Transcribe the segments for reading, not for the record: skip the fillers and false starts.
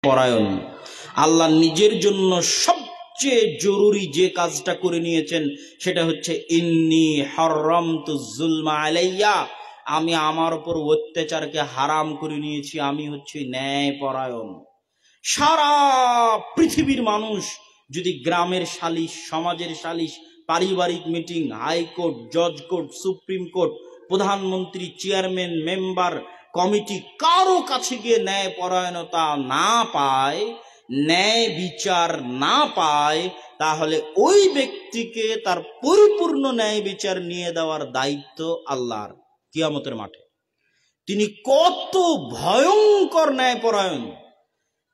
পরায়ণ। আল্লাহ নিজের জন্য সবচেয়ে জরুরি যে কাজটা করে নিয়েছেন সেটা হচ্ছে ইন্নী হারামতু যুলমা আলাইয়া, আমি আমার উপর অত্যাচারকে হারাম করে নিয়েছি, আমি হচ্ছে ন্যায় পরায়ণ। সারা পৃথিবীর মানুষ যদি গ্রামের সালিশ, সমাজের সালিশ, পারিবারিক মিটিং, হাইকোর্ট, জজ কোর্ট, সুপ্রিম কোর্ট, প্রধানমন্ত্রী, চেয়ারম্যান, মেম্বার, কমিটি কারো কাছে গিয়ে ন্যায় পরায়ণতা না পায়, ন্যায় বিচার না পায়, তাহলে ওই ব্যক্তিকে তার পরিপূর্ণ ন্যায় বিচার নিয়ে দেওয়ার দায়িত্ব আল্লাহর কিয়ামতের মাঠে। তিনি কত ভয়ঙ্কর ন্যায় পরায়ণ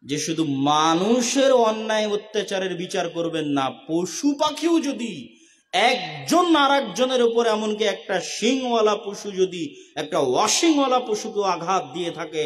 যে শুধু মানুষের অন্যায় অত্যাচারের বিচার করবেন না, পশু পাখিও যদি একজন আর একজনের উপর, এমনকি একটা শিংওয়ালা পশু যদি একটা ওয়াশিংওয়ালা পশুকেও আঘাত দিয়ে থাকে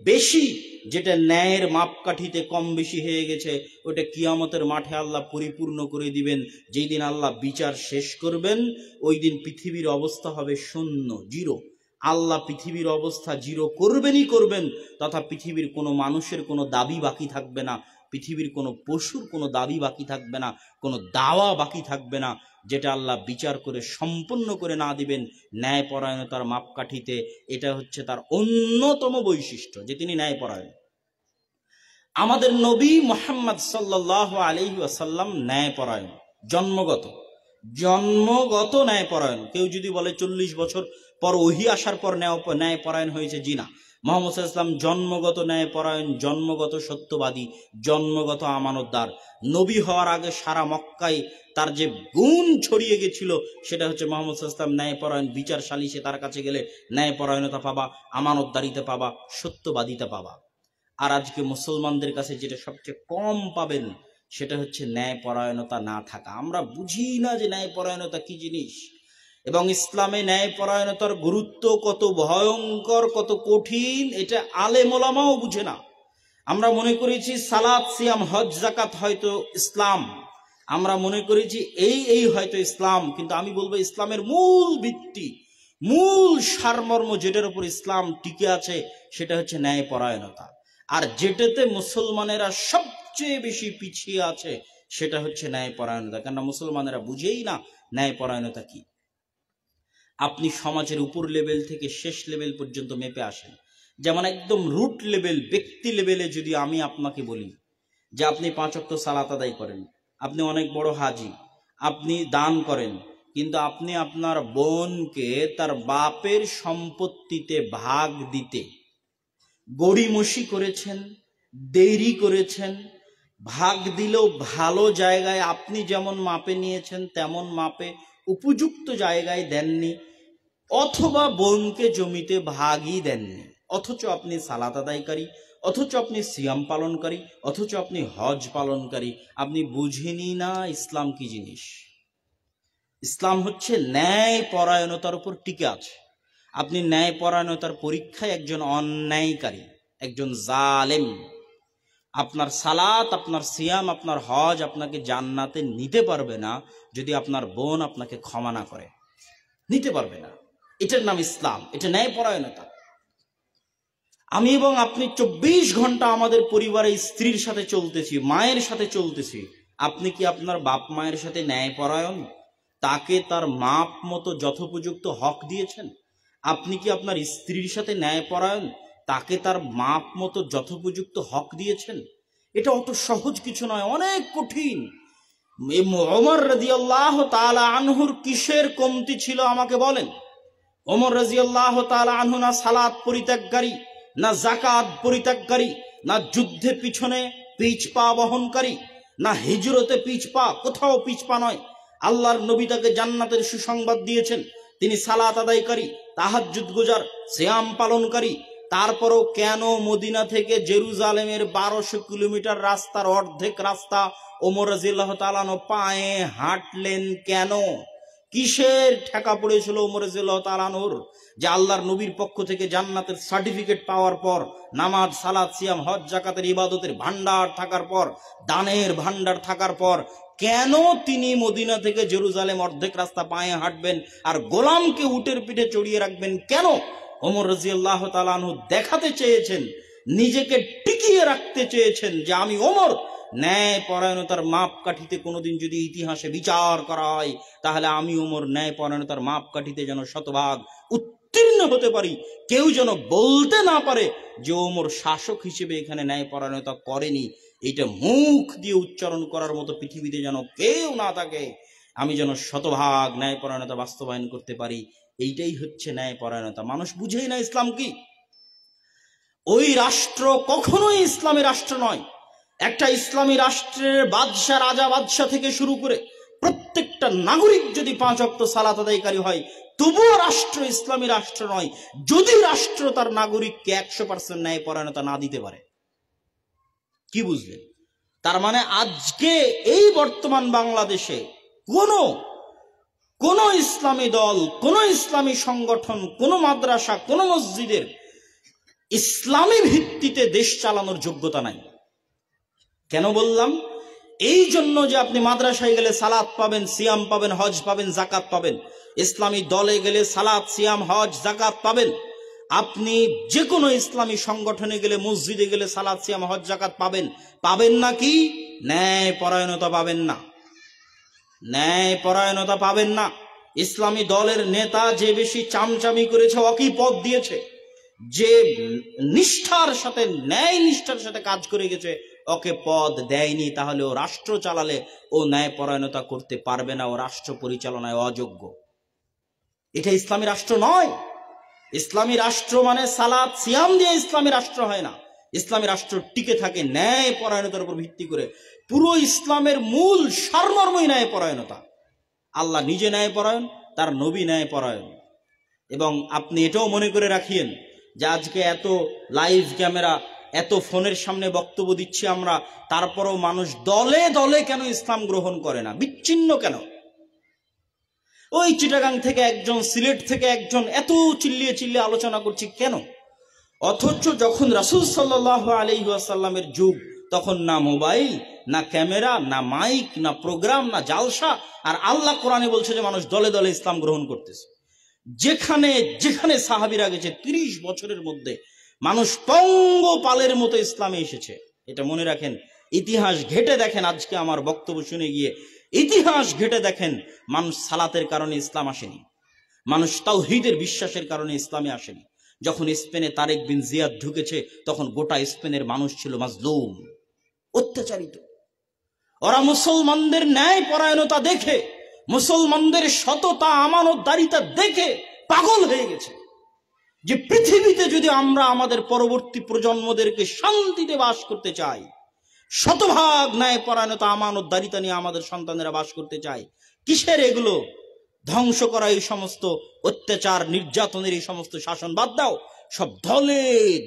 বেশি, যেটা ন্যায়ের মাপকাঠিতে কম বেশি হয়ে গেছে, ওটা কিয়ামতের মাঠে আল্লাহ পরিপূর্ণ করে দিবেন। যেই দিন আল্লাহ বিচার শেষ করবেন ওই দিন পৃথিবীর অবস্থা হবে শূন্য, জিরো। আল্লাহ পৃথিবীর অবস্থা জিরো করবেনই করবেন, তথা পৃথিবীর কোনো মানুষের কোনো দাবি বাকি থাকবে না, পৃথিবীর কোনো পশুর কোনো দাবি বাকি থাকবে না, কোনো দাওয়া বাকি থাকবে না, যেটা আল্লাহ বিচার করে সম্পূর্ণ করে না দিবেন ন্যায়পরায়ণতার মাপকাঠিতে। এটা হচ্ছে তার অন্যতম বৈশিষ্ট্য যে তিনি ন্যায়পরায়ণ। আমাদের নবী মুহাম্মদ সাল্লাল্লাহু আলাইহি ওয়াসাল্লাম ন্যায়পরায়ণ, জন্মগত ন্যায়পরায়ণ। কেউ যদি বলে 40 বছর পর ওহী আসার পর ন্যায়পরায়ণ হয়েছে, জি না, মুহাম্মদ সাল্লাল্লাহু আলাইহি ওয়াসাল্লাম জন্মগত ন্যায়পরায়ণ, জন্মগত সত্যবাদী, জন্মগত আমানতদার। নবী হওয়ার আগে সারা মক্কায় তার যে গুণ ছড়িয়ে গেছিল সেটা হচ্ছে মুহাম্মদ সাল্লাল্লাহু আলাইহি ওয়াসাল্লাম ন্যায়পরায়ণ। বিচার সালিশে তার কাছে গেলে ন্যায়পরায়ণতা পাবা, আমানতদারিতে পাবা, সত্যবাদিতা পাবা। আর আজকে মুসলমানদের কাছে যেটা সবচেয়ে কম পাবেন সেটা হচ্ছে ন্যায়পরায়ণতা না থাকা। আমরা বুঝি না যে ন্যায়পরায়ণতা কি জিনিস, এবং ইসলামে ন্যায়পরায়ণতার গুরুত্ব কত ভয়ঙ্কর, কত কঠিন, এটা আলেম ওলামাও বুঝে না। আমরা মনে করেছি সালাত, সিয়াম, হজ, যাকাত হয়তো ইসলাম, আমরা মনে করেছি এই হয়তো ইসলাম, কিন্তু আমি বলবো ইসলামের মূল ভিত্তি, মূল সারমর্ম যেটার উপর ইসলাম টিকে আছে সেটা হচ্ছে ন্যায়পরায়ণতা। আর যেটাতে মুসলমানেরা সবচেয়ে বেশি পিছিয়ে আছে সেটা হচ্ছে ন্যায়পরায়ণতা, কেননা মুসলমানেরা বুঝেই না ন্যায়পরায়ণতা কি। আপনি সমাজের উপর লেভেল থেকে শেষ লেভেল পর্যন্ত মেপে আসেন, যেমন একদম রুট লেভেল, ব্যক্তি লেভেলে যদি আমি আপনাকে বলি যে আপনি 5 ওয়াক্ত সালাত আদায় করেন, আপনি অনেক বড় হাজি, আপনি দান করেন, কিন্তু আপনি আপনার বোনকে তার বাপের সম্পত্তিতে ভাগ দিতে গড়িমসি করেছেন, দেরি করেছেন, ভাগ দিলেও ভালো জায়গায় আপনি যেমন মাপে নিয়েছেন তেমন মাপে উপযুক্ত জায়গায় দেননি, অথবা বোনকে জমিতে ভাগই দেননি, অথচ আপনি সালাত আদায়কারী, অথচ আপনি সিয়াম পালনকারী, অথচ আপনি হজ পালনকারী। আপনি বুঝেনি না ইসলাম কি জিনিস। ইসলাম হচ্ছে ন্যায় পরায়ণতার উপর টিকে আছে। আপনি ন্যায় পরায়ণতার পরীক্ষায় একজন অন্যায়কারী, একজন জালেম, আপনার সালাত, আপনার সিয়াম, আপনার হজ আপনাকে জান্নাতে নিতে পারবে না যদি আপনার বোন আপনাকে ক্ষমা না করে, নিতে পারবে না। এটার নাম ইসলাম, এটা ন্যায়পরায়ণতা। আমি এবং আপনি 24 ঘন্টা আমাদের পরিবারে স্ত্রীর সাথে চলতেছি, মায়ের সাথে চলতেছি। আপনি কি আপনার বাপ মায়ের সাথে ন্যায়পরায়ণ? তাকে তার মাপ মতো যথোপযুক্ত হক দিয়েছেন? আপনি কি আপনার স্ত্রীর সাথে ন্যায়পরায়ণ? তাকে তার মাপ মতো যথোপযুক্ত হক দিয়েছেন? এটা অত সহজ কিছু নয়, অনেক কঠিন। ওমর রাদিয়াল্লাহু তাআলা আনহুর কিসের কমতি ছিল আমাকে বলেন? ওমর রাদিয়াল্লাহু তাআলা আনহু না সালাত পরিত্যাগকারী, না যাকাত পরিত্যাগকারী, না যুদ্ধে পিছনে পিছপা বহনকারী, না হিজরতে পিছপা, কোথাও পিছপা নয়। আল্লাহর নবী তাকে জান্নাতের সুসংবাদ দিয়েছেন। তিনি সালাত আদায়কারী, তাহাজ্জুদ গুজার, সিয়াম পালনকারী। তারপরও কেন মদিনা থেকে জেরুজালেমের 1200 কিলোমিটার রাস্তার অর্ধেক রাস্তা ওমর রাদিয়াল্লাহু তাআলা পায়ে হাঁটলেন কেন? কিসের ঠেকা পড়েছিল ওমর রাদিয়াল্লাহু তাআলা আনহুর যে আল্লাহর নবীর পক্ষ থেকে জান্নাতের সার্টিফিকেট পাওয়ার পর, নামাজ, সালাত, সিয়াম, হজ, যাকাতের ইবাদতের ভান্ডার থাকার পর, দানের ভান্ডার থাকার পর কেন তিনি মদিনা থেকে জেরুজালেম অর্ধেক রাস্তা পায়ে হাঁটবেন আর গোলামকে উটের পিঠে চড়িয়ে রাখবেন কেন? ওমর রাদিয়াল্লাহু তাআলা আনহু দেখাতে চেয়েছেন নিজেকে টিকিয়ে রাখতে চেয়েছেন যে আমি ওমর। ন্যায় পরায়ণতার মাপকাঠিতে কোনোদিন যদি ইতিহাসে বিচার করা হয়, তাহলে আমি ওমর ন্যায় পরায়ণতার মাপকাঠিতে যেন শতভাগ উত্তীর্ণ হতে পারি। কেউ যেন বলতে না পারে যে ওমর শাসক হিসেবে এখানে ন্যায় পরায়ণতা করেনি। এটা মুখ দিয়ে উচ্চারণ করার মতো পৃথিবীতে যেন কেউ না থাকে। আমি যেন শতভাগ ন্যায় পরায়ণতা বাস্তবায়ন করতে পারি। এইটাই হচ্ছে ন্যায় পরায়ণতা। মানুষ বুঝেই না ইসলাম কি। ওই রাষ্ট্র কখনোই ইসলামী রাষ্ট্র নয়। একটা ইসলামী রাষ্ট্রের বাদশা, রাজা বাদশা থেকে শুরু করে প্রত্যেকটা নাগরিক যদি 5 ওয়াক্ত সালাত আদায়কারী হয়, তবুও রাষ্ট্র ইসলামী রাষ্ট্র নয় যদি রাষ্ট্র তার নাগরিককে 100% ন্যায় পরায়ণতা না দিতে পারে। কি বুঝলেন? তার মানে আজকে এই বর্তমান বাংলাদেশে কোন ইসলামী দল, কোন ইসলামী সংগঠন, কোন মাদ্রাসা, কোন মসজিদের ইসলামী ভিত্তিতে দেশ চালানোর যোগ্যতা নাই। কেন বললাম? এই জন্য যে আপনি মাদ্রাসায় গেলে সালাত পাবেন, সিয়াম পাবেন, হজ পাবেন, জাকাত পাবেন। ইসলামী দলে গেলে সালাত, সিয়াম, হজ, জাকাত পাবেন। আপনি যে কোনো ইসলামী সংগঠনে গেলে, মসজিদে গেলে সালাত, সিয়াম, হজ, জাকাত পাবেন। পাবেন না কি? ন্যায় পরায়ণতা পাবেন না। ন্যায় পরায়ণতা পাবেন না। ইসলামী দলের নেতা যে বেশি চামচামি করেছে, ওকে পদ দিয়েছে, যে নিষ্ঠার সাথে, ন্যায় নিষ্ঠার সাথে কাজ করে গেছে, ওকে পদ দেয়নি। তাহলে ও রাষ্ট্র চালালে ও ন্যায় পরায়ণতা করতে পারবে না, ও রাষ্ট্র পরিচালনায় অযোগ্য। এটা ইসলামী রাষ্ট্র নয়। ইসলামী রাষ্ট্র মানে সালাত, সিয়াম দিয়ে ইসলামী রাষ্ট্র হয় না। ইসলামী রাষ্ট্র টিকে থাকে ন্যায় পরায়ণতার উপর ভিত্তি করে। পুরো ইসলামের মূল সারমর্মই ন্যায় পরায়ণতা। আল্লাহ নিজে ন্যায় পরায়ণ, তার নবী ন্যায় পরায়ণ। এবং আপনি এটাও মনে করে রাখিয়েন যে আজকে এত লাইভ ক্যামেরা, এত ফোনের সামনে বক্তব্য দিচ্ছি আমরা, তারপরেও মানুষ দলে দলে কেন ইসলাম গ্রহণ করে না? বিচ্ছিন্ন কেন? ওই চিটাগাং থেকে একজন, সিলেট থেকে একজন, এত চিল্লিয়ে চিল্লিয়ে আলোচনা করছি কেন? অথচ যখন রাসূল সাল্লাল্লাহু আলাইহি ওয়াসাল্লামের যুগ, তখন না মোবাইল, না ক্যামেরা, না মাইক, না প্রোগ্রাম, না জালসা। আর আল্লাহ কোরআনে বলছে যে মানুষ দলে দলে ইসলাম গ্রহণ করতেছে। যেখানে যেখানে সাহাবীরা গেছে, 30 বছরের মধ্যে মানুষ পঙ্গপালের মতো ইসলামে এসেছে। এটা মনে রাখেন। ইতিহাস ঘেটে দেখেন। আজকে আমার বক্তব্য শুনে গিয়ে ইতিহাস ঘেটে দেখেন, মানুষ সালাতের কারণে ইসলাম আসেনি, মানুষ তাওহীদের বিশ্বাসের কারণে ইসলামে আসেনি। যখন স্পেনে তারেক বিন জিয়াদ ঢুকেছে, তখন গোটা স্পেনের মানুষ ছিল মাজলুম, অত্যাচারিত। ওরা মুসলমানদের ন্যায় পরায়ণতা দেখে, মুসলমানদের সততা, আমানতদারিতা দেখে পাগল হয়ে গেছে যে পৃথিবীতে যদি আমরা আমাদের পরবর্তী প্রজন্মদেরকে শান্তিতে বাস করতে চাই, শতভাগ ন্যায় পরায়ণতা, আমানতদারিতা নিয়ে আমাদের সন্তানেরা বাস করতে চায়, কিসের এগুলো ধ্বংস করা, এই সমস্ত অত্যাচার, নির্যাতনের এই সমস্ত শাসন বাদ দাও, সব দলে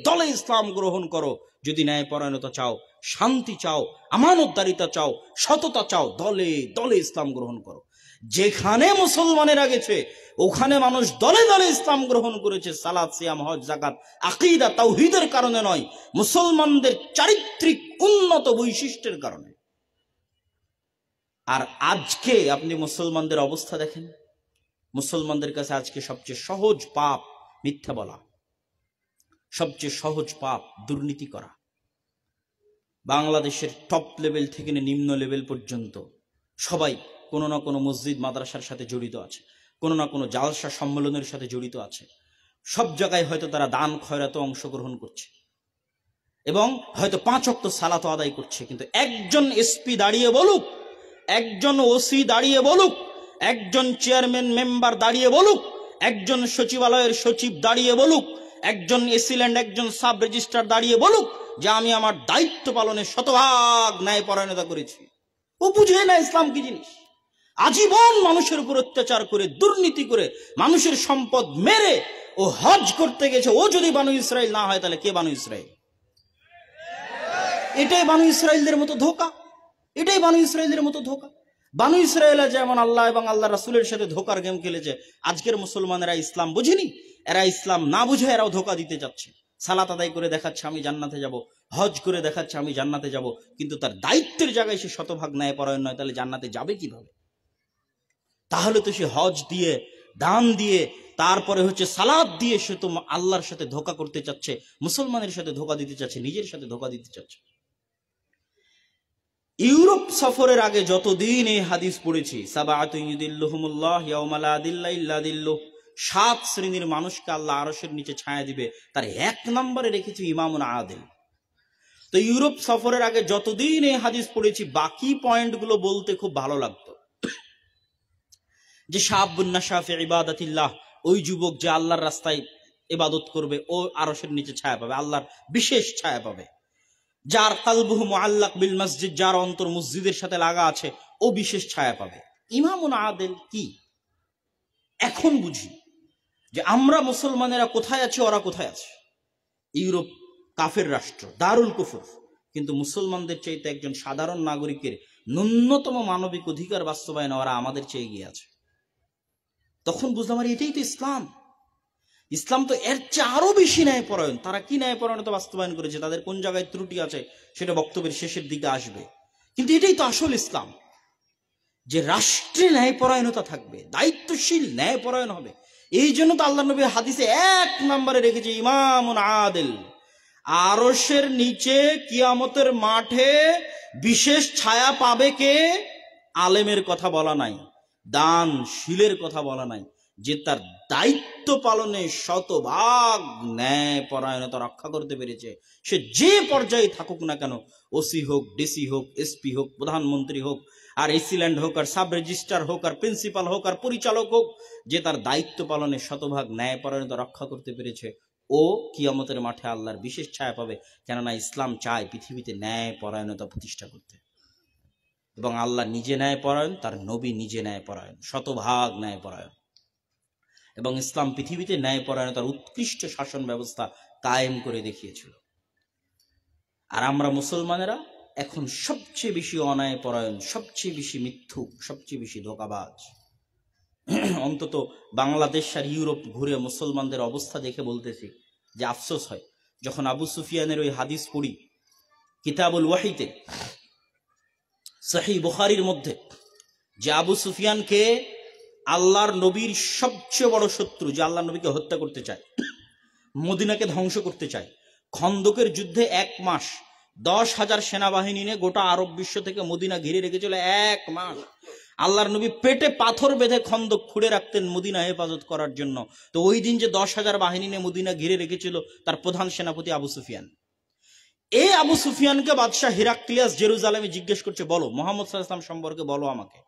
দলে ইসলাম গ্রহণ করো। যদি ন্যায় পরায়ণতা চাও, শান্তি চাও, আমানতদারিতা চাও, সততা চাও, দলে দলে ইসলাম গ্রহণ করো। যেখানে মুসলমানেরা গেছে, ওখানে মানুষ দলে দলে ইসলাম গ্রহণ করেছে। সালাত, সিয়াম, হজ, যাকাত, আকীদা, তাওহীদের কারণে নয়, মুসলমানদের চারিত্রিক উন্নত বৈশিষ্ট্যের কারণে। আর আজকে আপনি মুসলমানদের অবস্থা দেখেন। মুসলমানদের কাছে আজকে সবচেয়ে সহজ পাপ মিথ্যা বলা, সবচেয়ে সহজ পাপ দুর্নীতি করা। বাংলাদেশের টপ লেভেল থেকে নিম্ন লেভেল পর্যন্ত সবাই কোনো না কোনো মসজিদ, মাদ্রাসার সাথে জড়িত আছে, কোনো না কোনো জালসা সম্মেলনের সাথে জড়িত আছে। সব জায়গায় হয়তো তারা দান খয়রাতে অংশগ্রহণ করছে এবং হয়তো 5 ওয়াক্ত সালাত আদায় করছে। কিন্তু একজন এসপি দাঁড়িয়ে বলুক, একজন ওসি দাঁড়িয়ে বলুক, একজন চেয়ারম্যান মেম্বার দাঁড়িয়ে বলুক, একজন সচিবালয়ের সচিব দাঁড়িয়ে বলুক, একজন এসিল্যান্ড, একজন সাব রেজিস্ট্রার দাঁড়িয়ে বলুক যে আমি আমার দায়িত্ব পালনে শতভাগ ন্যায় পরায়ণতা করেছি, ও বুঝে না ইসলাম কি জিনিস। আজীবন মানুষের উপর অত্যাচার করে, দুর্নীতি করে, মানুষের সম্পদ মেরে ও হজ করতে গেছে। ও যদি বানু ইসরাইল না হয়, তাহলে কে বানু ইসরাইল? এটাই বানু ইসরাইলদের মতো ধোঁকা, এটাই বানু ইসরাইলদের মতো ধোঁকা। বানু ইসরায়েল যেমন আল্লাহ এবং আল্লাহ রাসূলের সাথে ধোঁকার গেম খেলেছে, আজকের মুসলমানেরা ইসলাম বুঝেনি, এরা ইসলাম না বুঝে এরাও ধোঁকা দিতে যাচ্ছে। সালাত আদায় করে দেখাচ্ছে আমি জান্নাতে যাব, হজ করে দেখাচ্ছে আমি জান্নাতে যাব, কিন্তু তার দায়িত্বের জায়গায় সে শতভাগ ন্যায় পরায়ণ নয়। তাহলে জান্নাতে যাবে কিভাবে? তাহলে তো সে হজ দিয়ে, দান দিয়ে, তারপরে হচ্ছে সালাদ দিয়ে সে তো আল্লাহর সাথে ধোঁকা করতে চাচ্ছে, মুসলমানের সাথে ধোঁকা দিতে চাচ্ছে, নিজের সাথে ধোঁকা দিতে চাচ্ছে। ইউরোপ সফরের আগে যতদিন এই হাদিস পড়েছি, সাবাতুন ইউদিল্লুহুমুল্লাহ ইয়াউমা লা দিল্লা ইল্লা দিল্লুহ, 7 শ্রেণীর মানুষকে আল্লাহ আরশের নিচে ছায়া দিবে, তার 1 নম্বরে রেখেছি ইমামুন আদিল। তো ইউরোপ সফরের আগে যতদিন এই হাদিস পড়েছি, বাকি পয়েন্টগুলো বলতে খুব ভালো লাগতো। যে শাবুন নাশা ফি ইবাদাতিল্লাহ, ওই যুবক যে আল্লাহর রাস্তায় ইবাদত করবে ও আরশের নিচে ছায়া পাবে, আল্লাহর বিশেষ ছায়া পাবে। যার কালবুহু মুআল্লাক বিল মসজিদ, যার অন্তর মসজিদের সাথে লাগা আছে, ও বিশেষ ছায়া পাবে। ইমামুন আদিল কি? এখন বুঝি যে আমরা মুসলমানেরা কোথায় আছি, ওরা কোথায় আছে। ইউরোপ কাফের রাষ্ট্র, দারুল কুফর, কিন্তু মুসলমানদের চাইতে একজন সাধারণ নাগরিকের ন্যূনতম মানবিক অধিকার বাস্তবায়নে ওরা আমাদের চেয়ে এগিয়ে আছে। তখন বুঝলাম আর এটাই তো ইসলাম। ইসলাম তো এর চেয়ে আরো বেশি ন্যায়পরায়ণ। তারা কি ন্যায়পরায়ণতা বাস্তবায়ন করেছে, তাদের কোন জায়গায় ত্রুটি আছে, সেটা বক্তব্যের শেষের দিকে আসবে। কিন্তু এটাই তো আসল ইসলাম, যে রাষ্ট্রে ন্যায়পরায়ণতা থাকবে, দায়িত্বশীল ন্যায়পরায়ণ হবে। এই জন্য তো আল্লাহ নবী হাদিসে 1 নম্বরে রেখেছে ইমামুন আদিল। আরশের নিচে কিয়ামতের মাঠে বিশেষ ছায়া পাবে কে? আলেমের কথা বলা নাই, দানশীলের কথা বলা নাই, যে তার দায়িত্ব পালনে শতভাগ ন্যায়পরায়ণতা রক্ষা করতে পেরেছে। সে যে পর্যায়ে থাকুক না কেন, ওসি হোক, ডিসি হোক, এসপি হোক, প্রধানমন্ত্রী হোক, আর এসিল্যান্ড হোক, আর সাব রেজিস্ট্রার হোক, আর প্রিন্সিপাল হোক, আর পরিচালক হোক, যে তার দায়িত্ব পালনে শতভাগ ন্যায়পরায়ণতা রক্ষা করতে পেরেছে, ও কিয়ামতের মাঠে আল্লাহর বিশেষ ছায়া পাবে। কেননা ইসলাম চায় পৃথিবীতে ন্যায়পরায়ণতা প্রতিষ্ঠা করতে, এবং আল্লাহ নিজে ন্যায়পরায়ণ, তার নবী নিজে ন্যায়পরায়ণ, শতভাগ ন্যায়পরায়ণ। এবং ইসলাম পৃথিবীতে ন্যায়পরায়ণতার উৎকৃষ্ট শাসন ব্যবস্থা কায়েম করে দেখিয়েছিল। আর আমরা মুসলমানেরা এখন সবচেয়ে বেশি অন্যায়পরায়ণ, সবচেয়ে বেশি মিথ্যুক, সবচেয়ে বেশি ধোঁকাবাজ। অন্তত বাংলাদেশ আর ইউরোপ ঘুরে মুসলমানদের অবস্থা দেখে বলতেছি যে আফসোস হয়। যখন আবু সুফিয়ানের ওই হাদিস পড়ি কিতাবুল ওয়াহিতে, সহিহ বুখারীর মধ্যে, যে আবু সুফিয়ানকে আল্লাহর নবীর সবচেয়ে বড় শত্রু, যে আল্লাহর নবীকে হত্যা করতে চায়, মদিনাকে ধ্বংস করতে চায়, খন্দকের যুদ্ধে 1 মাস 10,000 সেনাবাহিনী নিয়ে গোটা আরব বিশ্ব থেকে মদিনা ঘিরে রেখেছিল 1 মাস। আল্লাহর নবী পেটে পাথর বেঁধে খন্দক খুঁড়ে রাখতেন মদিনা হেফাজত করার জন্য। তো ওই দিন যে 10,000 বাহিনী নিয়ে মদিনা ঘিরে রেখেছিল, তার প্রধান সেনাপতি আবু সুফিয়ান। এই আবু সুফিয়ানকে বাদশাহ হিরাক্লিয়াস জেরুজালেমে জিজ্ঞেস করছে, বলো মুহাম্মদ সাল্লাল্লাহু আলাইহি ওয়াসাল্লাম সম্পর্কে বলো, আমাকে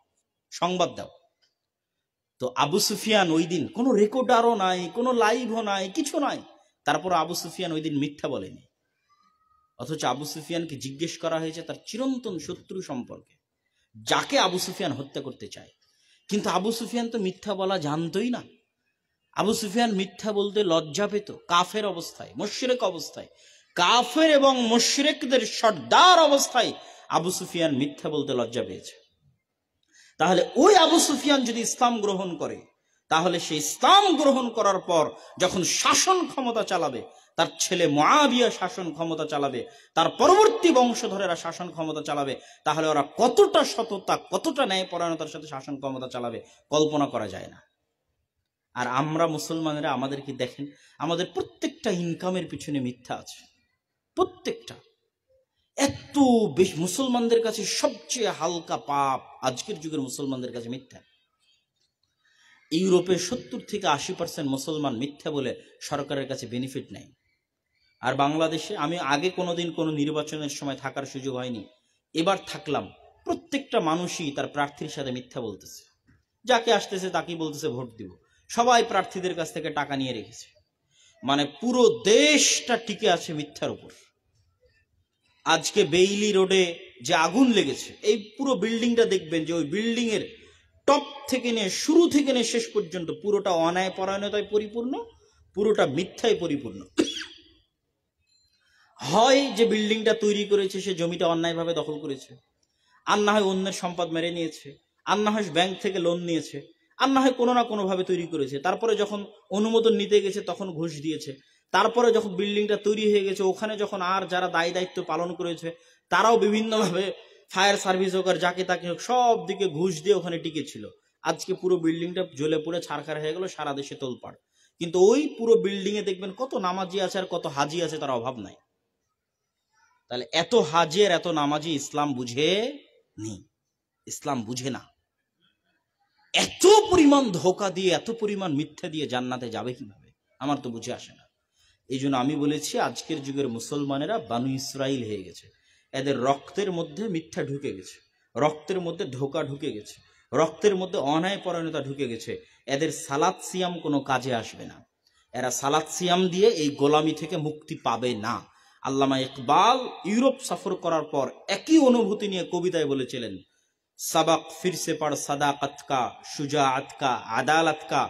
সংবাদ দাও। তো আবু সুফিয়ান ওই দিন কোনো রেকর্ডারও নাই, কোনো লাইভও নাই, কিছু নাই। তারপর আবু সুফিয়ান ওই দিন মিথ্যা বলেনি। অথচ আবু সুফিয়ানকে জিজ্ঞেস করা হয়েছে তার চিরন্তন শত্রু সম্পর্কে, যাকে আবু সুফিয়ান হত্যা করতে চায়। কিন্তু আবু সুফিয়ান তো মিথ্যা বলা জানতোই না। আবু সুফিয়ান মিথ্যা বলতে লজ্জা পেত। কাফের অবস্থায়, মুশরিক অবস্থায়, কাফের এবং মুশরিকদের সর্দার অবস্থায় আবু সুফিয়ান মিথ্যা বলতে লজ্জা পেয়েছে। তাহলে ওই আবু সুফিয়ান যদি ইসলাম গ্রহণ করে, তাহলে সে ইসলাম গ্রহণ করার পর যখন শাসন ক্ষমতা চালাবে, তার ছেলে মুআবিয়া শাসন ক্ষমতা চালাবে, তার পরবর্তী বংশধরেরা শাসন ক্ষমতা চালাবে, তাহলে ওরা কতটা সততা, কতটা ন্যায়পরায়ণতার সাথে শাসন ক্ষমতা চালাবে কল্পনা করা যায় না। আর আমরা মুসলমানেরা, আমাদেরকে দেখেন, আমাদের প্রত্যেকটা ইনকামের পিছনে মিথ্যা আছে, প্রত্যেকটা। এত বেশি মুসলমানদের কাছে সবচেয়ে হালকা পাপ আজকের যুগের মুসলমানদের কাছে মিথ্যা। ইউরোপে 70 থেকে 80% মুসলমান মিথ্যা বলে সরকারের কাছে বেনিফিট নেয়। আর বাংলাদেশে আমি আগে কোনোদিন কোনো নির্বাচনের সময় থাকার সুযোগ হয়নি, এবার থাকলাম। প্রত্যেকটা মানুষই তার প্রার্থীর সাথে মিথ্যা বলতেছে, যাকে আসতেছে তাকেই বলতেছে ভোট দিব। সবাই প্রার্থীদের কাছ থেকে টাকা নিয়ে রেখেছে। মানে পুরো দেশটা টিকে আছে মিথ্যার উপর। আজকে বেইলি রোডে যে আগুন লেগেছে, এই পুরো বিল্ডিংটা দেখবেন যে ওই বিল্ডিং এর টপ থেকে নিয়ে শুরু থেকে নিয়ে শেষ পর্যন্ত পুরোটা অন্যায় পরায়ণতায় পরিপূর্ণ, পুরোটা মিথ্যায় পরিপূর্ণ। হয় যে বিল্ডিংটা তৈরি করেছে সে জমিটা অন্যায়ভাবে দখল করেছে, আর না হয় অন্যের সম্পদ মেরে নিয়েছে, আর না হয় ব্যাংক থেকে লোন নিয়েছে, আর না হয় কোনো না কোনোভাবে তৈরি করেছে। তারপরে যখন অনুমোদন নিতে গেছে তখন ঘুষ দিয়েছে। তারপরে যখন বিল্ডিংটা তৈরি হয়ে গেছে, ওখানে যখন আর যারা দায় দায়িত্ব পালন করেছে তারাও বিভিন্নভাবে, ফায়ার সার্ভিস হোক আর যাকে তাকে হোক, সব দিকে ঘুষ দিয়ে ওখানে টিকে ছিল। আজকে পুরো বিল্ডিংটা জ্বলে পুড়ে ছারখার হয়ে গেল, সারা দেশে তোলপাড়। কিন্তু ওই পুরো বিল্ডিং এ দেখবেন কত নামাজি আছে আর কত হাজি আছে, তার অভাব নাই। তাহলে এত হাজি আর এত নামাজি ইসলাম বুঝে নি, ইসলাম বুঝে না। এত পরিমাণ ধোঁকা দিয়ে, এত পরিমাণ মিথ্যা দিয়ে জান্নাতে যাবে কিভাবে, আমার তো বুঝে আসে না। এই জন্য আমি বলেছি আজকের যুগের মুসলমানেরা বানু ইসরাইল হয়ে গেছে। এদের রক্তের মধ্যে মিথ্যা ঢুকে গেছে, রক্তের মধ্যে ধোঁকা ঢুকে গেছে, রক্তের মধ্যে অন্যায়পরায়ণতা ঢুকে গেছে। এদের সালাত সিয়াম কোনো কাজে আসবে না। এরা সালাত সিয়াম দিয়ে এই গোলামি থেকে মুক্তি পাবে না। আল্লামা ইকবাল ইউরোপ সফর করার পর একই অনুভূতি নিয়ে কবিতায় বলেছিলেন, सबक फिर से पढ़ सदाकत का, शुजाअत का, अदालत का,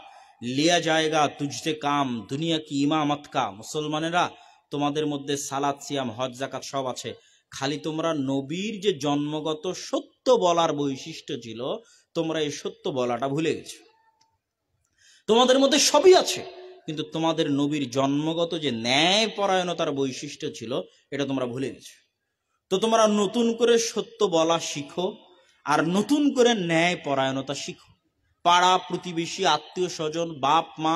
लिया जाएगा तुझसे काम, दुनिया की इमामत का। मुसलमानेरा তোমাদের মধ্যে সালাত সিয়াম হজ যাকাত সব আছে, খালি তোমরা নবীর যে জন্মগত সত্য বলার বৈশিষ্ট্য ছিল, তোমরা এই সত্য বলাটা ভুলে গেছো। তোমাদের মধ্যে সবই আছে, কিন্তু তোমাদের নবীর জন্মগত যে ন্যায় পরায়ণতার বৈশিষ্ট্য ছিল, এটা তোমরা ভুলে গেছো। তো তোমরা নতুন করে সত্য বলা শিখো, আর নতুন করে ন্যায় পরায়ণতা শিখো। পাড়া প্রতিবেশী, আত্মীয় স্বজন, বাপ মা,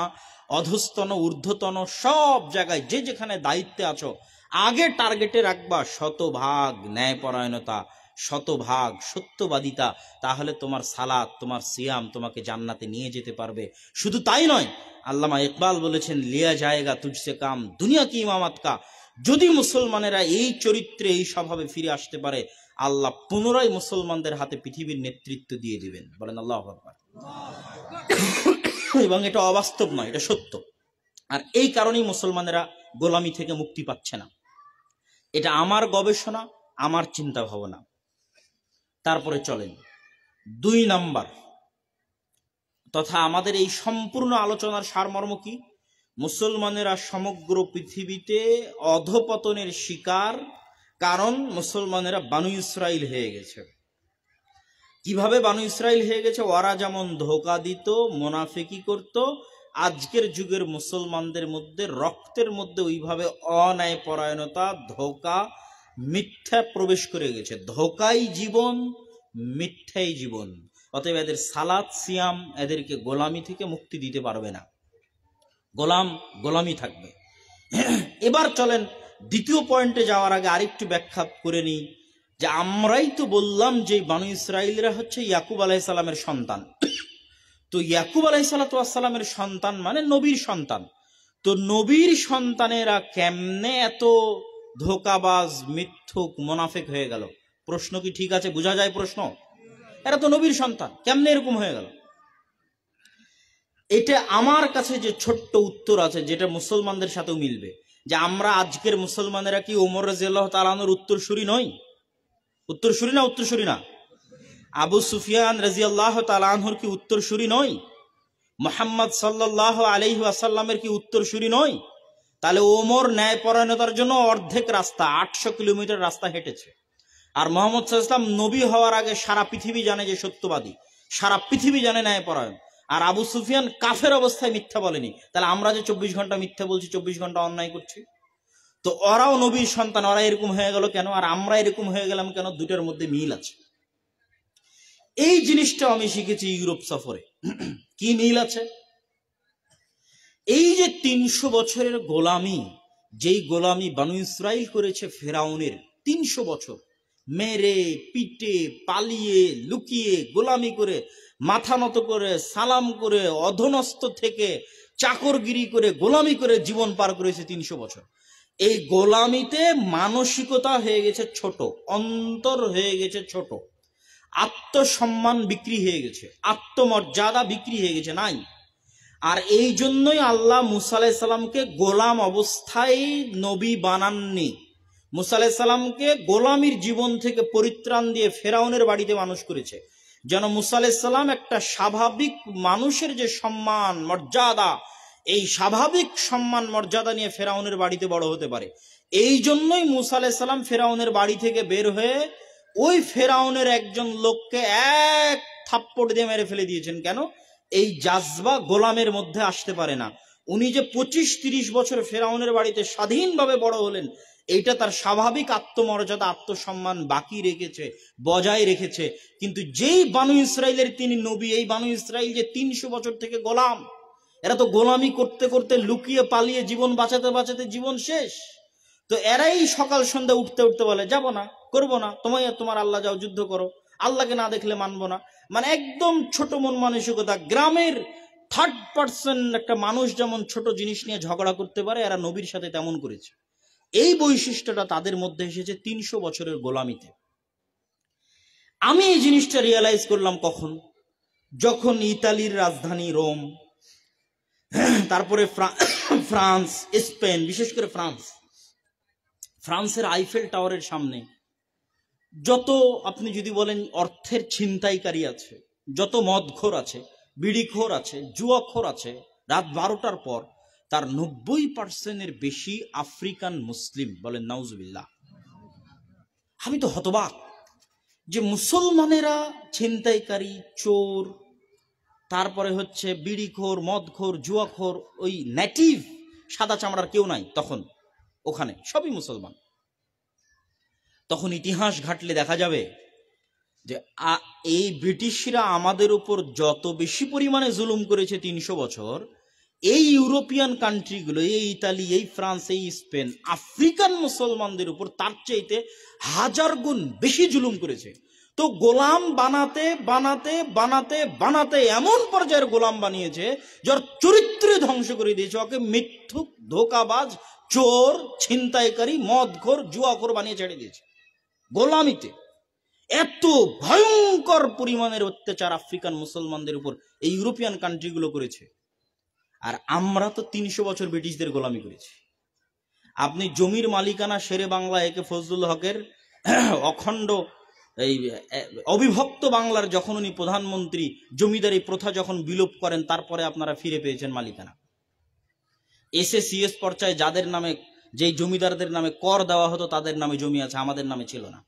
অধস্তন ঊর্ধ্বতন সব জায়গায় যে যেখানে দায়িত্বে আছো, আগে টার্গেটে রাখবা শতভাগ ন্যায় পরায়ণতা, শতভাগ সত্যবাদিতা। তাহলে তোমার সালাত, তোমার সিয়াম তোমাকে জান্নাতে নিয়ে যেতে পারবে। শুধু তাই নয়, আল্লামা ইকবাল বলেছেন, লিয়া জায়েগা তুঝসে কাম, দুনিয়া কি ইমামত কা। যদি মুসলমানেরা এই চরিত্রে, এই স্বভাবে ফিরে আসতে পারে, আল্লাহ পুনরায় মুসলমানদের হাতে পৃথিবীর নেতৃত্ব দিয়ে দিবেন। বলেন আল্লাহু আকবার। এবং এটা অবাস্তব নয়, এটা সত্য। আর এই কারণেই মুসলমানেরা গোলামি থেকে মুক্তি পাচ্ছে না। এটা আমার গবেষণা, আমার চিন্তা ভাবনা। তারপরে চলেন 2 নাম্বার, তথা আমাদের এই সম্পূর্ণ আলোচনার সারমর্ম কি? মুসলমানেরা সমগ্র পৃথিবীতে অধপতনের শিকার, কারণ মুসলমানেরা বানু ইসরাইল হয়ে গেছে। কিভাবে বানু ইসরাইল হয়ে গেছে? ওরা যেমন ধোঁকা দিত, মুনাফিকি করত, আজকের যুগের মুসলমানদের মধ্যে রক্তের মধ্যে ওইভাবে অন্যায় পরায়ণতা, ধোঁকা, মিথ্যা প্রবেশ করে গেছে। ধোঁকাই জীবন, মিথ্যাই জীবন। অতএব এদের সালাত সিয়াম এদেরকে গোলামি থেকে মুক্তি দিতে পারবে না। গোলামি থাকবে। এবার চলেন দ্বিতীয় পয়েন্টে যাওয়ার আগে আরেকটু ব্যাখ্যা করে নিই, যে আমরাই তো বললাম যে বানু ইসরাইলরা হচ্ছে ইয়াকুব আলাইহিস সালামের সন্তান। তো ইয়াকুব আলাইহিস সালামের সন্তান মানে নবীর সন্তান। তো নবীর সন্তানেরা কেমনে এত ধোঁকাবাজ, মিথ্যুক, মুনাফিক হয়ে গেল? প্রশ্ন কি ঠিক আছে? বোঝা যায় প্রশ্ন? এরা তো নবীর সন্তান, কেমনে এরকম হয়ে গেল? এটা আমার কাছে যে ছোট্ট উত্তর আছে, যেটা মুসলমানদের সাথেও মিলবে, যে আমরা আজকের মুসলমানেরা কি ওমর রাদিয়াল্লাহু তাআলা আনহুর উত্তরসূরি নই? উত্তরসূরি না? উত্তরসূরি না? আবু সুফিয়ান রাদিয়াল্লাহু তাআলা আনহুর কি উত্তরসূরি নই? মুহাম্মদ সাল্লাল্লাহু আলাইহি ওয়াসাল্লামের কি উত্তরসূরি নই? তাহলে ওমর ন্যায়পরায়ণতার জন্য অর্ধেক রাস্তা, 800 কিলোমিটার রাস্তা হেঁটেছে। আর মুহাম্মদ সাল্লাল্লাহু আলাইহি ওয়াসাল্লাম নবী হওয়ার আগে সারা পৃথিবী জানে যে সত্যবাদী, সারা পৃথিবী জানে ন্যায়পরায়ণ। আর আবু সুফিয়ান কাফের অবস্থায় মিথ্যা বলেনি। তাহলে আমরা যে 24 ঘন্টা মিথ্যা বলছি, 24 ঘন্টা অন্যায় করছি। তো ওরাও নবীর সন্তান, ওরা এরকম হয়ে গেল কেন? আর আমরা এরকম হয়ে গেলাম কেন? দুটোর মধ্যে মিল আছে। এই জিনিসটা আমি শিখেছি ইউরোপ সফরে। কি মিল আছে? এই যে 300 বছরের গোলামি, যেই গোলামি বানু ইসরাইল করেছে ফেরাউনের 300 বছর, মেরে পিটে, পালিয়ে, লুকিয়ে, গোলামি করে, মাথা নত করে, সালাম করে, অধনস্থ থেকে চাকরগিরি করে, গোলামি করে জীবন পার করেছে 300 বছর। এই গোলামিতে মানসিকতা হয়ে গেছে ছোট, অন্তর হয়ে গেছে ছোট, আত্মসম্মান বিক্রি হয়ে গেছে, আত্মমর্যাদা বিক্রি হয়ে গেছে, নাই। আর এই জন্যই আল্লাহ মুসা আলাইহিস সালামকে গোলাম অবস্থায় নবী বানাননি। মুসা আলাইহিস সালামকে গোলামির জীবন থেকে পরিত্রাণ দিয়ে ফেরাউনের বাড়িতে মানুষ করেছে, যেন মুসা আলাইহিস সালাম একটা স্বাভাবিক মানুষের যে সম্মান মর্যাদা, এই স্বাভাবিক সম্মান মর্যাদা নিয়ে ফেরাউনের বাড়িতে বড় হতে পারে। এই জন্যই মুসা আলাইহিস সালাম ফেরাউনের বাড়ি থেকে বের হয়ে ওই ফেরাউনের একজন লোককে এক থাপ্পড় দিয়ে মেরে ফেলে দিয়েছেন। কেন? এই জাজবা গোলামের মধ্যে আসতে পারে না। উনি যে 25-30 বছর ফেরাউনের বাড়িতে স্বাধীনভাবে বড় হলেন, এইটা তার স্বাভাবিক আত্মমর্যাদা আত্মসম্মান বাকি রেখেছে, বজায় রেখেছে। কিন্তু যেই বানু ইসরায়েলের তিনি নবী, এই বানু ইসরায়েল যে 300 বছর থেকে গোলাম, এরা তো গোলামি করতে করতে লুকিয়ে পালিয়ে জীবন বাঁচাতে বাঁচাতে জীবন শেষ। তো এরাই সকাল সন্ধ্যা উঠতে উঠতে বলে যাব না, করবো না, তোমার আল্লাহ যাও যুদ্ধ করো, আল্লাহকে না দেখলে মানবো না। মানে একদম ছোট মন মানসিকতা। গ্রামের 3rd পার্সন একটা মানুষ যেমন ছোট জিনিস নিয়ে ঝগড়া করতে পারে, এরা নবীর সাথে তেমন করেছে। এই বৈশিষ্ট্যটা তাদের মধ্যে এসেছে 300 বছরের গোলামিতে। আমি এই জিনিসটা রিয়েলাইজ করলাম কখন? যখন ইতালির রাজধানী রোম, তারপরে ফ্রান্স, স্পেন, বিশেষ করে ফ্রান্সের আইফেল টাওয়ারের সামনে যত আপনি যদি বলেন অর্থের ছিনতাইকারী আছে, যত মদখোর আছে, বিড়িখোর আছে, জুয়াখোর আছে, রাত 12টার পর তার 90%-এর বেশি আফ্রিকান মুসলিম। বলেন নাউজুবিল্লাহ। আমি তো হতবাক যে মুসলমানেরা ছিনতাইকারী, চোর, তারপরে হচ্ছে বিড়িখোর, মদখোর, জুয়াখোর, ওই নেটিভ সাদা চামড়ার কেউ নাই তখন ওখানে, সবই মুসলমান। তখন ইতিহাস ঘাটলে দেখা যাবে যে এই ব্রিটিশরা আমাদের উপর যত বেশি পরিমাণে জুলুম করেছে 300 বছর, এই ইউরোপিয়ান কান্ট্রিগুলো, এই ইতালি, এই ফ্রান্স, এই স্পেন, আফ্রিকান মুসলমানদের উপর তার চাইতে 1000 গুণ বেশি জুলুম করেছে। তো গোলাম বানাতে বানাতে বানাতে বানাতে এমন পর্যায়ের গোলাম বানিয়েছে যার চরিত্র ধ্বংস করে দিয়েছে। ওকে মিথ্যুক, ধোকাবাজ, চোর, ছিনতাইকারী, মদখোর, জুয়াখোর বানিয়ে ছেড়ে দিয়েছে গোলামিতে। এত ভয়ঙ্কর পরিমাণের অত্যাচার আফ্রিকান মুসলমানদের উপর এই ইউরোপিয়ান কান্ট্রিগুলো করেছে। আর আমরা তো 300 বছর ব্রিটিশদের গোলামি করেছি। আপনি জমির মালিকানা শেরে বাংলা একে ফজলুল হকের অখণ্ড এই অবিভক্ত বাংলার যখন উনি প্রধানমন্ত্রী, জমিদারি প্রথা যখন বিলোপ করেন, তারপরে আপনারা ফিরে পেয়েছেন মালিকানা। এসএসিএস পর্যায়ে যাদের নামে, যেই জমিদারদের নামে কর দেওয়া হতো, তাদের নামে জমি আছে, আমাদের নামে ছিল না।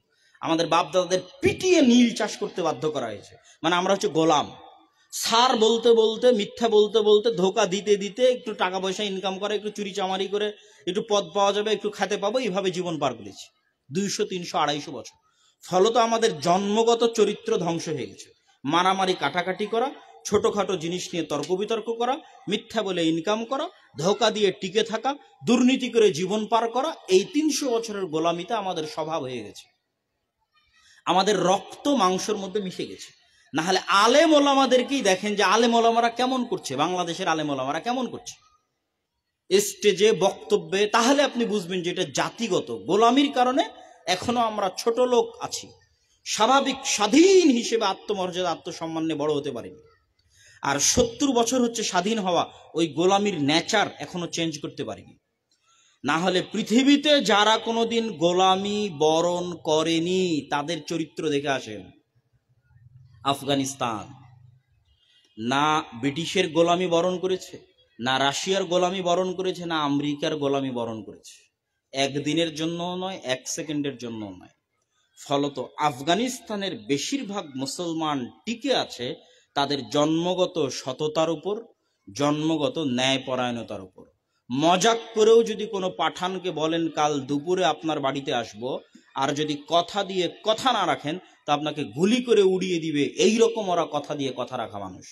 আমাদের বাপ দাদাদের পিটিয়ে নীল চাষ করতে বাধ্য করা হয়েছে। মানে আমরা হচ্ছে গোলাম। সার বলতে বলতে, মিথ্যা বলতে বলতে, ধোকা দিতে দিতে, একটু টাকা পয়সা ইনকাম করে, একটু চুরি চামারি করে, একটু পদ পাওয়া যাবে, একটু খেতে পাবো, এইভাবে জীবন পার করেছি 200, 300, 250 বছর। ফলত আমাদের জন্মগত চরিত্র ধ্বংস হয়ে গেছে। মারামারি, কাটাকাটি করা, ছোটখাটো জিনিস নিয়ে তর্ক বিতর্ক করা, মিথ্যা বলে ইনকাম করা, ধোকা দিয়ে টিকে থাকা, দুর্নীতি করে জীবন পার করা, এই 300 বছরের গোলামিতে আমাদের স্বভাব হয়ে গেছে। আমাদের রক্ত মাংসের মধ্যে মিশে গেছে। না হলে আলেম ওলামাদেরকেই দেখেন যে আলেম ওলামারা কেমন করছে, বাংলাদেশের আলেম ওলামারা কেমন করছে স্টেজে, বক্তব্যে, তাহলে আপনি বুঝবেন যে এটা জাতিগত গোলামির কারণে এখনো আমরা ছোট লোক আছি। স্বাভাবিক স্বাধীন হিসেবে আত্মমর্যাদা, আত্মসম্মান নিয়ে বড় হতে পারিনি। আর 70 বছর হচ্ছে স্বাধীন হওয়া, ওই গোলামির নেচার এখনো চেঞ্জ করতে পারিনি। না হলে পৃথিবীতে যারা কোনোদিন গোলামি বরণ করেনি তাদের চরিত্র দেখে আসেন। আফগানিস্তান না ব্রিটিশের গোলামি বরণ করেছে, না রাশিয়ার গোলামি বরণ করেছে, না আমেরিকার গোলামি বরণ করেছে। একদিনের জন্য নয়, 1 সেকেন্ডের জন্য নয়। ফলত আফগানিস্তানের বেশিরভাগ মুসলমান টিকে আছে তাদের জন্মগত সততার উপর, জন্মগত ন্যায়পরায়ণতার উপর। মজাক করেও যদি কোনো পাঠানকে বলেন কাল দুপুরে আপনার বাড়িতে আসব, আর যদি কথা দিয়ে কথা না রাখেন তা আপনাকে গুলি করে উড়িয়ে দিবে, এই রকম ওরা কথা দিয়ে কথা রাখা মানুষ।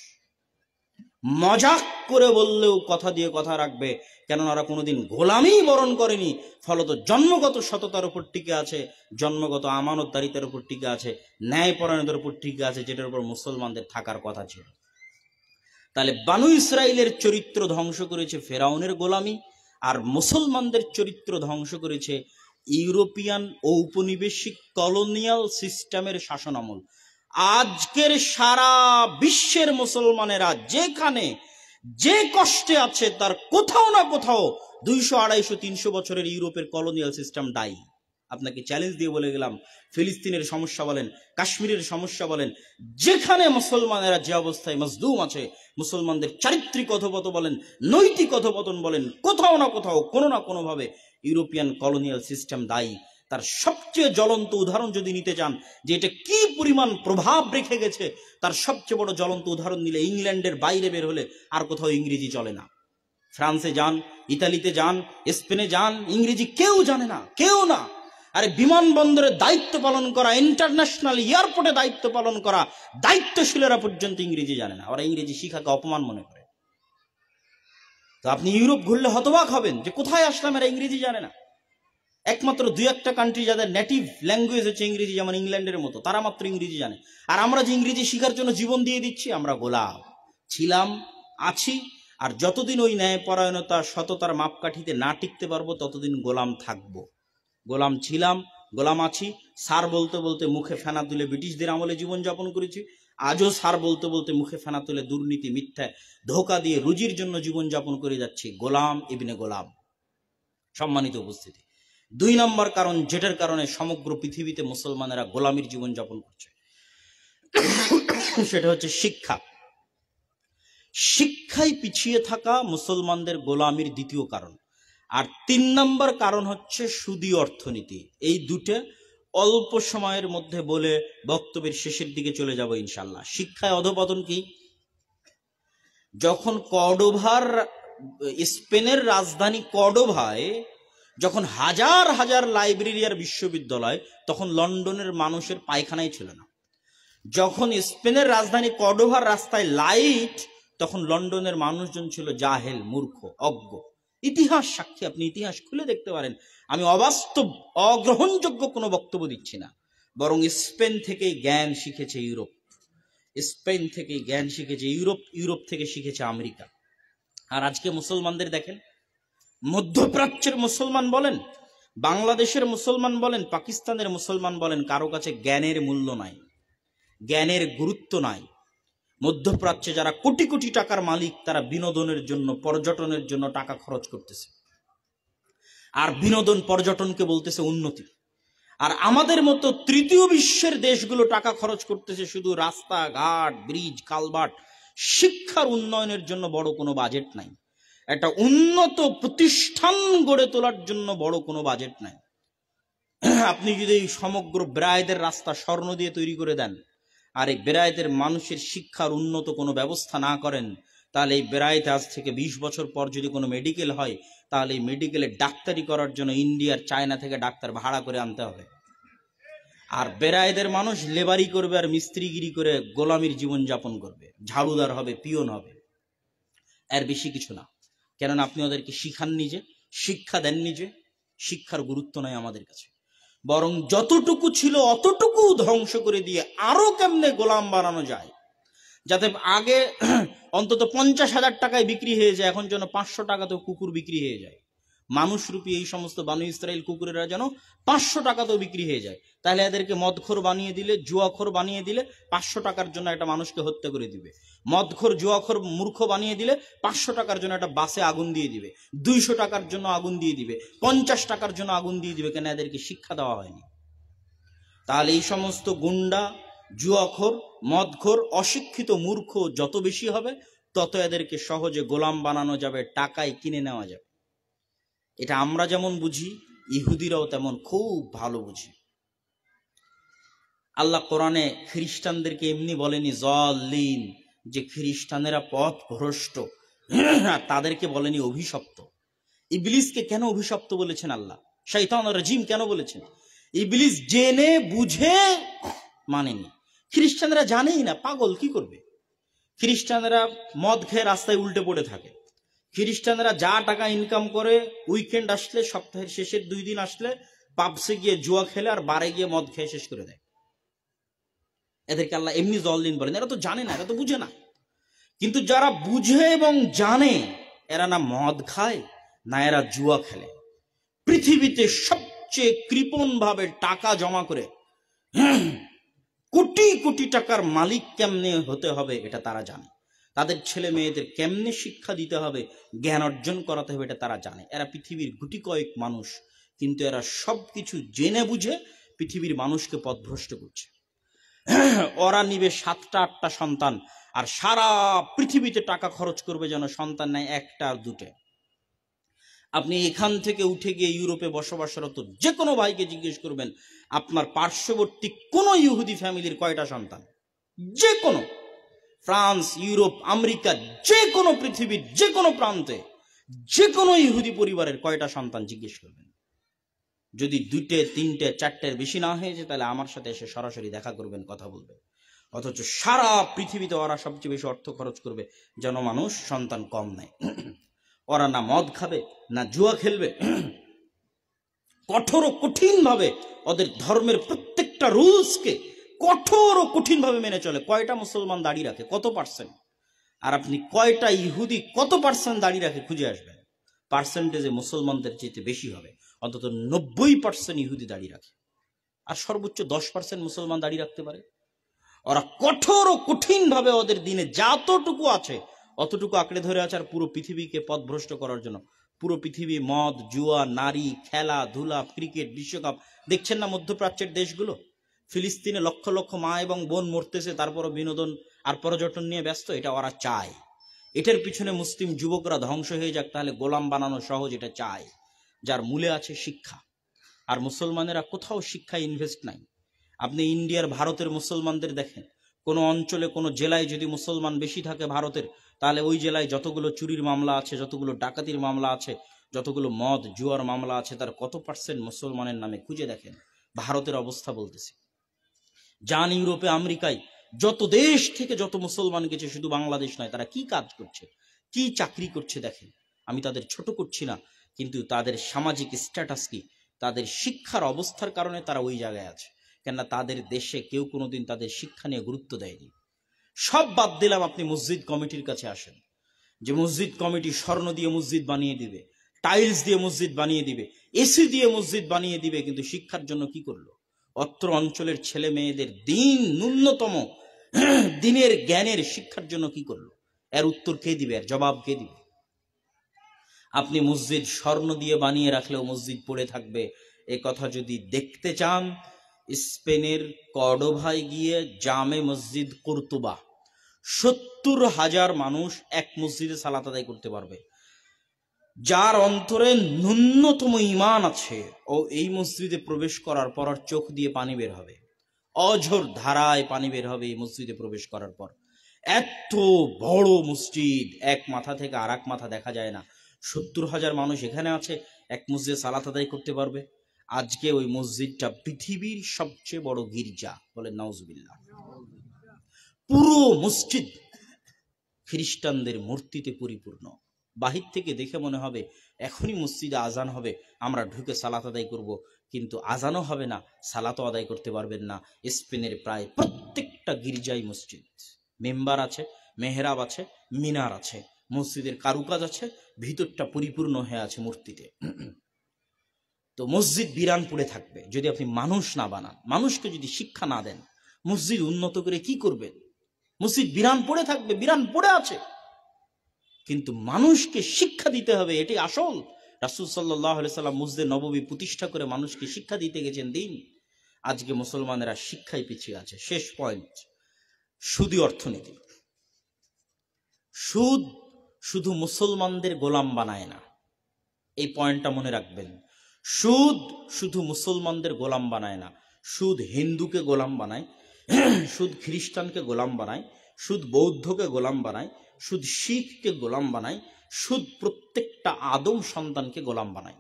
মজাক করে বললেও কথা দিয়ে কথা রাখবে, কেননা ওরা কোনোদিন গোলামি বরণ করেনি। ফলত জন্মগত সততার উপর টিকে আছে, জন্মগত আমানতদারিতার উপর টিকে আছে, ন্যায়পরায়ণতার উপর টিকে আছে, যেটার উপর মুসলমানদের থাকার কথা ছিল। তাহলে বানু ইসরায়েলের চরিত্র ধ্বংস করেছে ফেরাউনের গোলামি, আর মুসলমানদের চরিত্র ধ্বংস করেছে ইউরোপিয়ান ঔপনিবেশিক কলোনিয়াল সিস্টেমের শাসনামল। আজকের সারা বিশ্বের মুসলমানেরা যেখানে যে কষ্টে আছে তার কোথাও না কোথাও 200, 250, 300 বছরের ইউরোপের কলোনিয়াল সিস্টেম দায়ী। আপনাকে চ্যালেঞ্জ দিয়ে বলে গেলাম, ফিলিস্তিনের সমস্যা বলেন, কাশ্মীরের সমস্যা বলেন, যেখানে মুসলমানেরা যে অবস্থায় মজলুম আছে, মুসলমানদের চারিত্রিক অধপতন বলেন, নৈতিক অধপতন বলেন, কোথাও না কোথাও কোনো না কোনোভাবে ইউরোপিয়ান কলোনিয়াল সিস্টেম দায়ী। তার সবচেয়ে জ্বলন্ত উদাহরণ যদি নিতে চান যে এটা কি পরিমাণ প্রভাব রেখে গেছে, তার সবচেয়ে বড় জ্বলন্ত উদাহরণ নিলে ইংল্যান্ডের বাইরে বের হলে আর কোথাও ইংরেজি চলে না। ফ্রান্সে যান, ইতালিতে যান, স্পেনে যান, ইংরেজি কেউ জানে না, কেউ না। আরে বিমানবন্দরে দায়িত্ব পালন করা, ইন্টারন্যাশনাল এয়ারপোর্টে দায়িত্ব পালন করা দায়িত্বশীলেরা পর্যন্ত ইংরেজি জানে না। ওরা ইংরেজি শিখাকে অপমান মনে করে। তো আপনি ইউরোপ ঘুরলে হতবাক হবেন যে কোথায় আসলাম, এরা ইংরেজি জানে না। একমাত্র 2-1টা কান্ট্রি যাদের নেটিভ ল্যাঙ্গুয়েজ হচ্ছে ইংরেজি, যেমন ইংল্যান্ডের মতো, তারা মাত্র ইংরেজি জানে। আর আমরা যে ইংরেজি শিখার জন্য জীবন দিয়ে দিচ্ছি, আমরা গোলাম ছিলাম, আছি। আর যতদিন ওই ন্যায়পরায়ণতা, সততার মাপকাঠিতে না টিকতে পারবো, ততদিন গোলাম থাকবো। গোলাম ছিলাম, গোলাম আছি। স্যার বলতে বলতে মুখে ফেনা তুলে ব্রিটিশদের আমলে জীবনযাপন করেছি। আজও স্যার বলতে বলতে মুখে ফেনা তুলে দুর্নীতি, মিথ্যা, ধোঁকা দিয়ে রুজির জন্য জীবনযাপন করে যাচ্ছি। গোলাম ইবনে গোলাম। সম্মানিত উপস্থিতি, 2 নম্বর কারণ যেটার কারণে সমগ্র পৃথিবীতে মুসলমানেরা গোলামির জীবনযাপন করছে, সেটা হচ্ছে শিক্ষা। শিক্ষায় পিছিয়ে থাকা মুসলমানদের গোলামির দ্বিতীয় কারণ। আর 3 নম্বর কারণ হচ্ছে সুদী অর্থনীতি। এই দুটো অল্প সময়ের মধ্যে বলে বক্তব্যের শেষের দিকে চলে যাব ইনশাল্লাহ। শিক্ষায় অধপতন কি? যখন কর্ডোভার, স্পেনের রাজধানী কর্ডোভায় যখন হাজার হাজার লাইব্রেরি আর বিশ্ববিদ্যালয়, তখন লন্ডনের মানুষের পায়খানাই ছিল না। যখন স্পেনের রাজধানী কর্ডোভার রাস্তায় লাইট, তখন লন্ডনের মানুষজন ছিল জাহেল, মূর্খ, অজ্ঞ। ইতিহাস সাক্ষী, আপনি ইতিহাস খুলে দেখতে পারেন। আমি অবাস্তব, অগ্রহণযোগ্য কোনো বক্তব্য দিচ্ছি না, বরং স্পেন থেকেই জ্ঞান শিখেছে ইউরোপ, স্পেন থেকেই জ্ঞান শিখেছে ইউরোপ, ইউরোপ থেকে শিখেছে আমেরিকা। আর আজকে মুসলমানদের দেখেন, মধ্যপ্রাচ্যের মুসলমান বলেন, বাংলাদেশের মুসলমান বলেন, পাকিস্তানের মুসলমান বলেন, কারো কাছে জ্ঞানের মূল্য নাই, জ্ঞানের গুরুত্ব নাই। মধ্যপ্রাচ্যে যারা কোটি কোটি টাকার মালিক, তারা বিনোদনের জন্য, পর্যটনের জন্য টাকা খরচ করতেছে, আর বিনোদন পর্যটনকে বলতেছে উন্নতি। আর আমাদের মতো তৃতীয় বিশ্বের দেশগুলো টাকা খরচ করতেছে শুধু রাস্তাঘাট, ব্রিজ, কালভার্ট। শিক্ষার উন্নয়নের জন্য বড় কোনো বাজেট নাই, একটা উন্নত প্রতিষ্ঠান গড়ে তোলার জন্য বড় কোনো বাজেট নাই। আপনি যদি এই সমগ্র বেরায়েতের রাস্তা স্বর্ণ দিয়ে তৈরি করে দেন, আর এই বেরায়েতের মানুষের শিক্ষার উন্নত কোনো ব্যবস্থা না করেন, তাহলে এই বেরায়েতে আজ থেকে 20 বছর পর যদি কোনো মেডিকেল হয়, তাহলে এই মেডিকেলে ডাক্তারি করার জন্য ইন্ডিয়ার, চায়না থেকে ডাক্তার ভাড়া করে আনতে হবে। আর বেরায়েতের মানুষ লেবারি করবে আর মিস্ত্রিগিরি করে গোলামির জীবনযাপন করবে, ঝাড়ুদার হবে, পিয়ন হবে, এর বেশি কিছু না। কেননা আপনি ওদেরকে শিখান নিজে, শিক্ষা দেন নিজে। শিক্ষার গুরুত্ব নয় আমাদের কাছে, বরং যতটুকু ছিল অতটুকু ধ্বংস করে দিয়ে আরো কেমনে গোলাম বানানো যায়, যাতে আগে অন্তত 50,000 টাকায় বিক্রি হয়ে যায়, এখন যেন 500 টাকাতেও কুকুর বিক্রি হয়ে যায়। মানুষরূপী এই সমস্ত বানু ইসরাইল কুকুরেরা যেন 500 টাকাতেও বিক্রি হয়ে যায়। তাহলে এদেরকে মদখোর বানিয়ে দিলে, জুয়াখোর বানিয়ে দিলে, 500 টাকার জন্য একটা মানুষকে হত্যা করে দিবে। মদখোর, জুয়াখোর, মূর্খ বানিয়ে দিলে 500 টাকার জন্য একটা বাসে আগুন দিয়ে দিবে, 200 টাকার জন্য আগুন দিয়ে দিবে, 50 টাকার জন্য আগুন দিয়ে দিবে। কেন? এদেরকে শিক্ষা দেওয়া হয়নি। তাহলে এই সমস্ত গুন্ডা, জুয়াখোর, মদখোর, অশিক্ষিত, মূর্খ যত বেশি হবে, তত এদেরকে সহজে গোলাম বানানো যাবে, টাকায় কিনে নেওয়া যাবে। এটা আমরা যেমন বুঝি, ইহুদিরাও তেমন খুব ভালো বুঝি। আল্লাহ কোরআনে খ্রিস্টানদেরকে এমনি বলেনি জলিন, যে খ্রিস্টানেরা পথ ভ্রষ্ট, তাদেরকে বলেনি অভিশপ্ত। ইবলিসকে কেন অভিশপ্ত বলেছেন আল্লাহ? শয়তান রাজিম কেন বলেছেন? ইবলিস জেনে বুঝে মানেনি। খ্রিস্টানরা জানেই না, পাগল কি করবে? খ্রিস্টানরা মদ খেয়ে রাস্তায় উল্টে পড়ে থাকে। খ্রিস্টানরা যা টাকা ইনকাম করে, উইকেন্ড আসলে, সপ্তাহের শেষের 2 দিন আসলে পাবসে গিয়ে জুয়া খেলে আর বারে গিয়ে মদ খেয়ে শেষ করে দেয়। এদেরকে আল্লাহ এমনি জলিন বলেন। এরা তো জানে না, এরা তো বুঝে না। কিন্তু যারা বুঝে এবং জানে, এরা না মদ খায়, না এরা জুয়া খেলে। পৃথিবীতে সবচেয়ে কৃপণ ভাবে টাকা জমা করে কোটি কোটি টাকার মালিক কেমনে হতে হবে এটা তারা জানে। তাদের ছেলে মেয়েদের কেমনে শিক্ষা দিতে হবে, জ্ঞান অর্জন করাতে হবে, এটা তারা জানে। এরা পৃথিবীর গুটি কয়েক মানুষ, কিন্তু এরা সবকিছু জেনে বুঝে পৃথিবীর মানুষকে পথভ্রষ্ট করছে। ওরা নিবে 7টা 8টা সন্তান, আর সারা পৃথিবীতে টাকা খরচ করবে যেন সন্তান নেয় 1টা আর 2টা। আপনি এখান থেকে উঠে গিয়ে ইউরোপে বসবাসরত যে কোনো ভাইকে জিজ্ঞেস করবেন, আপনার পার্শ্ববর্তী কোনো ইহুদি ফ্যামিলির কয়টা সন্তান? যে কোনো, ফ্রান্স, ইউরোপ, আমেরিকা, যে কোনো পৃথিবীর যে কোনো প্রান্তে যে কোনো ইহুদি পরিবারের কয়টা সন্তান জিজ্ঞেস করবেন, যদি 2টে 3টে 4টের বেশি না হয়েছে তাহলে আমার সাথে এসে সরাসরি দেখা করবেন, কথা বলবেন। অথচ সারা পৃথিবীতে ওরা সবচেয়ে বেশি অর্থ খরচ করবে যেন মানুষ সন্তান কম নেয়। ওরা না মদ খাবে না জুয়া খেলবে, কঠোর ও কঠিন ভাবে ওদের ধর্মের প্রত্যেকটা রুলসকে কঠোর ও কঠিন ভাবে মেনে চলে। কয়টা মুসলমান দাঁড়িয়ে রাখে, কত পার্সেন্ট? আর আপনি কয়টা ইহুদি কত পার্সেন্ট দাঁড়িয়ে রাখে খুঁজে আসবেন, পার্সেন্টেজে মুসলমানদের চেয়ে বেশি হবে। অন্তত 90% ইহুদি দাঁড়িয়ে রাখে, আর সর্বোচ্চ 10% মুসলমান দাঁড়িয়ে রাখতে পারে। ওরা কঠোর ও কঠিন ভাবে ওদের দিনে যতটুকু আছে অতটুকু আঁকড়ে ধরে আছে, আর পুরো পৃথিবীকে পথভ্রষ্ট করার জন্য। পুরো পৃথিবী মদ, জুয়া, নারী, খেলাধুলা, ক্রিকেট, বিশ্বকাপ দেখছেন না? মধ্যপ্রাচ্যের দেশগুলো, ফিলিস্তিনে লক্ষ লক্ষ মা এবং বোন মরতেছে, তারপরও বিনোদন আর পর্যটন নিয়ে ব্যস্ত। এটা ওরা চায়। এটার পিছনে মুসলিম যুবকরা ধ্বংস হয়ে যাক, তাহলে গোলাম বানানো সহজ, এটা চায়, যার মূলে আছে শিক্ষা। আর মুসলমানেরা কোথাও শিক্ষায় ইনভেস্ট নাই। আপনি ইন্ডিয়ার, ভারতের মুসলমানদের দেখেন, কোনো অঞ্চলে কোনো জেলায় যদি মুসলমান বেশি থাকে ভারতের, তাহলে ওই জেলায় যতগুলো চুরির মামলা আছে, যতগুলো ডাকাতির মামলা আছে, যতগুলো মদ জুয়ার মামলা আছে, তার কত পার্সেন্ট মুসলমানের নামে খুঁজে দেখেন। ভারতের অবস্থা বলতেছি। যান ইউরোপে, আমেরিকায়, যত দেশ থেকে যত মুসলমান গেছে, শুধু বাংলাদেশ নয়, তারা কি কাজ করছে, কি চাকরি করছে দেখেন। আমি তাদের ছোট করছি না, কিন্তু তাদের সামাজিক স্ট্যাটাস কি, তাদের শিক্ষার অবস্থার কারণে তারা ওই জায়গায় আছে। কেননা তাদের দেশে কেউ কোনোদিন তাদের শিক্ষা নিয়ে গুরুত্ব দেয়নি। সব বাদ দিলাম, আপনি মসজিদ কমিটির কাছে আসেন, যে মসজিদ কমিটি স্বর্ণ দিয়ে মসজিদ বানিয়ে দিবে, টাইলস দিয়ে মসজিদ বানিয়ে দিবে, এসি দিয়ে মসজিদ বানিয়ে দিবে, কিন্তু শিক্ষার জন্য কি করলো? অত্র অঞ্চলের ছেলে মেয়েদের দিন, ন্যূনতম দিনের জ্ঞানের শিক্ষার জন্য কি করলো? এর উত্তর কে দিবে? এর জবাব কে দিবে? আপনি মসজিদ স্বর্ণ দিয়ে বানিয়ে রাখলেও মসজিদ পড়ে থাকবে। এ কথা যদি দেখতে চান, স্পেনের কর্ডোভায় গিয়ে জামে মসজিদ কুরতুবা, 70,000 মানুষ এক মসজিদে সালাত আদায় করতে পারবে। যার অন্তরে ন্যূনতম ঈমান আছে, ও এই মসজিদে প্রবেশ করার পর চোখ দিয়ে পানি বের হবে, অঝোর ধারায় পানি বের হবে এই মসজিদে প্রবেশ করার পর। এত বড় মসজিদ, এক মাথা থেকে আর এক মাথা দেখা যায় না। 70,000 মানুষ এখানে আছে, এক মসজিদে সালাত আদায় করতে পারবে। আজকে ওই মসজিদটা পৃথিবীর সবচেয়ে বড় গির্জা, বলেন নাউজুবিল্লাহ। পুরো মসজিদ খ্রিস্টানদের মূর্তিতে পরিপূর্ণ। বাহির থেকে দেখে মনে হবে এখনই মসজিদে আজান হবে, আমরা ঢুকে সালাত আদায় করব, কিন্তু আজানও হবে না, সালাতও আদায় করতে পারবেন না। স্পেনের প্রায় প্রত্যেকটা গির্জায় মসজিদ, মেম্বার আছে, মেহরাব আছে, মিনার আছে, মসজিদের কারুকাজ আছে, ভিতরটা পরিপূর্ণ হয়ে আছে মূর্তিতে। তো মসজিদ বিরান পড়ে থাকবে যদি আপনি মানুষ না বানান, মানুষকে যদি শিক্ষা না দেন। মসজিদ উন্নত করে কি করবেন? মসজিদ বিরান পড়ে থাকবে, বিরান পড়ে আছে, কিন্তু মানুষকে শিক্ষা দিতে হবে, এটি আসল। রাসূল সাল্লাল্লাহু আলাইহি সাল্লাম মসজিদে নববী প্রতিষ্ঠা করে মানুষকে শিক্ষা দিতে গেছেন দিন। আজকে মুসলমানেরা শিক্ষায় পিছিয়ে আছে। শেষ পয়েন্ট, সুদী অর্থনীতি। সুদ শুধু মুসলমানদের গোলাম বানায় না, এই পয়েন্টটা মনে রাখবেন। সুদ শুধু মুসলমানদের গোলাম বানায় না, সুদ হিন্দুকে গোলাম বানায়, সুদ খ্রিস্টানকে গোলাম বানায়, সুদ বৌদ্ধকে গোলাম বানায়, সুদ শিখকে গোলাম বানায়, সুদ প্রত্যেকটা আদম সন্তানকে গোলাম বানায়,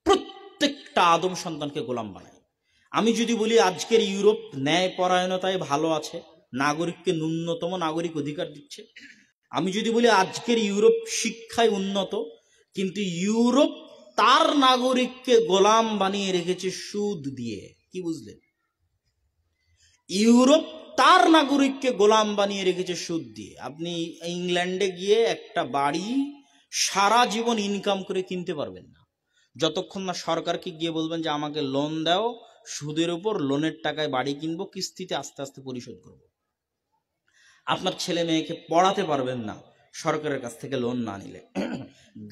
প্রত্যেকটা আদম সন্তানকে গোলাম বানায়। আমি যদি বলি আজকের ইউরোপ ন্যায় পরায়ণতায় ভালো আছে, নাগরিককে ন্যূনতম নাগরিক অধিকার দিচ্ছে। আমি যদি বলি আজকের ইউরোপ শিক্ষায় উন্নত, কিন্তু ইউরোপ তার নাগরিককে গোলাম বানিয়ে রেখেছে সুদ দিয়ে। কি বুঝলেন? ইউরোপ তার নাগরিককে গোলাম বানিয়ে রেখেছে সুদ দিয়ে। আপনি ইংল্যান্ডে গিয়ে একটা বাড়ি সারা জীবন ইনকাম করে কিনতে পারবেন না, যতক্ষণ না সরকারকে গিয়ে বলবেন যে আমাকে লোন দাও, সুদের উপর লোনের টাকায় বাড়ি কিনবো, কিস্তিতে আস্তে আস্তে পরিশোধ করব। আপনার ছেলে মেয়েকে পড়াতে পারবেন না সরকারের কাছ থেকে লোন না নিলে,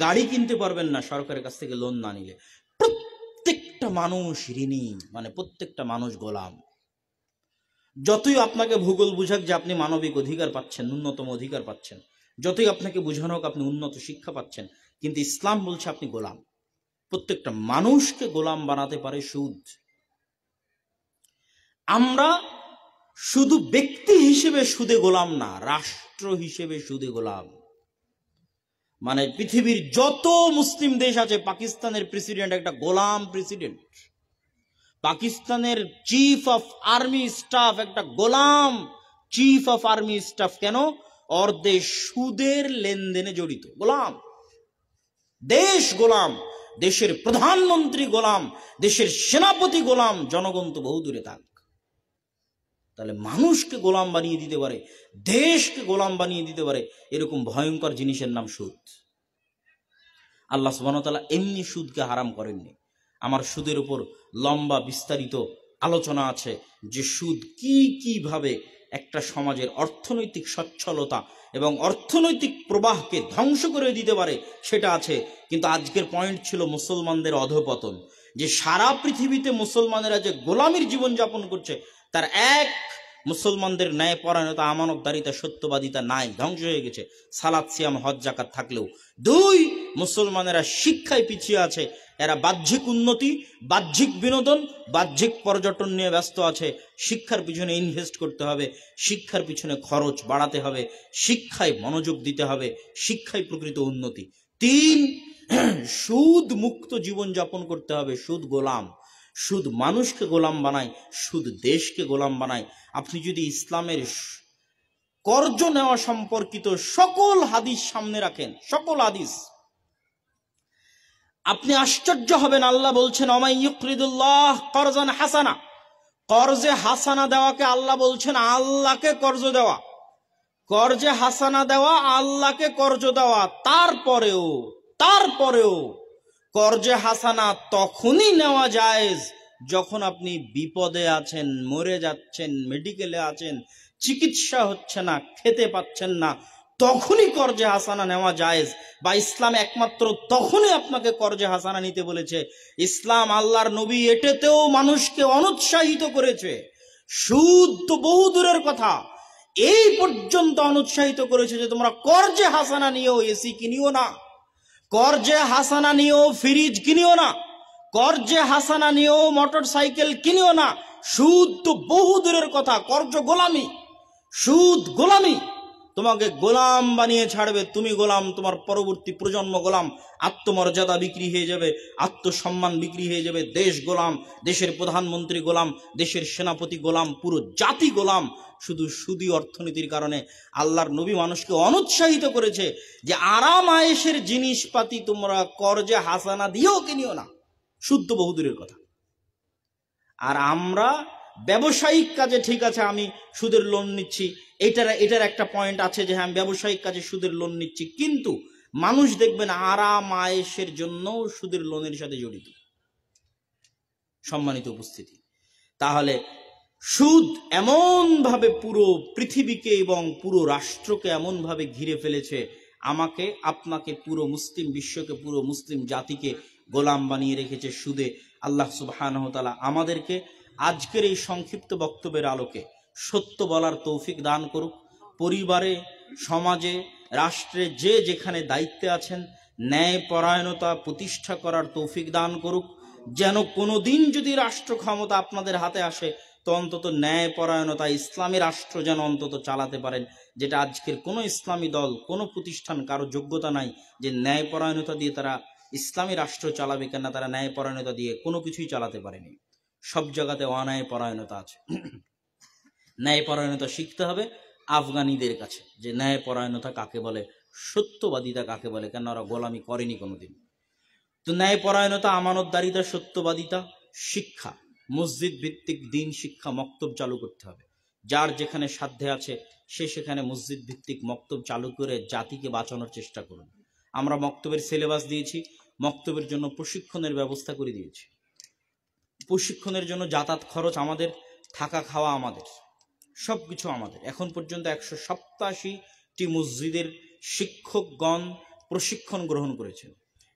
গাড়ি কিনতে পারবেন না সরকারের কাছ থেকে লোন না নিলে। প্রত্যেকটা মানুষ ঋণী, মানে প্রত্যেকটা মানুষ গোলাম। যতই আপনাকে ভূগোল বুঝাক যে আপনি মানবিক অধিকার পাচ্ছেন, ন্যূনতম অধিকার পাচ্ছেন, যতই আপনাকে বুঝানো হোক আপনি উন্নত শিক্ষা পাচ্ছেন, কিন্তু ইসলাম বলছে আপনি গোলাম। প্রত্যেকটা মানুষকে গোলাম বানাতে পারে সুদ। আমরা শুধু ব্যক্তি হিসেবে সুদে গোলাম না, রাষ্ট্র হিসেবে সুদে গোলাম। মানে পৃথিবীর যত মুসলিম দেশ আছে, পাকিস্তানের প্রেসিডেন্ট একটা গোলাম প্রেসিডেন্ট। পাকিস্তানের চিফ অফ আর্মি স্টাফ একটা গোলাম চিফ অফ আর্মি স্টাফ। কেন? ওর দেশ সুদের লেনদেনে জড়িত। গোলাম, দেশ গোলাম, দেশের প্রধানমন্ত্রী গোলাম, দেশের সেনাপতি গোলাম, জনগণ তো বহু দূরে থাক। তাহলে মানুষকে গোলাম বানিয়ে দিতে পারে, দেশকে গোলাম বানিয়ে দিতে পারে, এরকম ভয়ঙ্কর জিনিসের নাম সুদ। আল্লাহ সুবহানাহু ওয়া তাআলা এমনি সুদকে হারাম করেননি। আমার সুদের উপর লম্বা বিস্তারিত আলোচনা আছে, যে সুদ কিভাবে একটা সমাজের অর্থনৈতিক সচ্ছলতা এবং অর্থনৈতিক প্রবাহকে ধ্বংস করে দিতে পারে, সেটা আছে। কিন্তু আজকের পয়েন্ট ছিল মুসলমানদের অধঃপতন, যে সারা পৃথিবীতে মুসলমানেরা যে গোলামির জীবনযাপন করছে, তার এক, মুসলমানদের ন্যায় পরায়ণতা, আমানতদারিতা, সত্যবাদিতা নাই, ধ্বংস হয়ে গেছে। সালাত, সিয়াম, হজ, যাকাত থাকলেও। দুই, মুসলমানেরা শিক্ষায় পিছিয়ে আছে। এরা বাহ্যিক উন্নতি, বাহ্যিক বিনোদন, বাহ্যিক পর্যটন নিয়ে ব্যস্ত আছে। শিক্ষার পিছনে ইনভেস্ট করতে হবে, শিক্ষার পিছনে খরচ বাড়াতে হবে, শিক্ষায় মনোযোগ দিতে হবে, শিক্ষায় প্রকৃত উন্নতি। তিন, সুদ মুক্ত জীবনযাপন করতে হবে। সুদ গোলাম, সুদ মানুষকে গোলাম বানায়, সুদ দেশকে গোলাম বানায়। আপনি যদি ইসলামের কর্জ নেওয়া সম্পর্কিত সকল হাদিস সামনে রাখেন, সকল হাদিস, আপনি আশ্চর্য হবেন। আল্লাহ বলছেন ওমাই ইউকরিদুল্লাহ করজান হাসানা, কর্জে হাসানা দেওয়াকে আল্লাহ বলছেন আল্লাহকে কর্জ দেওয়া। কর্জে হাসানা দেওয়া, আল্লাহকে কর্জ দেওয়া। তারপরেও কর্জে হাসানা তখনই নেওয়া জায়েজ যখন আপনি বিপদে আছেন, মরে যাচ্ছেন, মেডিকেলে আছেন, চিকিৎসা হচ্ছে না, খেতে পাচ্ছেন না, তখনই কর্জে হাসানা নেওয়া জায়েজ। বা ইসলাম একমাত্র তখনই আপনাকে কর্জে হাসানা নিতে বলেছে। ইসলাম, আল্লাহর নবী এটাতেও মানুষকে অনুৎসাহিত করেছে। সুদ তো বহু দূরের কথা, এই পর্যন্ত অনুৎসাহিত করেছে যে তোমরা কর্জে হাসানা নিয়েও এসি কিনিও না, কর্জে হাসানা নিয়েও ফ্রিজ কিনিও না, কর্জে হাসানা নিয়েও মোটর সাইকেল কিনিও না। সুদ তো বহু দূরের কথা, কর্জ গোলামি, সুদ গোলামি, তোমাকে গোলাম বানিয়ে ছাড়বে। তুমি গোলাম, তোমার পরবর্তী প্রজন্ম গোলাম, আত্মমর্যাদা বিক্রি হয়ে যাবে, আত্মসম্মান বিক্রি হয়ে যাবে, দেশ গোলাম, দেশের প্রধানমন্ত্রী গোলাম, দেশের সেনাপতি গোলাম, পুরো জাতি গোলাম, শুধু সুদী অর্থনীতির কারণে। আল্লাহর নবী মানুষকে অনুৎসাহিত করেছে যে আরাম আয়েশের জিনিসপাতি তোমরা কর্জে হাসানা দিয়েও কিনিও না। শুদ্ধ বহুদূরের কথা। আর আমরা ব্যবসায়িক কাজে, ঠিক আছে আমি সুদের লোন নিচ্ছি, এটার একটা পয়েন্ট আছে যে হ্যাঁ আমি ব্যবসায়িক কাজে সুদের লোন নিচ্ছি, কিন্তু মানুষ দেখবেন আরাম আয়েশের জন্য সুদের লোনের সাথে জড়িত। সম্মানিত উপস্থিতি, তাহলে সুদ এমনভাবে পুরো পৃথিবীকে এবং পুরো রাষ্ট্রকে এমনভাবে ঘিরে ফেলেছে, আমাকে, আপনাকে, পুরো মুসলিম বিশ্বকে, পুরো মুসলিম জাতিকে গোলাম বানিয়ে রেখেছে সুদে। আল্লাহ সুবহানাহু ওয়া তাআলা আমাদেরকে আজকের এই সংক্ষিপ্ত বক্তব্যের আলোকে সত্য বলার তৌফিক দান করুক। পরিবারে, সমাজে, রাষ্ট্রে যে যেখানে দায়িত্বে আছেন, ন্যায় পরায়ণতা প্রতিষ্ঠা করার তৌফিক দান করুক। যেন কোনোদিন যদি রাষ্ট্র ক্ষমতা আপনাদের হাতে আসে, তো অন্তত ন্যায় পরায়ণতা ইসলামী রাষ্ট্র যেন অন্তত চালাতে পারেন, যেটা আজকের কোনো ইসলামী দল, কোনো প্রতিষ্ঠান কারো যোগ্যতা নাই যে ন্যায় পরায়ণতা দিয়ে তারা ইসলামী রাষ্ট্র চালাবে। কেন? তারা ন্যায় পরায়ণতা দিয়ে কোনো কিছুই চালাতে পারেনি। সব জায়গাতে অন্যায় পরায়ণতা আছে। ন্যায় পরায়ণতা শিখতে হবে আফগানিদের কাছে, যে ন্যায় পরায়ণতা কাকে বলে, সত্যবাদিতা কাকে বলে। কেন? ওরা গোলামি করেনি কোনোদিন। তো ন্যায় পরায়ণতা, আমানতদারিতা, সত্যবাদিতা, শিক্ষা, মসজিদ ভিত্তিক দিন শিক্ষা, মক্তব চালু করতে হবে। যার যেখানে সাধ্যে আছে সে সেখানে মসজিদ ভিত্তিক মক্তব চালু করে জাতিকে বাঁচানোর চেষ্টা করুন। আমরা মক্তবের সিলেবাস দিয়েছি, মক্তবের জন্য প্রশিক্ষণের ব্যবস্থা করে দিয়েছি। প্রশিক্ষণের জন্য যাতায়াত খরচ আমাদের, থাকা খাওয়া আমাদের, সব কিছু আমাদের। এখন পর্যন্ত 187টি মসজিদের শিক্ষকগণ প্রশিক্ষণ গ্রহণ করেছেন।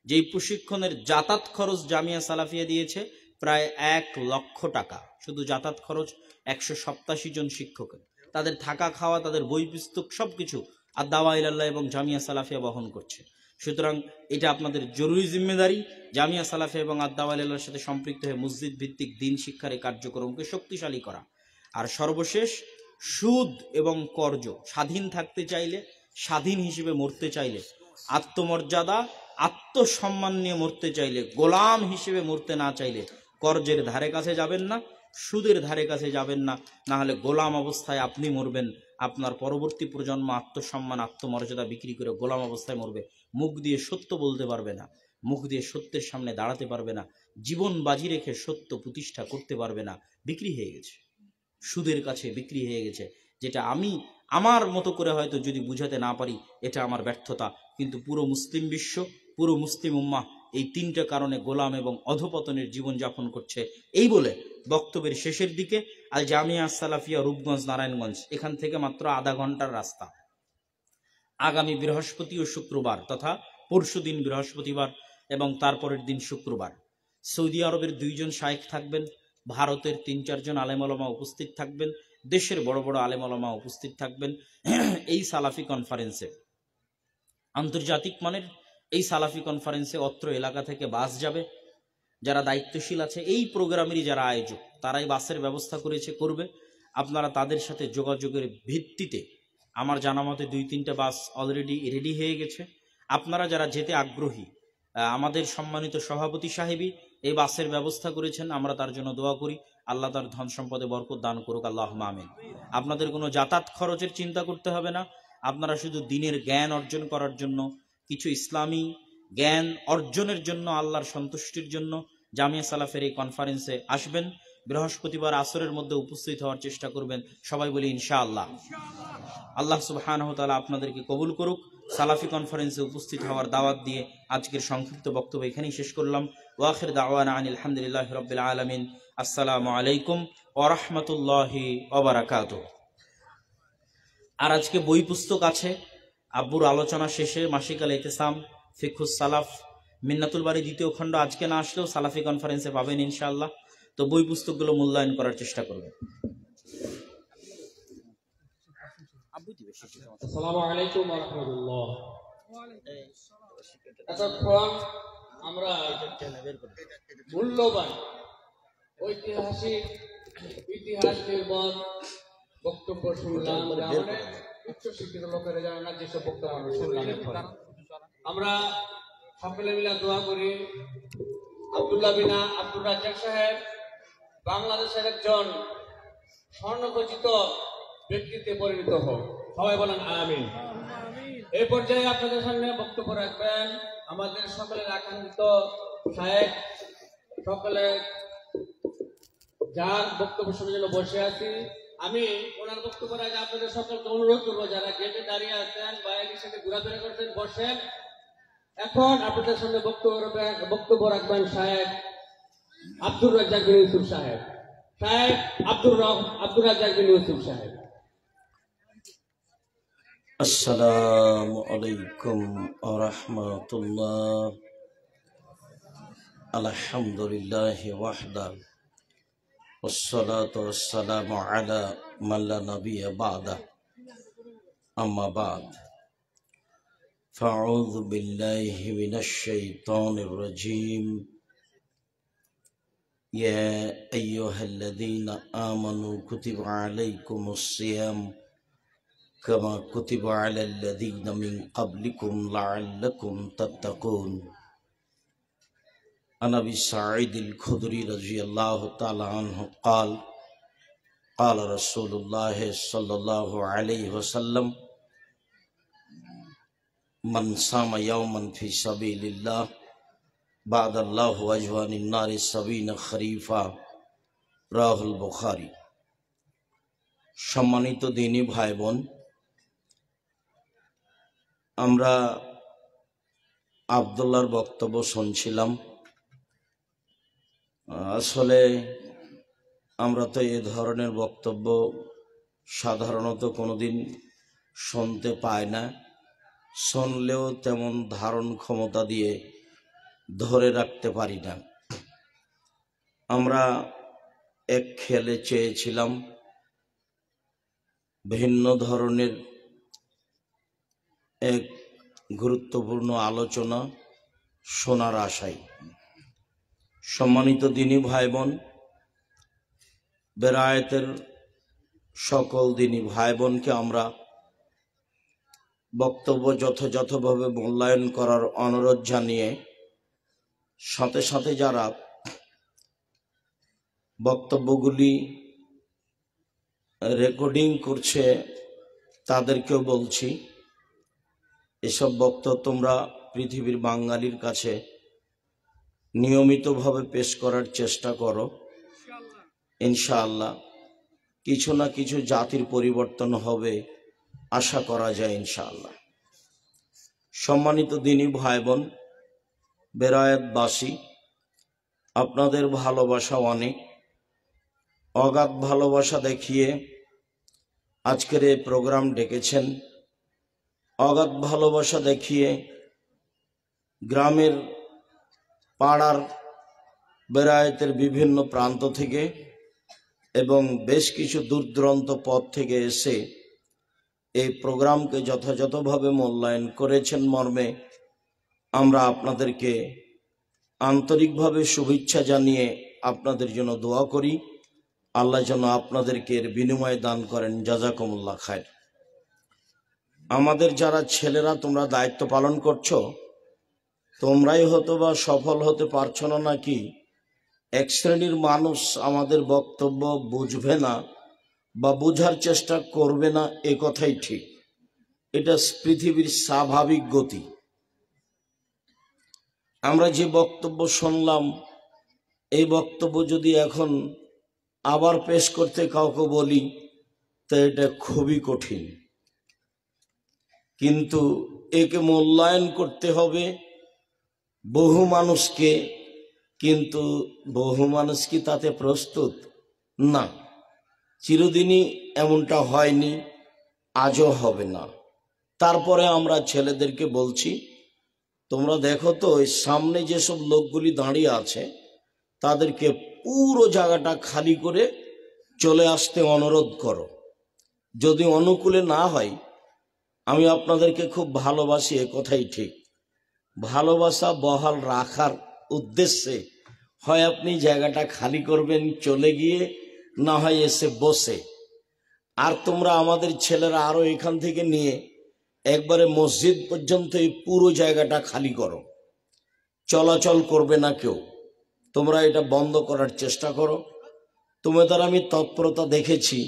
যেই প্রশিক্ষণের যাতায়াত খরচ জামিয়া সালাফিয়া দিয়েছে প্রায় 1 লক্ষ টাকা। শুধু যাতায়াত খরচ 187 জন শিক্ষকের, তাদের থাকা খাওয়া, তাদের বই পুস্তক সবকিছু আদ-দাওয়া ইলাল্লাহ এবং জামিয়া সালাফিয়া বহন করছে। সুতরাং এটা আপনাদের জরুরি জিম্মেদারি, জামিয়া সালাফিয়া এবং আদ-দাওয়া ইলাল্লাহর সাথে সম্পৃক্ত হয়ে মসজিদ ভিত্তিক দিন শিক্ষার এই কার্যক্রমকে শক্তিশালী করা। আর সর্বশেষ, সুদ এবং কর্জ, স্বাধীন থাকতে চাইলে, স্বাধীন হিসেবে মরতে চাইলে আত্মমর্যাদা, আত্মসম্মান নিয়ে মরতে চাইলে, গোলাম হিসেবে মরতে না চাইলে কর্জের ধারে কাছে যাবেন না, সুদের ধারে কাছে যাবেন না, না হলে গোলাম অবস্থায় আপনি মরবেন। আপনার পরবর্তী প্রজন্ম আত্মসম্মান, আত্মমর্যাদা বিক্রি করে গোলাম অবস্থায় মরবে। মুখ দিয়ে সত্য বলতে পারবে না, মুখ দিয়ে সত্যের সামনে দাঁড়াতে পারবে না, জীবন বাজি রেখে সত্য প্রতিষ্ঠা করতে পারবে না। বিক্রি হয়ে গেছে, সুদের কাছে বিক্রি হয়ে গেছে। যেটা আমি আমার মতো করে হয়তো যদি বুঝাতে না পারি, এটা আমার ব্যর্থতা। কিন্তু পুরো মুসলিম বিশ্ব, পুরো মুসলিম উম্মাহ এই তিনটা কারণে গোলাম এবং অধপতনের জীবনযাপন করছে। এই বলে বক্তব্যের শেষের দিকে আল জামিয়া সালাফিয়া, রূপগঞ্জ, নারায়ণগঞ্জ, এখান থেকে মাত্র আধা ঘন্টার রাস্তা। আগামী বৃহস্পতি ও শুক্রবার তথা পরশু দিন বৃহস্পতিবার এবং তারপরের দিন শুক্রবার সৌদি আরবের 2 জন শায়েখ থাকবেন, ভারতের 3-4 জন আলেম ওলামা উপস্থিত থাকবেন, দেশের বড় বড় আলেম ওলামা উপস্থিত থাকবেন এই সালাফি কনফারেন্সে। আন্তর্জাতিক মানের এই সালাফি কনফারেন্সে অত্র এলাকা থেকে বাস যাবে। যারা দায়িত্বশীল আছে এই প্রোগ্রামেরই যারা আয়োজক, তারাই বাসের ব্যবস্থা করবে। আপনারা তাদের সাথে যোগাযোগের ভিত্তিতে, আমার জানা মতে 2-3টা বাস অলরেডি রেডি হয়ে গেছে। আপনারা যারা যেতে আগ্রহী, আমাদের সম্মানিত সভাপতি সাহেবই এই বাসের ব্যবস্থা করেছেন, আমরা তার জন্য দোয়া করি। আল্লাহ তার ধন সম্পদে বরকত দান করুক, আল্লাহুম্মা আমিন। আপনাদের কোনো যাতায়াত খরচের চিন্তা করতে হবে না। আপনারা শুধু দিনের জ্ঞান অর্জন করার জন্য, কিছু ইসলামী জ্ঞান অর্জনের জন্য, আল্লাহর সন্তুষ্টির জন্য জামিয়া সালাফের এই কনফারেন্সে আসবেন। বৃহস্পতিবার আসরের মধ্যে উপস্থিত হওয়ার চেষ্টা করবেন। সবাই বলি ইনশাআল্লাহ। আল্লাহ সুবহানাহু ওয়া তাআলা আপনাদেরকে কবুল করুক। সালাফি কনফারেন্সে উপস্থিত হওয়ার দাওয়াত দিয়ে আজকের সংক্ষিপ্ত বক্তব্য এখানেই শেষ করলাম। ওয়া আখির দাওয়ানা আনিল হামদুলিল্লাহি রাব্বিল আলামিন। আসসালামু আলাইকুম ওয়া রাহমাতুল্লাহি ওয়া বারাকাতুহু। আর আজকে বই পুস্তক আছে। আব্বুর আলোচনা শেষে মাসিক আল ইতিসাম, ফিকহুস সালাফ, মিন্নাতুল বাড়ি 2য় খণ্ড আজকে না আসলেও সালাফি কনফারেন্সে পাবেন ইনশাআল্লাহ। তো বই পুস্তকগুলো মূল্যায়ন করার চেষ্টা করবেন। আসসালামু আলাইকুম ওয়া রাহমাতুল্লাহ। এতক্ষণ আমরা মূল্যবান ঐতিহাসিক ইতিহাস নির্ভর বক্তব্য শুনলাম। অনেক উচ্চ শিক্ষিত লোকেরা যারা না যেসব বক্তব্য আমরা শুনলাম, আমরা সকলে মিলে দোয়া করি আব্দুল্লাহ বিন আব্দুর রাজ্জাক সাহেব বাংলাদেশের একজন স্বর্ণখচিত ব্যক্তিতে পরিণত হোক। সবাই বলেন আমিন। এই পর্যায়ে আপনাদের সামনে বক্তব্য রাখবেন আমাদের সকলের আকাঙ্ক্ষিত শায়েখ, সকলে যার বক্তব্য শোনার জন্য বসে আছি। আমি ওনার বক্তব্যের আগে আপনাদের সকলকে অনুরোধ করবো, যারা গেটে দাঁড়িয়ে আছেন বা একই সাথে ঘোরাফেরা করছেন, বসেন। এখন আপনাদের সামনে বক্তব্য রাখবেন শায়েখ আব্দুর রাজ্জাক বিন ইউসুফ সাহেব। শায়েখ আব্দুর রাজ্জাক বিন ইউসুফ সাহেব। আসসালামু আলাইকুম ওয়া রাহমাতুল্লাহ। আলহামদুলিল্লাহি ওয়াহদা ওয়াসসালাতু ওয়াসসালামু আলা মান লা নাবিয়্যা বা'দা, আম্মা বা'দ। ফাআউযু বিল্লাহি মিনাশ শাইতানির রাজীম। ইয়া আইয়ুহাল্লাযীনা আমানু কুতিবা আলাইকুমুস সিয়াম كما كتب على الذين من قبلكم لعلكم تتقون. عن أبي سعيد الخدري رضي الله تعالى عنه قال قال رسول الله صلى الله عليه وسلم من صام يوما في سبيل الله بعد الله وجهه عن النار 70 خريفا. রাহুল বুখারী। সম্মানিত দিনী ভাই বোন, আমরা আব্দুল্লাহর বক্তব্য শুনছিলাম। আসলে আমরা তো এই ধরনের বক্তব্য সাধারণত কোনোদিন শুনতে পাই না, শুনলেও তেমন ধারণ ক্ষমতা দিয়ে ধরে রাখতে পারি না। আমরা এক খেয়ালে চেয়েছিলাম ভিন্ন ধরনের এক গুরুত্বপূর্ণ আলোচনা শোনার আশায়। সম্মানিত দিনী ভাই বোন, বেরায়েতের সকল দিনী ভাই বোনকে আমরা বক্তব্য যথাযথভাবে মূল্যায়ন করার অনুরোধ জানিয়ে সাথে সাথে যারা বক্তব্যগুলি রেকর্ডিং করছে তাদেরকেও বলছি, এসব বক্তব্য তোমরা পৃথিবীর বাঙালির কাছে নিয়মিতভাবে পেশ করার চেষ্টা করো। ইনশাআল্লাহ কিছু না কিছু জাতির পরিবর্তন হবে, আশা করা যায় ইনশাআল্লাহ। সম্মানিত দিনী ভাই বোন, বেরায়েতবাসী, আপনাদের ভালোবাসা অনেক, অগাধ ভালোবাসা দেখিয়ে আজকের এই প্রোগ্রাম ডেকেছেন। অগাধ ভালোবাসা দেখিয়ে গ্রামের, পাড়ার, বেরায়েতের বিভিন্ন প্রান্ত থেকে এবং বেশ কিছু দূর দূরান্ত পথ থেকে এসে এই প্রোগ্রামকে যথাযথভাবে মূল্যায়ন করেছেন মর্মে আমরা আপনাদেরকে আন্তরিকভাবে শুভেচ্ছা জানিয়ে আপনাদের জন্য দোয়া করি। আল্লাহ যেন আপনাদেরকে এর বিনিময়ে দান করেন। জাযাকুমুল্লাহ খায়র। আমাদের যারা ছেলেরা তোমরা দায়িত্ব পালন করছো, তোমরাই হয়তো বা সফল হতে পারছো না, নাকি এক শ্রেণীর মানুষ আমাদের বক্তব্য বুঝবে না বা বোঝার চেষ্টা করবে না, এ কথাই ঠিক। এটা পৃথিবীর স্বাভাবিক গতি। আমরা যে বক্তব্য শুনলাম, এই বক্তব্য যদি এখন আবার পেশ করতে কাউকে বলি তো এটা খুবই কঠিন, কিন্তু একে মূল্যায়ন করতে হবে বহু মানুষকে। কিন্তু বহু মানুষ কি তাতে প্রস্তুত? না, চিরদিনই এমনটা হয়নি, আজও হবে না। তারপরে আমরা ছেলেদেরকে বলছি, তোমরা দেখো তো ওই সামনে যেসব লোকগুলি দাঁড়িয়ে আছে তাদেরকে পুরো জায়গাটা খালি করে চলে আসতে অনুরোধ করো। যদি অনুকূলে না হয়, আমি আপনাদেরকে খুব ভালোবাসি, এ কথাই ঠিক। ভালোবাসা বহাল রাখার উদ্দেশ্যে হয় আপনি জায়গাটা খালি করবেন চলে গিয়ে, না হয় এসে বসে। আর তোমরা আমাদের ছেলেরা আরো এখান থেকে নিয়ে একবারে মসজিদ পর্যন্ত এই পুরো জায়গাটা খালি করো, চলাচল করবে না কেউ। তোমরা এটা বন্ধ করার চেষ্টা করো। তোমাদের আমি তৎপরতা দেখেছি,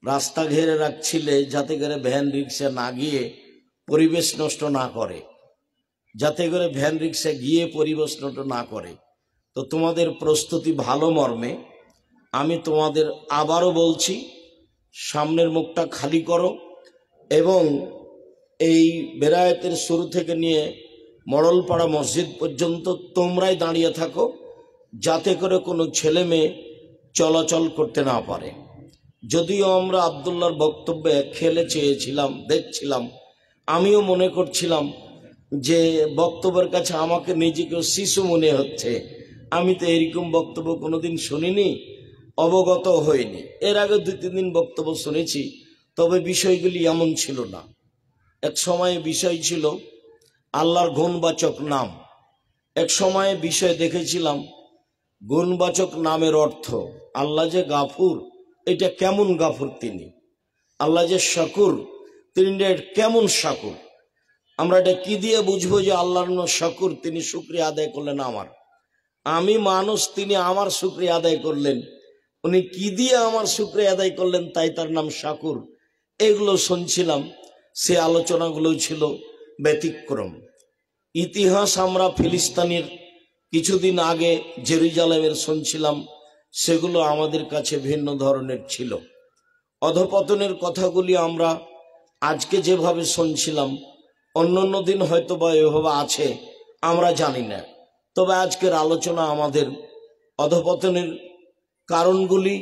রাস্তা ঘেরে রাখছিলে যাতে করে ভ্যান রিক্সা না গিয়ে পরিবেশ নষ্ট না করে, যাতে করে ভ্যান রিক্সা গিয়ে পরিবেশ নষ্ট না করে। তো তোমাদের প্রস্তুতি ভালো মর্মে আমি তোমাদের আবারও বলছি, সামনের মুখটা খালি করো এবং এই বেরায়েতের শুরু থেকে নিয়ে মডলপাড়া মসজিদ পর্যন্ত তোমরাই দাঁড়িয়ে থাকো, যাতে করে কোনো ছেলে মেয়ে চলাচল করতে না পারে। যদিও আমরা আব্দুল্লাহর বক্তব্যে খেলে চেয়েছিলাম, দেখছিলাম, আমিও মনে করছিলাম যে বক্তব্যের কাছে আমাকে নিজেকে শিশু মনে হচ্ছে। আমি তো এরকম বক্তব্য কোনোদিন শুনিনি, অবগত হইনি। এর আগে 2-3 দিন বক্তব্য শুনেছি, তবে বিষয়গুলি এমন ছিল না। এক সময়ে বিষয় ছিল আল্লাহর গুণবাচক নাম। এক সময়ে বিষয় দেখেছিলাম গুণবাচক নামের অর্থ। আল্লাহ যে গাফুর, এটা কেমন গাফুর তিনি? আল্লাহ যে শাকুর, তিনি কেমন শাকুর? আমরা এটা কি দিয়ে বুঝবো যে আল্লাহর শাকুর? তিনি শুকরিয়া আদায় করলেন আমার, আমি মানুষ, তিনি আমার শুকরিয়া আদায় করলেন। উনি কি দিয়ে আমার শুকরিয়া আদায় করলেন, তাই তার নাম শাকুর। এগুলো শুনছিলাম, সে আলোচনাগুলো ছিল ব্যতিক্রম। ইতিহাস আমরা ফিলিস্তিনের কিছুদিন আগে জেরুজালেমের শুনছিলাম, সেগুলো আমাদের কাছে ভিন্ন ধরনের ছিল। অধপতনের কথাগুলি আমরা আজকে যেভাবে শুনছিলাম, অন্য দিন হয়তো বা এভাবে আছে, আমরা জানি না। তবে আজকের আলোচনা আমাদের অধপতনের কারণগুলি,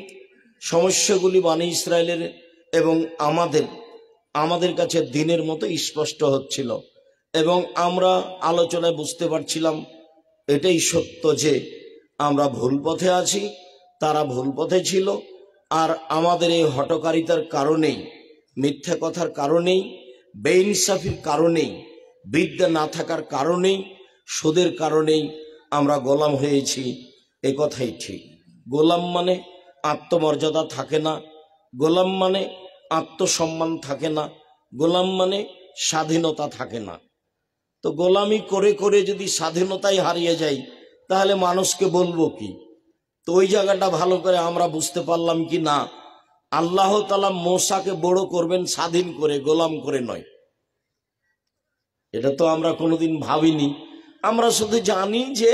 সমস্যাগুলি বানি ইসরায়েলের এবং আমাদের কাছে দিনের মতো স্পষ্ট হচ্ছিল। এবং আমরা আলোচনায় বুঝতে পারছিলাম এটাই সত্য যে আমরা ভুল পথে আছি, তারা ভুল পথে ছিল। আর আমাদের এই হঠকারিতার কারণেই, মিথ্যা কথার কারণেই, বেইনসাফির কারণেই, বিদ্যা না থাকার কারণেই, সুদের কারণেই আমরা গোলাম হয়েছি। এ কথাই ঠিক। গোলাম মানে আত্মমর্যাদা থাকে না, গোলাম মানে আত্মসম্মান থাকে না, গোলাম মানে স্বাধীনতা থাকে না। তো গোলামি করে করে যদি স্বাধীনতাই হারিয়ে যাই তাহলে মানুষকে বলবো কি? তো ওই জায়গাটা ভালো করে আমরা বুঝতে পারলাম কি না, আল্লাহ তাআলা মূসাকে বড় করবেন স্বাধীন করে, গোলাম করে নয়। এটা তো আমরা কোনোদিন ভাবিনি। আমরা শুধু জানি যে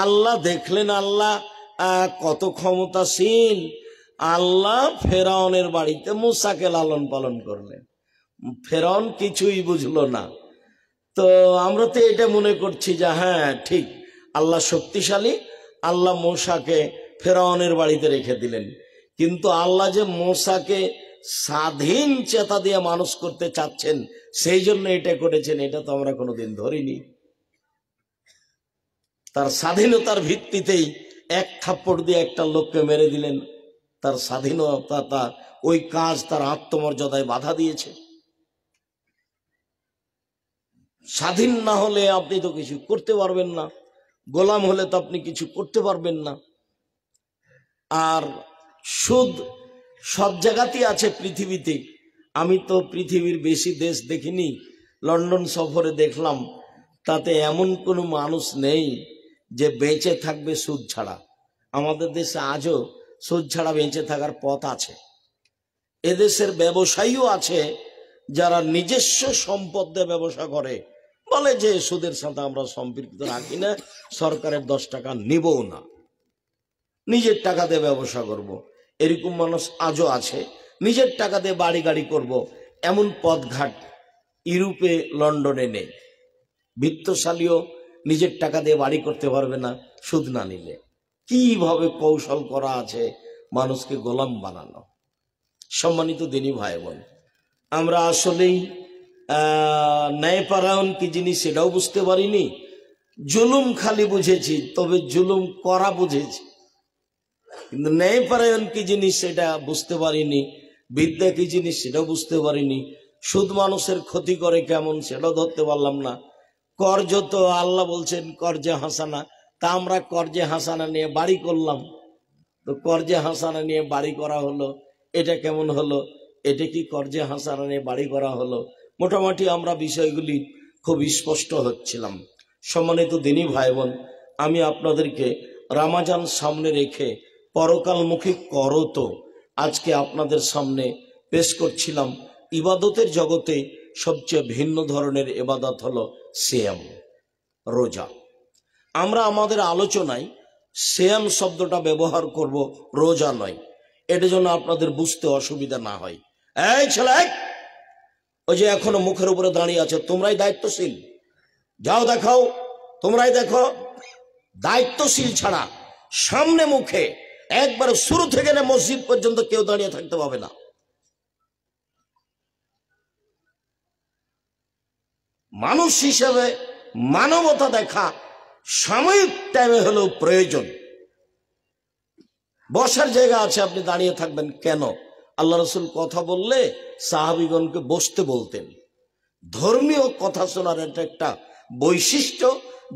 আল্লাহ দেখলেন আল্লাহ কত ক্ষমতাশীল, আল্লাহ ফেরাউনের বাড়িতে মূসাকে লালন পালন করলেন। ফেরাউন কিছুই বুঝলো না। তো আমরা তো এটা মনে করছি যে হ্যাঁ ঠিক, আল্লাহ শক্তিশালী, আল্লাহ মূসাকে ফেরাউনের বাড়িতে রেখে দিলেন। কিন্তু আল্লাহ যে মূসাকে স্বাধীন চেতা দিয়ে মানুষ করতে চাচ্ছেন, সেই জন্য এটা করেছেন, এটা তো আমরা কোনোদিন ধরিনি। তার স্বাধীনতার ভিত্তিতেই এক থাপ্পড় দিয়ে একটা লোককে মেরে দিলেন। তার স্বাধীনতা, ওই কাজ তার আত্মমর্যাদায় বাধা দিয়েছে। স্বাধীন না হলে আপনি তো কিছু করতে পারবেন না, গোলাম হলে তো আপনি কিছু করতে পারবেন না। আর সুদ সব জায়গাতেই আছে পৃথিবীতে। আমি তো পৃথিবীর বেশি দেশ দেখিনি, লন্ডন সফরে দেখলাম, তাতে এমন কোনো মানুষ নেই যে বেঁচে থাকবে সুদ ছাড়া। আমাদের দেশে আজও সুদ ছাড়া বেঁচে থাকার পথ আছে। এদেশের ব্যবসায়ীও আছে যারা নিজস্ব সম্পদ দিয়ে ব্যবসা করে, বলে যে সুদের সাথে আমরা সম্পৃক্ত রাখি না, সরকারের 10 টাকা নিবও না, নিজের টাকা দিয়ে ব্যবসা করব। এরকম মানুষ আজও আছে। নিজের টাকা দিয়ে বাড়ি গাড়ি করব, এমন পথঘাট ইউরোপে লন্ডনে নেই। বিত্তশালীও নিজের টাকা দিয়ে বাড়ি করতে পারবে না সুদ না নিলে। কিভাবে কৌশল করা আছে মানুষকে গোলাম বানানো। সম্মানিত দিনী ভাই বোন, আমরা আসলেই ন্যায়পরায়ণ কি জিনিস সেটাও বুঝতে পারিনি। জুলুম খালি বুঝেছি, তবে জুলুম করা বুঝেছি, কিন্তু ন্যায়পরায়ণ কি জিনিস সেটা বুঝতে পারিনি। বিদ্যা কি জিনিস সেটাও বুঝতে পারিনি। সুদ মানুষের ক্ষতি করে কেমন সেটাও ধরতে পারলাম না। কর্জ তো আল্লাহ বলছেন কর্জে হাসানা, তা আমরা কর্জে হাসানা নিয়ে বাড়ি করলাম। তো কর্জে হাসানা নিয়ে বাড়ি করা হলো, এটা কেমন হলো? এটা কি কর্জে হাসানা নিয়ে বাড়ি করা হলো? মোটামুটি আমরা বিষয়গুলি খুব স্পষ্ট হচ্ছিলাম। সম্মানিত দিনী ভাই বোন, আমি আপনাদেরকে রামাজান সামনে রেখে পরকালমুখী করত আজকে আপনাদের সামনে পেশ করছিলাম। ইবাদতের জগতে সবচেয়ে ভিন্ন ধরনের ইবাদত হলো সিয়াম, রোজা। আমরা আমাদের আলোচনায় সিয়াম শব্দটা ব্যবহার করব, রোজা নয়। এটা যেন আপনাদের বুঝতে অসুবিধা না হয়। এই ছেলে, ওই যে এখনো মুখের উপরে দাঁড়িয়ে আছে, তোমরাই দায়িত্বশীল, যাও দেখাও, তোমরাই দেখো। দায়িত্বশীল ছাড়া সামনে মুখে একবার শুরু থেকে না মসজিদ পর্যন্ত কেউ দাঁড়িয়ে থাকতে পাবে না। মানুষ হিসেবে মানবতা দেখা সাময়িক টাইমে হলেও প্রয়োজন। বসার জায়গা আছে, আপনি দাঁড়িয়ে থাকবেন কেন? আল্লাহ রসুল কথা বললে সাহাবীগণকে বসতে বলতেন। ধর্মীয় কথা শোনার এটা একটা বৈশিষ্ট্য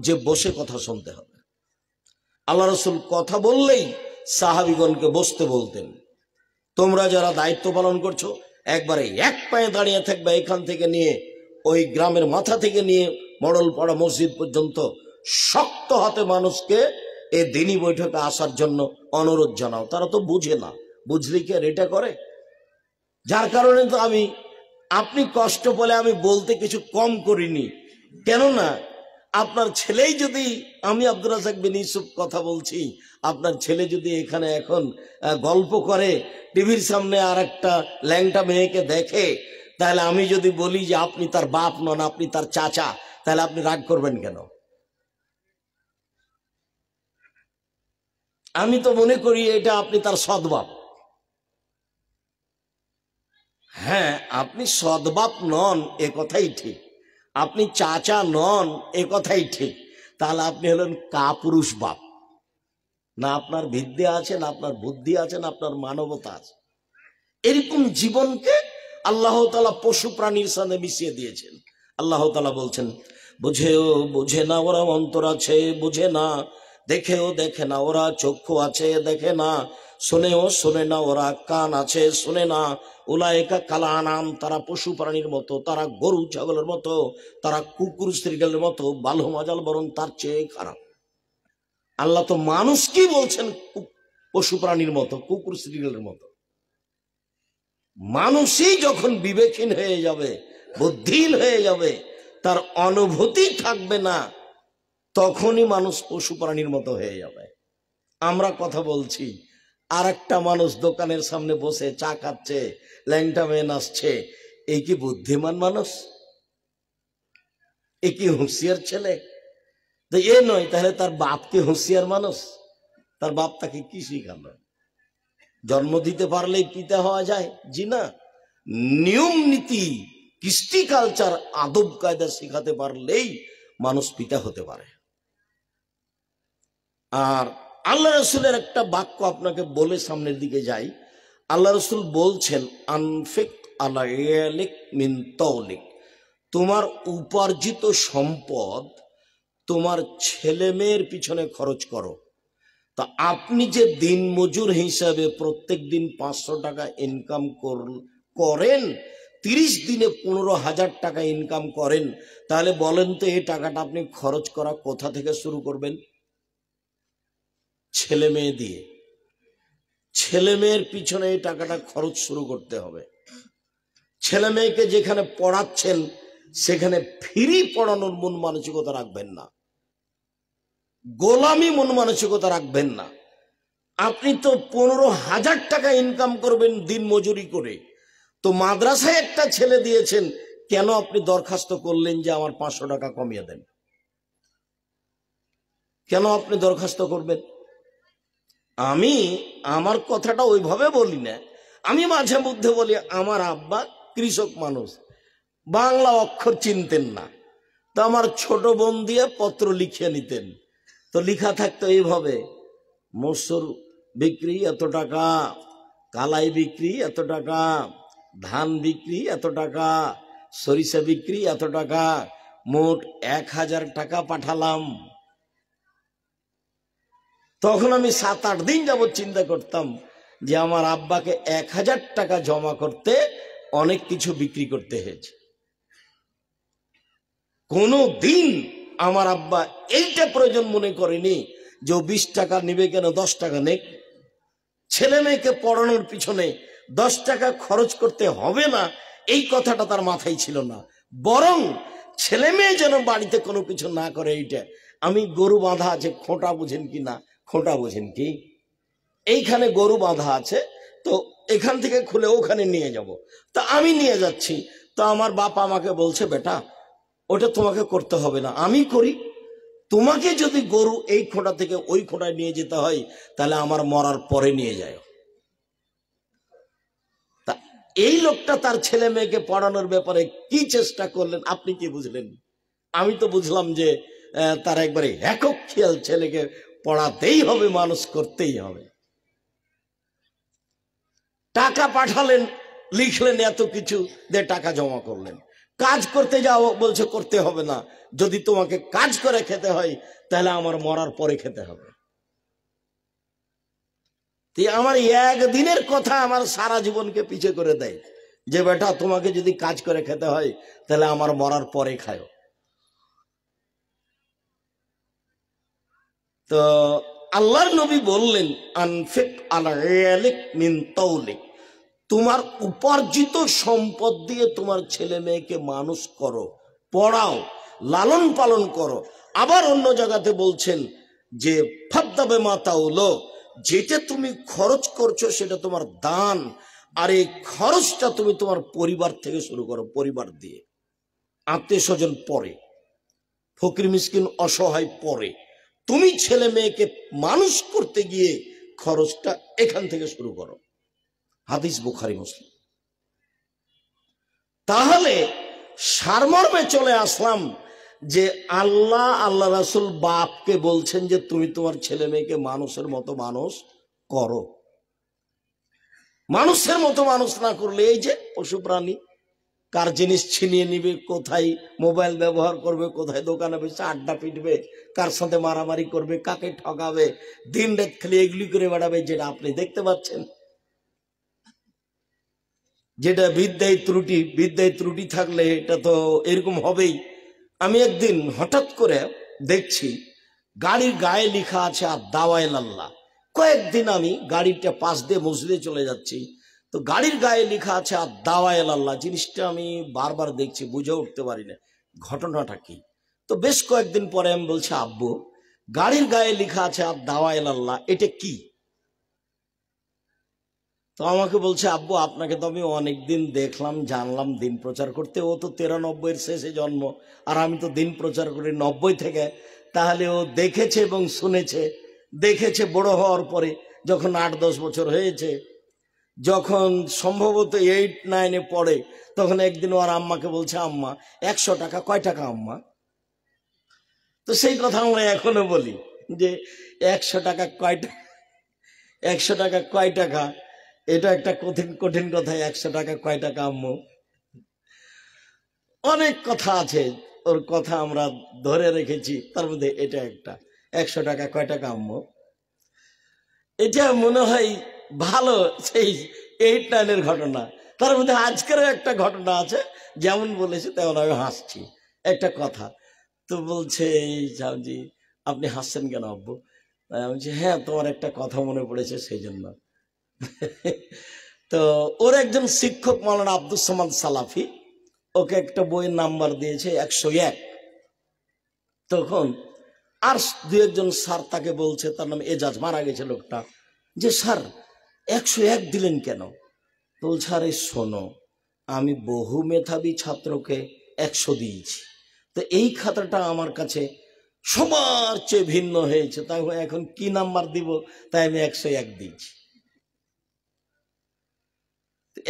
যে বসে কথা শুনতে হবে। আল্লাহ রসুল কথা বললেই সাহাবীগণকে বসতে বলতেন। তোমরা যারা দায়িত্ব পালন করছো একবারে এক পায়ে দাঁড়িয়ে থাকবে, এখান থেকে নিয়ে ওই গ্রামের মাথা থেকে নিয়ে মডলপাড়া মসজিদ পর্যন্ত শক্ত হাতে মানুষকে এই দিনই বৈঠকে আসার জন্য অনুরোধ জানাও। তারা তো বুঝে না, বুঝলে কি আর এটা করে? যার কারণে তো আপনি কষ্ট পেলে আমি বলতে কিছু কম করিনি। কেননা আপনার ছেলেই যদি, আমি আব্দুর রাজ্জাক বিন ইউসুফ কথা বলছি, আপনার ছেলে যদি এখানে এখন গল্প করে টিভির সামনে আর একটা ল্যাংটা মেয়েকে দেখে, তাহলে আমি যদি বলি যে আপনি তার বাপ নন, আপনি তার চাচা, তাহলে আপনি রাগ করবেন কেন? আমি তো মনে করি এটা আপনি তার সৎবাপ। হ্যাঁ, আপনি সৎবাপ নন এ কথাই ঠিক, আপনি চাচা নন এ কথাই ঠিক, তাহলে আপনি হলেন কাপুরুষ বাপ। না আপনার বিদ্যা আছে, না আপনার বুদ্ধি আছে, না আপনার মানবতা আছে। এরকম জীবনকে আল্লাহ তাআলা পশু প্রাণীর সাথে মিশিয়ে দিয়েছেন। আল্লাহ তাআলা বলছেন, বুঝেও বুঝে না, ওরা অন্তর আছে বুঝে না, দেখেও দেখে না, ওরা চক্ষু আছে দেখে না, শোনেও শোনে না, ওরা কান আছে শোনে না। উলায়েকা কালা আনাম, তারা পশু প্রাণীর মতো, তারা গরু ছাগলের মতো, তারা কুকুর শ্রীগালের মতো, বালহ মাজাল বরং তার চেয়ে খারাপ। আল্লাহ তো মানুষকেই বলছেন পশু প্রাণীর মতো, কুকুর শ্রীগালের মতো। মানুষই যখন বিবেকহীন হয়ে যাবে, বুদ্ধিহীন হয়ে যাবে, তার অনুভূতি থাকবে না, তখনই মানুষ পশু প্রাণীর মতো হয়ে যাবে। আমরা কথা বলছি, আর একটা মানুষ দোকানের সামনে বসে চা খাচ্ছে, ল্যাংটা মেয়ে নাচছে, এই কি বুদ্ধিমান মানুষ? এ কি হুঁশিয়ার ছেলে? তো এ নয়, তাহলে তার বাপকে হুঁশিয়ার মানুষ? তার বাপ তাকে কি শিখালো? জন্ম দিতে পারলেই পিতা হওয়া যায়? জি না। নিয়ম নীতি, কৃষ্টি কালচার, আদব কায়দা শিখাতে পারলেই মানুষ পিতা হতে পারে। আর আল্লাহ রসুলের একটা বাক্য আপনাকে বলে সামনের দিকে যাই। আল্লাহ রসুল বলছেন, আনফিক আলা ইয়ালিক মিন তাওলিক, তোমার উপার্জিত সম্পদ তোমার ছেলে মেয়ের পিছনে খরচ করো। তা আপনি যে দিন মজুর হিসাবে প্রত্যেক দিন 500 টাকা ইনকাম করেন, 30 দিনে 15,000 টাকা ইনকাম করেন, তাহলে বলেন তো এই টাকাটা আপনি খরচ করা কোথা থেকে শুরু করবেন? ছেলে মেয়ে দিয়ে। ছেলে মেয়ের পিছনে এই টাকাটা খরচ শুরু করতে হবে। ছেলে মেয়েকে যেখানে পড়াচ্ছেন সেখানে ফ্রি পড়ানোর মন মানসিকতা রাখবেন না, গোলামি মন মানসিকতা রাখবেন না। আপনি তো 15,000 টাকা ইনকাম করবেন দিন মজুরি করে, তো মাদ্রাসায় একটা ছেলে দিয়েছেন, কেন আপনি দরখাস্ত করলেন যে আমার 500 টাকা কমিয়ে দেন? কেন আপনি দরখাস্ত করবেন? আমি আমার কথাটা ওইভাবে বলি না, আমি মাঝে মধ্যে বলি, আমার আব্বা কৃষক মানুষ, বাংলা অক্ষর চিনতেন না, তো আমার ছোট বোন দিয়ে পত্র লিখিয়ে নিতেন। তো লিখা থাকতো এইভাবে, মসুর বিক্রি এত টাকা, কালাই বিক্রি এত টাকা, ধান বিক্রি এত টাকা, সরিষা বিক্রি এত টাকা, মোট 1,000 টাকা পাঠালাম। তখন আমি 7-8 দিন যাবৎ চিন্তা করতাম যে আমার আব্বাকে 1,000 টাকা জমা করতে অনেক কিছু বিক্রি করতে হয়েছে। কোনো দিন আমার আব্বা এইটা প্রয়োজন মনে করেনি যে 20 টাকা নিবে, কেন 10 টাকা নেই। ছেলে মেয়েকে পড়ানোর পিছনে 10 টাকা খরচ করতে হবে না, এই কথাটা তার মাথায় ছিল না। বরং ছেলে মেয়ে যেন বাড়িতে কোনো কিছু না করে, এইটা। আমি গরু বাঁধা আছে, খোঁটা বুঝেন কি না? খোঁটা বোঝেন কি? এইখানে গরু বাঁধা আছে, তো এখান থেকে খুলে ওখানে নিয়ে যাব। তা আমি নিয়ে যাচ্ছি, তো আমার বাপ আমাকে বলছে, বেটা ওটা তোমাকে করতে হবে না, আমি করি। তোমাকে যদি গরু এই খোঁটা থেকে ওই খোঁটায় নিয়ে যেতে হয়, তাহলে আমার মরার পরে নিয়ে যায়। তা এই লোকটা তার ছেলে মেয়েকে পড়ানোর ব্যাপারে কি চেষ্টা করলেন, আপনি কি বুঝলেন? আমি তো বুঝলাম যে তার একবারে একক খেয়াল, ছেলেকে পড়াতেই হবে, মানুষ করতেই হবে। টাকা পাঠালেন, লিখলেন এত কিছু, দিয়ে টাকা জমা করলেন। কাজ করতে যাও, বলছে করতে হবে না, যদি তোমাকে কাজ করে খেতে হয় তাহলে আমার মরার পরে খেতে হবে। আমার একদিনের কথা আমার সারা জীবনকে পিছে করে দেয়, যে বেটা তোমাকে যদি কাজ করে খেতে হয় তাহলে আমার মরার পরে খায়। তো আল্লাহর নবী বললেন, আনফিক আলা ইয়ালিক মিন তাওলিক, তোমার উপার্জিত সম্পদ দিয়ে তোমার ছেলে মেয়েকে মানুষ করো, পড়াও, লালন পালন করো। আবার অন্য জায়গাতে বলছেন যে ফাদ্দাবে মাতাউলো, যেটা তুমি খরচ করছো সেটা তোমার দান, আর এই খরচটা তুমি তোমার পরিবার থেকে শুরু করো, পরিবার দিয়ে। আত্মীয় স্বজন পরে, ফকির মিসকিন অসহায় পরে, তুমি ছেলে মেয়েকে মানুষ করতে গিয়ে খরচটা এখান থেকে শুরু করো। হাদিস বুখারী মুসলিম। তাহলে সারমর্মে চলে আসলাম যে আল্লাহ রাসূল বাপকে বলছেন যে তুমি তোমার ছেলে মেয়েকে মানুষের মতো মানুষ করো। মানুষের মতো মানুষ না করলে এই যে পশু প্রাণী, কার জিনিস ছিনিয়ে নিবে, কোথায় মোবাইল ব্যবহার করবে, কোথায় দোকানে বসে আড্ডা পিটবে, কার সাথে মারামারি করবে, কাকে ঠকাবে, দিন রাত খালি এগুলি করে বেড়াবে, যেটা আপনি দেখতে পাচ্ছেন। যেটা বিদ্যায় ত্রুটি থাকলে এটা তো এরকম হবেই। আমি একদিন হঠাৎ করে দেখছি গাড়ির গায়ে লেখা আছে আর দাওয়াইল আল্লাহ। কয়েকদিন আমি গাড়িটা পাশ দিয়ে মসজিদে চলে যাচ্ছি, তো গাড়ির গায়ে লেখা আছে আর দাওয়াইল আল্লাহ। জিনিসটা আমি বারবার দেখছি, বুঝে উঠতে পারি না ঘটনাটা কি। তো বেশ কয়েকদিন পরে আমি বলছি, আব্বু গাড়ির গায়ে লেখা আছে আর দাওয়াইল আল্লাহ, এটা কি? তো আমাকে বলছে, আব্বু আপনাকে তো আমি অনেকদিন দেখলাম জানলাম দিন প্রচার করতে, ও তো 93-এর শেষে জন্ম, আর আমি তো দিন প্রচার করি 90 থেকে। তাহলে ও দেখেছে এবং শুনেছে। দেখেছে বড় হওয়ার পরে, যখন 8-10 বছর হয়েছে, যখন সম্ভবত 8-9-এ পড়ে, তখন একদিন ওর আম্মাকে বলছে, আম্মা 100 টাকা কয় টাকা আম্মা? তো সেই কথা আমরা এখনো বলি যে 100 টাকা কয় টাকা, 100 টাকা কয় টাকা, এটা একটা কঠিন কথা। 100 টাকা কয় টাকা আম্মু? অনেক কথা আছে, ওর কথা আমরা ধরে রেখেছি, তার মধ্যে এটা একটা 100 টাকা কয় টাকা আম্মু। এটা মনে হয় ভালো সেই 8-9-এর ঘটনা। তার মধ্যে আজকেরও একটা ঘটনা আছে, যেমন বলেছে তেমন আমি হাসছি। একটা কথা তো বলছে, জি আপনি হাসছেন কেন আব্বু? আমি বলছি, হ্যাঁ তোমার একটা কথা মনে পড়েছে সেই জন্য। তো ওর একজন শিক্ষক মাওলানা আব্দুস সামাদ সালাফি ওকে একটা বইয়ের নাম্বার দিয়েছে 101। তখন আর 2-1 স্যার তাকে বলছে, তার নাম এজাজ, মারা গেছে লোকটা, যে স্যার 101 দিলেন কেন? বলছে, আরে শোনো, আমি বহু মেধাবী ছাত্রকে 100 দিয়েছি, তো এই খাতাটা আমার কাছে সবার চেয়ে ভিন্ন হয়েছে, তাই এখন কি নাম্বার দিব, তাই আমি 101 দিয়েছি।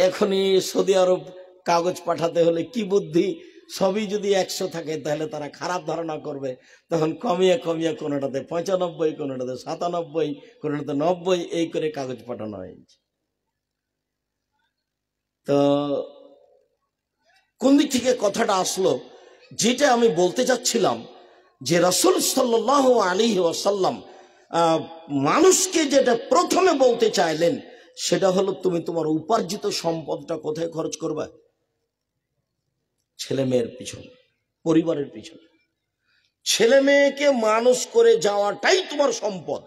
এখনই সৌদি আরব কাগজ পাঠাতে হলে কি বুদ্ধি, সবই যদি 100 থাকে তাহলে তারা খারাপ ধারণা করবে, তখন কমিয়ে কোনোটাতে 95, কোনোটাতে 97, কোনোটাতে 90, এই করে কাগজ পাঠানো হয়েছে। তো কোন দিক থেকে কথাটা আসলো, যেটা আমি বলতে চাচ্ছিলাম, যে রাসূল সাল্লাল্লাহু আলাইহি ওয়াসাল্লাম মানুষকে যেটা প্রথমে বলতে চাইলেন, সেটা হলো তুমি তোমার উপার্জিত সম্পদটা কোথায় খরচ করবে? ছেলে মেয়ের পিছনে, পরিবারের পিছনে। ছেলে মেয়েকে মানুষ করে যাওয়াটাই তোমার সম্পদ।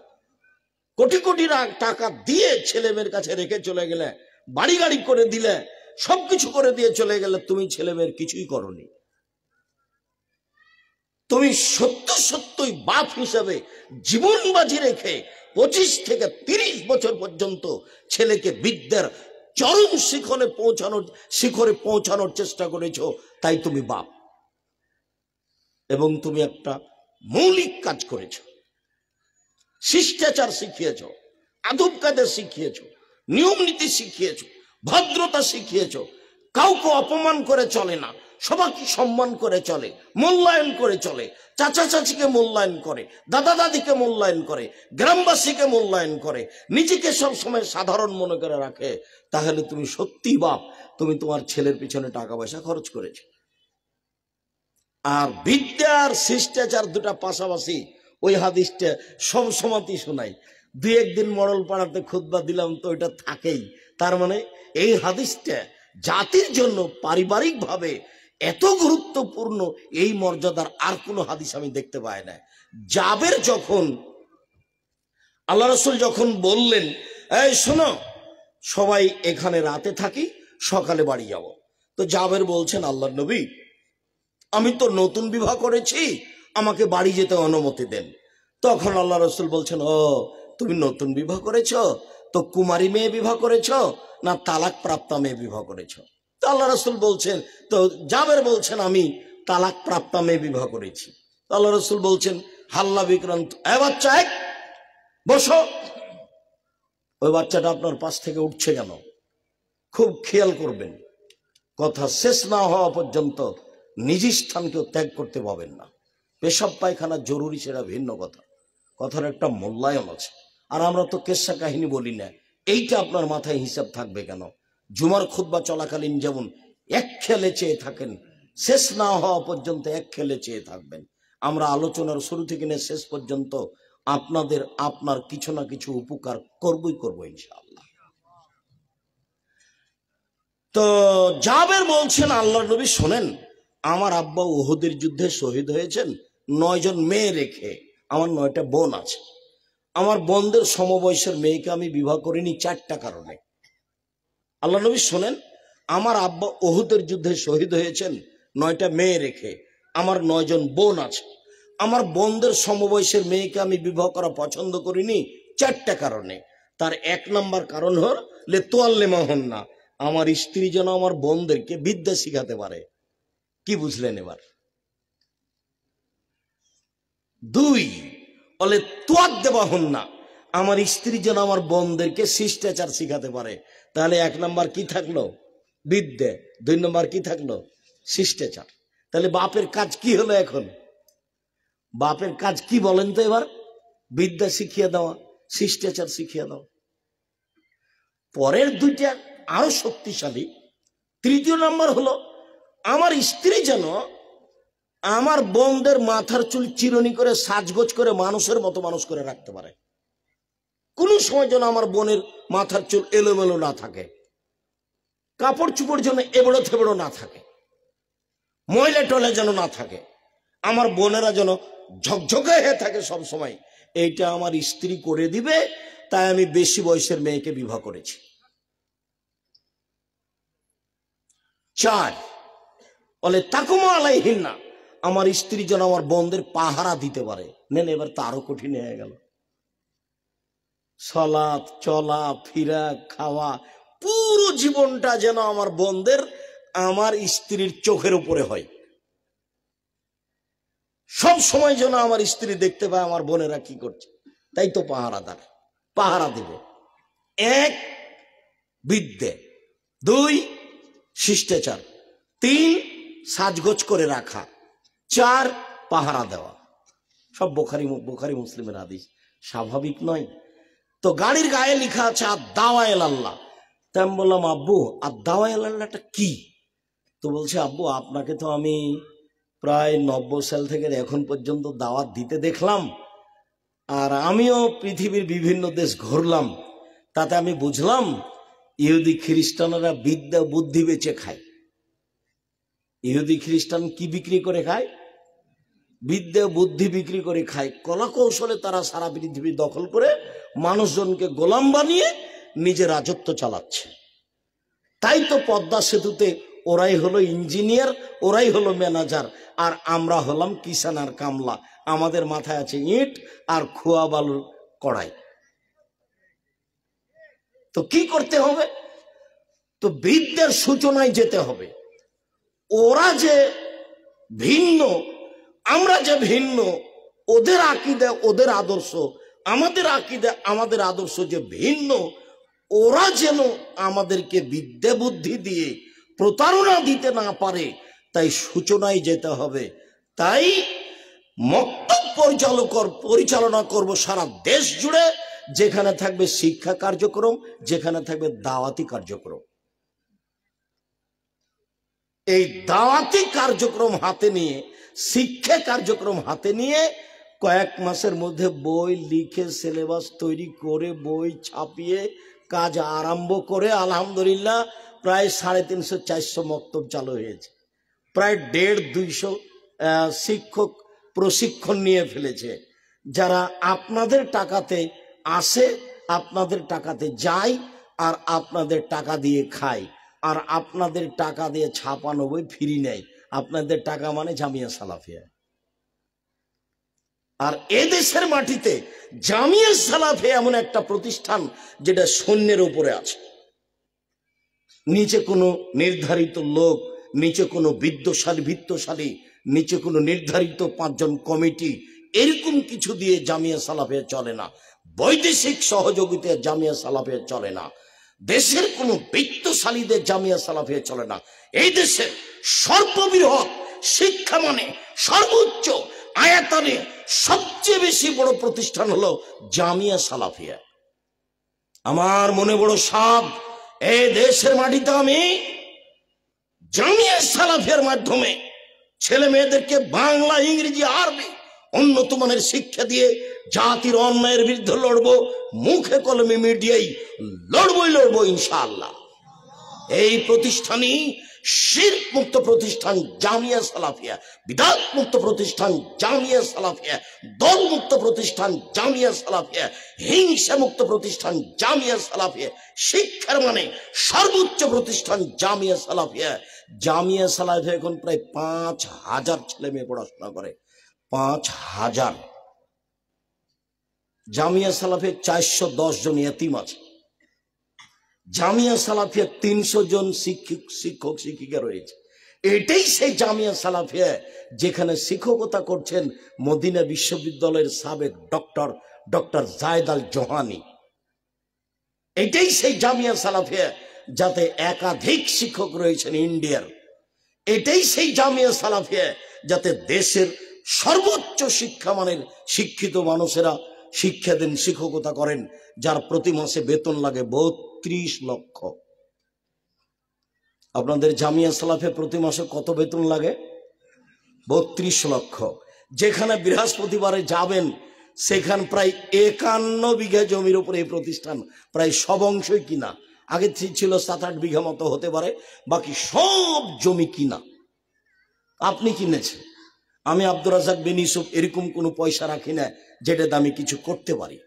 কোটি কোটি টাকা দিয়ে ছেলে মেয়ের কাছে রেখে চলে গেলে, বাড়ি গাড়ি করে দিলে, সবকিছু করে দিয়ে চলে গেলে, তুমি ছেলে মেয়ের কিছুই করনি। তুমি সত্যই বাপ হিসাবে জীবন বাজি রেখে 25 থেকে 30 বছর পর্যন্ত ছেলেকে বিদ্যার চরম শিখরে পৌঁছানোর চেষ্টা করেছো, তাই তুমি বাপ। এবং তুমি একটা মৌলিক কাজ করেছো, শিষ্টাচার শিখিয়েছো, আদব কায়দা শিখিয়েছো, নিয়ম নীতি শিখিয়েছো, ভদ্রতা শিখিয়েছো। কাউকে অপমান করে চলে না, সবাইকে সম্মান করে চলে, মূল্যায়ন করে চলে, চাচা চাচিকে মূল্যায়ন করে, দাদা দাদিকে মূল্যায়ন করে, গ্রামবাসীকে মূল্যায়ন করে, নিজেকে সবসময় সাধারণ মনে করে রাখে। তাহলে তুমি সত্যি বাপ, তুমি তোমার ছেলের পিছনে টাকা পয়সা খরচ করেছো। আর বিদ্যার শিষ্টাচার দুটা পাশাপাশি, ওই হাদিসটা সব সময়তেই শোনাই। 2-1 দিন মডেল পাড়াতে খুতবা দিলাম তো ওইটা থাকেই। তার মানে এই হাদিসটা জাতির জন্য পারিবারিকভাবে এত গুরুত্বপূর্ণ, এই মর্যাদার আর কোনো হাদিস আমি দেখতে পাই না। জাবের যখন আল্লাহ রাসূল যখন বললেন, এই শোনো সবাই এখানে রাতে থাকি, সকালে বাড়ি যাব, তো জাবের বলছেন, আল্লাহর নবী আমি তো নতুন বিবাহ করেছি, আমাকে বাড়ি যেতে অনুমতি দেন। তখন আল্লাহ রাসূল বলছেন, ও তুমি নতুন বিবাহ করেছো, তো কুমারী মেয়ে বিবাহ করেছো না তালাক প্রাপ্তা মেয়ে বিবাহ করেছো? তো আল্লাহ রাসূল বলছেন, তো জাবের বলছেন, আমি তালাক প্রাপ্তা মেয়ে বিবাহ করেছি। আল্লাহ রাসূল বলছেন, হাল্লা বিক্রান্ত, এ বাচ্চা এক বসো। ওই বাচ্চাটা আপনার পাশ থেকে উঠছে কেন, খুব খেয়াল করবেন। কথা শেষ না হওয়া পর্যন্ত নিজ স্থানকেও ত্যাগ করতে পাবেন না। পেশাব পায়খানা জরুরি, সেটা ভিন্ন কথা, কথার একটা মূল্যায়ন আছে। আর আমরা তো কেসা কাহিনী বলি না, এইটা আপনার মাথায় হিসাব থাকবে কেন? জুমার খুতবা চলাকালীন যেমন এক খেলে চেয়ে থাকেন, শেষ না হওয়া পর্যন্ত এক খেলে চেয়ে থাকবেন। আমরা আলোচনার শুরু থেকে নিয়ে শেষ পর্যন্ত আপনার কিছু না কিছু উপকার করবই ইনশাআল্লাহ। তো জাবের বলছেন, আল্লাহর নবী শোনেন, আমার আব্বা উহুদের যুদ্ধে শহীদ হয়েছেন 9 জন মেয়ে রেখে। আমার 9টা বোন আছে। আমার বোনদের সমবয়সের মেয়েকে আমি বিবাহ করিনি 4টা কারণে। আল্লাহ নবী শোনেন, আমার আব্বা উহুদের যুদ্ধে শহীদ হয়েছেন 9টা মেয়ে রেখে। আমার 9 জন বোন আছে। আমার বোনদের সমবয়সের মেয়েকে আমি বিবাহ করা পছন্দ করিনি 4টা কারণে। তার 1 নম্বর কারণ হল লেতোয়াল্লেমাহুন্না, আমার স্ত্রী যেন আমার বোনদেরকে বিদ্যা শিখাতে পারে। কি বুঝলেন এবার? 2 বলে তুয়াদ্দেবাহুন্না, আমার স্ত্রী যেন আমার বোনদেরকে শিষ্টাচার শিখাতে পারে। তাহলে 1 নম্বর কি থাকলো? বিদ্যে। 2 নম্বর কি থাকলো? শিষ্টাচার। তাহলে বাপের কাজ কি হলো এখন? বাপের কাজ কি বলেন তো এবার? বিদ্যা শিখিয়ে দেওয়া, শিষ্টাচার শিখিয়ে দেওয়া। পরের 2টা আরো শক্তিশালী। 3য় নম্বর হলো, আমার স্ত্রী যেন আমার বোনদের মাথার চুল চিরুনি করে সাজগোজ করে মানুষের মতো মানুষ করে রাখতে পারে। কোনো সময় যেন আমার বোনের মাথার চুল এলোমেলো না থাকে, কাপড় চুপড় যেন এবড়ো থেবড়ো না থাকে, ময়লা টলে যেন না থাকে, আমার বোনেরা যেন ঝকঝকে হয়ে থাকে সব সময়। এইটা আমার স্ত্রী করে দিবে, তাই আমি বেশি বয়সের মেয়েকে বিবাহ করেছি। 4 বলে তাকুমা আলাইহিন্না, আমার স্ত্রী যেন আমার বোনদের পাহারা দিতে পারে। নেন, এবার তো আরো কঠিন হয়ে গেল। সালাত, চলা ফিরা, খাওয়া, পুরো জীবনটা যেন আমার বোনদের আমার স্ত্রীর চোখের উপরে হয়। সব সময় যেন আমার স্ত্রী দেখতে পায় আমার বোনেরা কি করছে। তাই তো পাহারাদার, পাহারা দেবে। 1 বিদ্যে, 2 শিষ্টাচার, 3 সাজগোজ করে রাখা, 4 পাহারা দেওয়া। সব বুখারী মুসলিমের হাদিস। স্বাভাবিক নয় তো? গাড়ির গায়ে লেখা আছে আদ-দাওয়াইল আল্লাহ। তা আমি বললাম, আব্বু আদ-দাওয়াইল আল্লাহটা কি? তো বলছে, আব্বু আপনাকে তো আমি প্রায় 90 সাল থেকে এখন পর্যন্ত দাওয়াত দিতে দেখলাম, আর আমিও পৃথিবীর বিভিন্ন দেশ ঘুরলাম, তাতে আমি বুঝলাম ইহুদি খ্রিস্টানরা বিদ্যা বুদ্ধি বেচে খায়। ইহুদি খ্রিস্টান কি বিক্রি করে খায়? বিদ্যা বুদ্ধি বিক্রি করে খায়। কলা কৌশলে তারা সারা পৃথিবী দখল করে মানুষজনকে গোলাম বানিয়ে নিজের রাজত্ব চালাচ্ছে। তাই তো পদ্মা সেতুতে ওরাই হলো ইঞ্জিনিয়ার, ওরাই হলো ম্যানেজার, আর আমরা হলাম কিষান আর কামলা। আমাদের মাথায় আছে ইট আর খোয়া বালুর কড়াই। তো কি করতে হবে? তো বিদ্যার সূচনায় যেতে হবে। ওরা যে ভিন্ন, আমরা যে ভিন্ন, ওদের আকীদা ওদের আদর্শ, আমাদের আকীদা আমাদের আদর্শ যে ভিন্ন, ওরা যেন আমাদেরকে বিদ্যা বুদ্ধি দিয়ে প্রতারণা দিতে না পারে, তাই সূচনায় যেতে হবে। তাই মক্তব পরিচালনা করব সারা দেশ জুড়ে, যেখানে থাকবে শিক্ষা কার্যক্রম, যেখানে থাকবে দাওয়াতি কার্যক্রম। এই দাওয়াতি কার্যক্রম হাতে নিয়ে, শিক্ষা কার্যক্রম হাতে নিয়ে কয়েক মাসের মধ্যে বই লিখে সিলেবাস তৈরি করে বই ছাপিয়ে কাজ আরম্ভ করে আলহামদুলিল্লাহ প্রায় 350-400 মক্তব চালু হয়েছে। প্রায় 150-200 শিক্ষক প্রশিক্ষণ নিয়ে ফেলেছে, যারা আপনাদের টাকাতে আসে, আপনাদের টাকাতে যায়, আর আপনাদের টাকা দিয়ে খায়, আর আপনাদের টাকা দিয়ে ছাপানো বই ফ্রি নেয়। আপনাদের টাকা মানে জামিয়া সালাফিয়া। আর এদেশের মাটিতে জামিয়া সালাফিয়া এমন একটা প্রতিষ্ঠান যেটা শূন্যের উপরে আছে। নিচে কোনো নির্ধারিত লোক, নিচে কোনো বিত্তশালী, নিচে কোনো নির্ধারিত 5 জন কমিটি, এরকম কিছু দিয়ে জামিয়া সালাফিয়া চলে না। বৈদেশিক সহযোগিতায় জামিয়া সালাফিয়া চলে না। দেশের কোনো বিত্তশালীদের জামিয়া সালাফিয়া চলে না। এই দেশের সর্ববৃহৎ শিক্ষা মানে সর্বোচ্চ আয়াতনে সবচেয়ে বেশি বড় প্রতিষ্ঠান হলো জামিয়া সালাফিয়া। আমার মনে বড় সাধ, এই দেশের মাটিতে আমি জামিয়া সালাফিয়ার মাধ্যমে ছেলে মেয়েদেরকে বাংলা, ইংরেজি, আরবি উন্নত মানের শিক্ষা দিয়ে জাতির অন্যায়ের বিরুদ্ধে লড়বো। মুখে কলমে মিডিয়াই লড়বো ইনশাআল্লাহ। এই প্রতিষ্ঠানই শিরক মুক্ত প্রতিষ্ঠান জামিয়া সালাফিয়া, বিদআত মুক্ত প্রতিষ্ঠান জামিয়া সালাফিয়া, দল মুক্ত প্রতিষ্ঠান জামিয়া সালাফিয়া, হিংসা মুক্ত প্রতিষ্ঠান জামিয়া সালাফিয়া, শিক্ষার মানে সর্বোচ্চ প্রতিষ্ঠান জামিয়া সালাফিয়া। জামিয়া সালাফিয়া এখন প্রায় 5,000 ছেলে মেয়ে পড়াশোনা করে। 5,000। জামিয়া সালাফিয়া 410 জন ইতিম আছে। জামিয়া সালাফিয়া 300 জন শিক্ষক শিক্ষিকা রয়েছে। এটাই সেই জামিয়া সালাফিয়া যেখানে শিক্ষকতা করছেন মদিনা বিশ্ববিদ্যালয়ের সাবেক ডক্টর জায়েদ আল জোহানি। এটাই সেই জামিয়া সালাফিয়া যাতে একাধিক শিক্ষক রয়েছেন ইন্ডিয়ার। এটাই সেই জামিয়া সালাফিয়া যাতে দেশের সর্বোচ্চ শিক্ষামানের শিক্ষিত মানুষেরা শিক্ষা দেন, শিক্ষকতা করেন, যার প্রতি মাসে বেতন লাগে 32 লক্ষ। আপনাদের জামিয়া সালাফিয়া প্রতি মাসে কত বেতন লাগে? 32 লক্ষ। যেখানে বৃহস্পতিবারে যাবেন সেখানে প্রায় 51 বিঘা জমির উপরে এই প্রতিষ্ঠান, প্রায় সব অংশই কিনা। আগে ছিল 7-8 বিঘা মতো হতে পারে, বাকি সব জমি কিনা। আপনি কিনেছেন। আমি আব্দুর রাজ্জাক বিন ইউসুফ এরকম কোনো পয়সা রাখি না যেটাতে আমি কিছু করতে পারি।